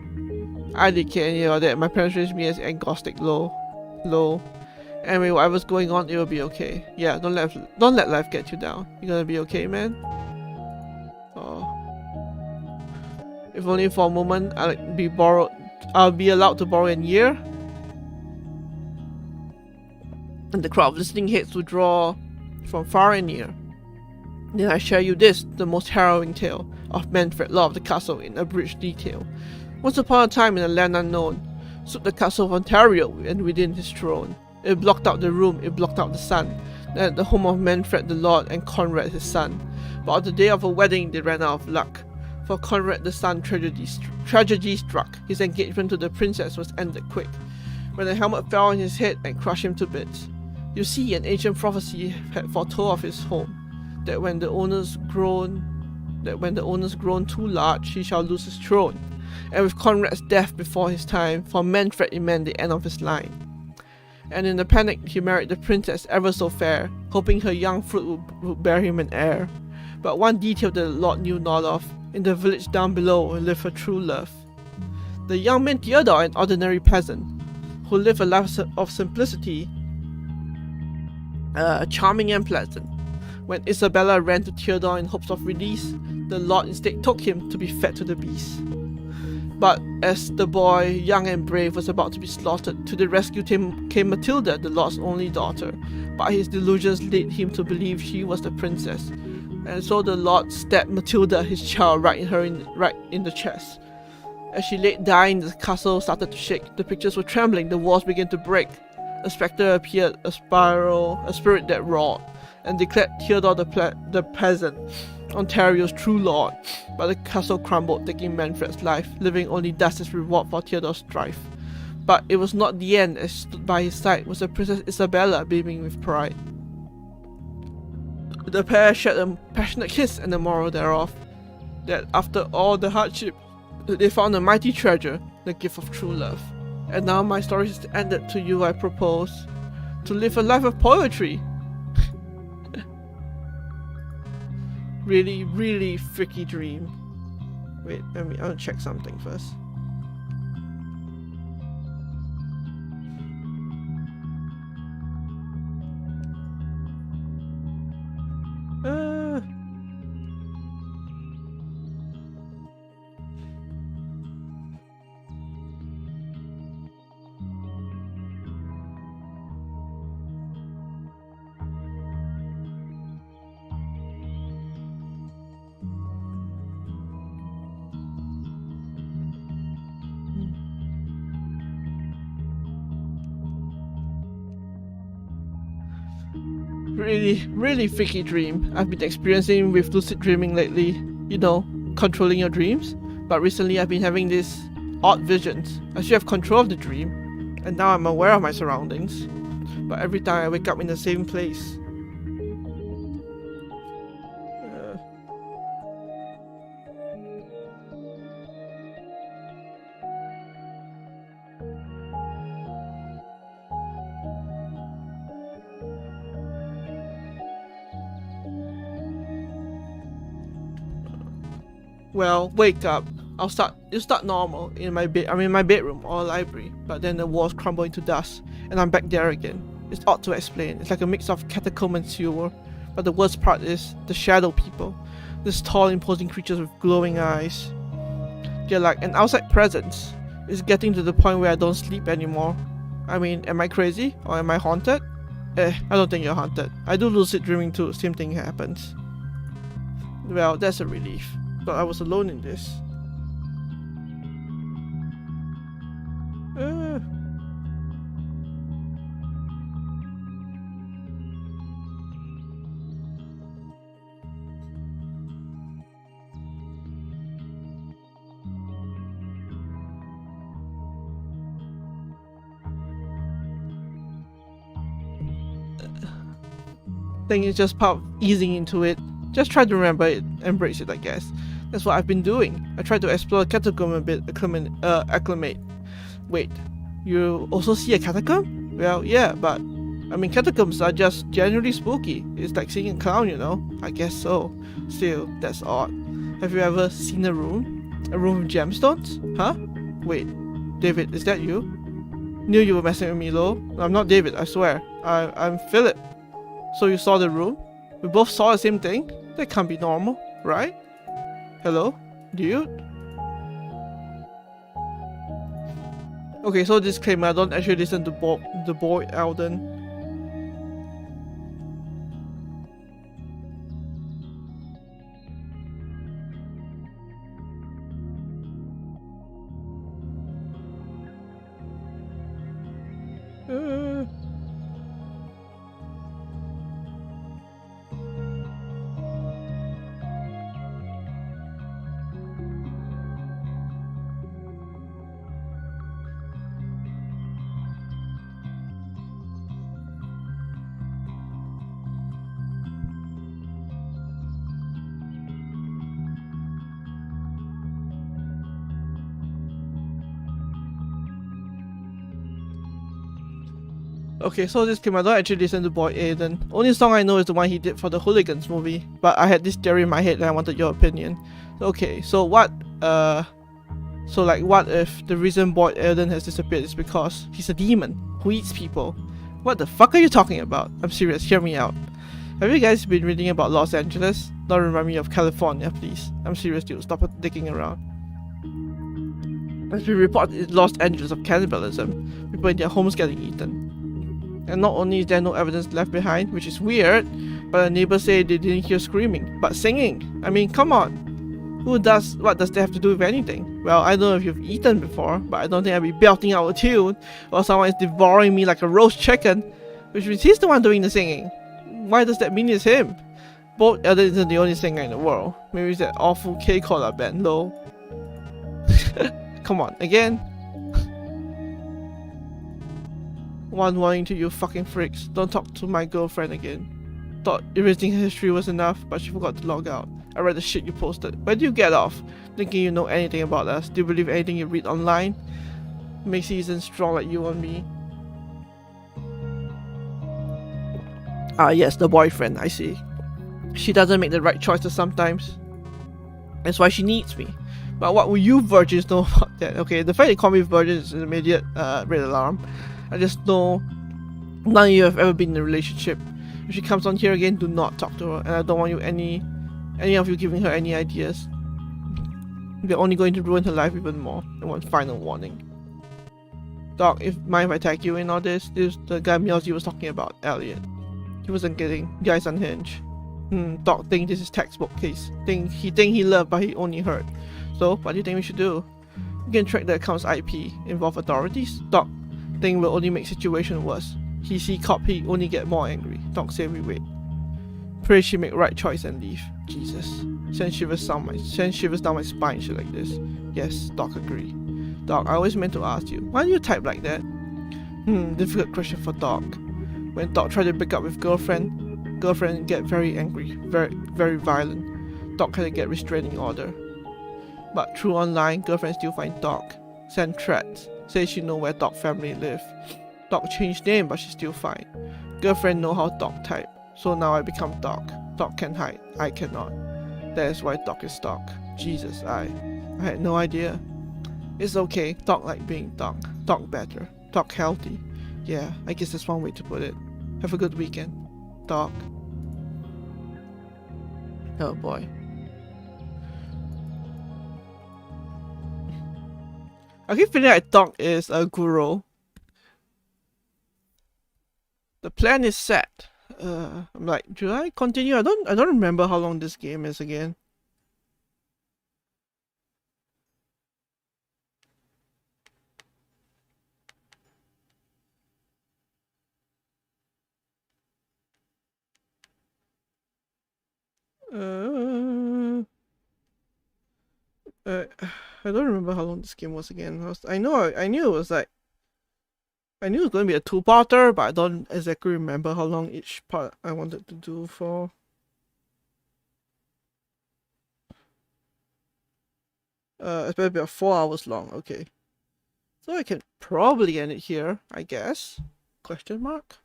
I didn't care any of that. My parents raised me as agnostic, low. Anyway, whatever's going on, it will be okay. Yeah, don't let life get you down. You're gonna be okay, man. Oh. If only for a moment I'll be allowed to borrow a year. And the crowd of listening heads will draw from far and near. Then I share you this, the most harrowing tale of Manfred, Lord of the Castle, in abridged detail. Once upon a time in a land unknown, stood the castle of Ontario, and within his throne. It blocked out the room, it blocked out the sun. Then at the home of Manfred the Lord and Conrad his son. But on the day of a wedding they ran out of luck. For Conrad the son tragedy struck. His engagement to the princess was ended quick, when a helmet fell on his head and crushed him to bits. You see, an ancient prophecy had foretold of his home, that when the owner's grown too large, he shall lose his throne. And with Conrad's death before his time, for Manfred it meant the end of his line. And in a panic he married the princess ever so fair, hoping her young fruit would bear him an heir. But one detail the Lord knew not of: in the village down below lived her true love. The young man Theodore, an ordinary peasant, who lived a life of simplicity, charming and pleasant. When Isabella ran to Theodore in hopes of release, the Lord instead took him to be fed to the beasts. But as the boy, young and brave, was about to be slaughtered, to the rescue came Matilda, the Lord's only daughter. But his delusions led him to believe she was the princess, and so the Lord stabbed Matilda, his child, right in the chest. As she lay dying, the castle started to shake. The pictures were trembling, the walls began to break. A spectre appeared, a spirit that roared, and declared Theodore the peasant Ontario's true lord. But the castle crumbled, taking Manfred's life, leaving only dust as reward for Theodore's strife. But it was not the end, as stood by his side was the Princess Isabella, beaming with pride. The pair shared a passionate kiss, and the moral thereof, that after all the hardship, they found a mighty treasure, the gift of true love. And now my story is ended. To you I propose to live a life of poetry. Really, really freaky dream. Wait, I'll check something first. Really, really freaky dream I've been experiencing with lucid dreaming lately. You know, controlling your dreams. But recently I've been having these odd visions. I should have control of the dream, and now I'm aware of my surroundings. But every time I wake up in the same place. Well, wake up. It'll start normal in my bed. I'm in my bedroom or library, but then the walls crumble into dust, and I'm back there again. It's odd to explain. It's like a mix of catacomb and sewer. But the worst part is the shadow people. These tall, imposing creatures with glowing eyes. They're like an outside presence. It's getting to the point where I don't sleep anymore. I mean, am I crazy or am I haunted? I don't think you're haunted. I do lucid dreaming too. Same thing happens. Well, that's a relief. But I was alone in this. think it's just part of easing into it. Just try to remember it, embrace it, I guess. That's what I've been doing. I try to explore a catacomb a bit, acclimate. Wait, you also see a catacomb? Well, yeah, but I mean, catacombs are just generally spooky. It's like seeing a clown, you know? I guess so. Still, that's odd. Have you ever seen a room? A room with gemstones? Huh? Wait, David, is that you? Knew you were messing with me, Lo. I'm not David, I swear. I'm Philip. So you saw the room? We both saw the same thing? That can't be normal, right? Hello? Dude? Okay, so disclaimer, I don't actually listen to the boy Alden. Okay, so this I don't actually listen to Boy Aiden. Only song I know is the one he did for the Hooligans movie. But I had this theory in my head and I wanted your opinion. Okay, so what what if the reason Boy Aiden has disappeared is because he's a demon who eats people? What the fuck are you talking about? I'm serious, hear me out. Have you guys been reading about Los Angeles? Don't remind me of California, please. I'm serious, dude, stop digging around. There's been reports in Los Angeles of cannibalism, people in their homes getting eaten. And not only is there no evidence left behind, which is weird, but the neighbors say they didn't hear screaming, but singing. I mean, come on. What does that have to do with anything? Well, I don't know if you've eaten before, but I don't think I'd be belting out a tune, or someone is devouring me like a roast chicken, which means he's the one doing the singing. Why does that mean it's him? Both Elden isn't the only singer in the world. Maybe it's that awful K-Collar band, though. Come on, again? One warning to you fucking freaks, don't talk to my girlfriend again. Thought erasing her history was enough, but she forgot to log out. I read the shit you posted. Where do you get off? Thinking you know anything about us? Do you believe anything you read online? Makes you isn't strong like you and me. Ah yes, the boyfriend, I see. She doesn't make the right choices sometimes. That's why she needs me. But what will you virgins know about that? Okay, the fact they call me virgin is an immediate red alarm. I just know none of you have ever been in a relationship. If she comes on here again, do not talk to her, and I don't want you any of you giving her any ideas. You're only going to ruin her life even more. And one final warning. Doc, mind if I tag you in all this? This is the guy Melzi was talking about, Elliot. He wasn't kidding. The guy's unhinged. Doc think this is textbook case. He think he loved, but he only hurt. So, what do you think we should do? We can track the account's IP, involve authorities. Doc think will only make situation worse. He see cop, he only get more angry. Doc say we wait. Pray she make right choice and leave. Jesus. Send shivers down my spine, shit like this. Yes, Doc agree. Doc, I always meant to ask you, why do you type like that? Difficult question for Doc. When Doc tried to break up with girlfriend get very angry, very violent. Doc had to get restraining order. But through online, girlfriend still find Doc. Send threats. Say she know where Doc family live. Doc changed name, but she's still fine. Girlfriend know how Doc type. So now I become Doc. Doc can hide, I cannot. That is why Doc is Doc. Jesus, I had no idea. It's okay, Doc like being Doc. Doc better. Doc healthy. Yeah, I guess that's one way to put it. Have a good weekend. Doc. Oh boy. I keep feeling like Doc is a guru. The plan is set. I'm like, should I continue? I don't remember how long this game is again. I don't remember how long this game was again. I knew it was like I knew it was going to be a two-parter, but I don't exactly remember how long each part I wanted to do for. It's better be 4 hours long. Okay, so I can probably end it here, I guess. Question mark.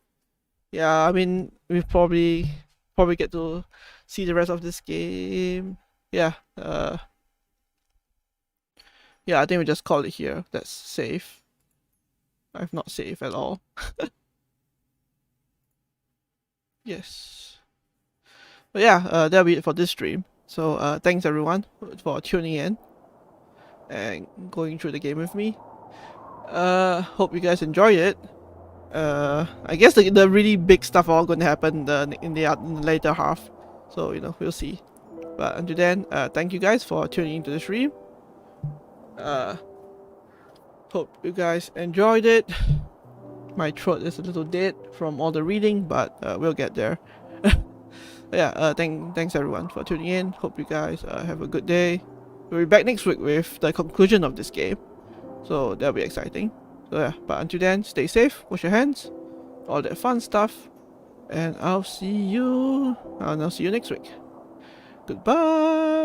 Yeah, I mean we probably get to see the rest of this game. Yeah. Yeah, I think we just call it here. That's safe. I've not saved at all. Yes. But yeah, that'll be it for this stream. So thanks everyone for tuning in and going through the game with me. Hope you guys enjoy it. I guess the really big stuff are all going to happen in the later half. So, you know, we'll see. But until then, thank you guys for tuning into the stream. Hope you guys enjoyed it. My throat is a little dead from all the reading, but we'll get there. Yeah, thanks everyone for tuning in. Hope you guys have a good day. We'll be back next week with the conclusion of this game. So that'll be exciting. So yeah, but until then, stay safe, wash your hands, all that fun stuff. And I'll see you next week. Goodbye.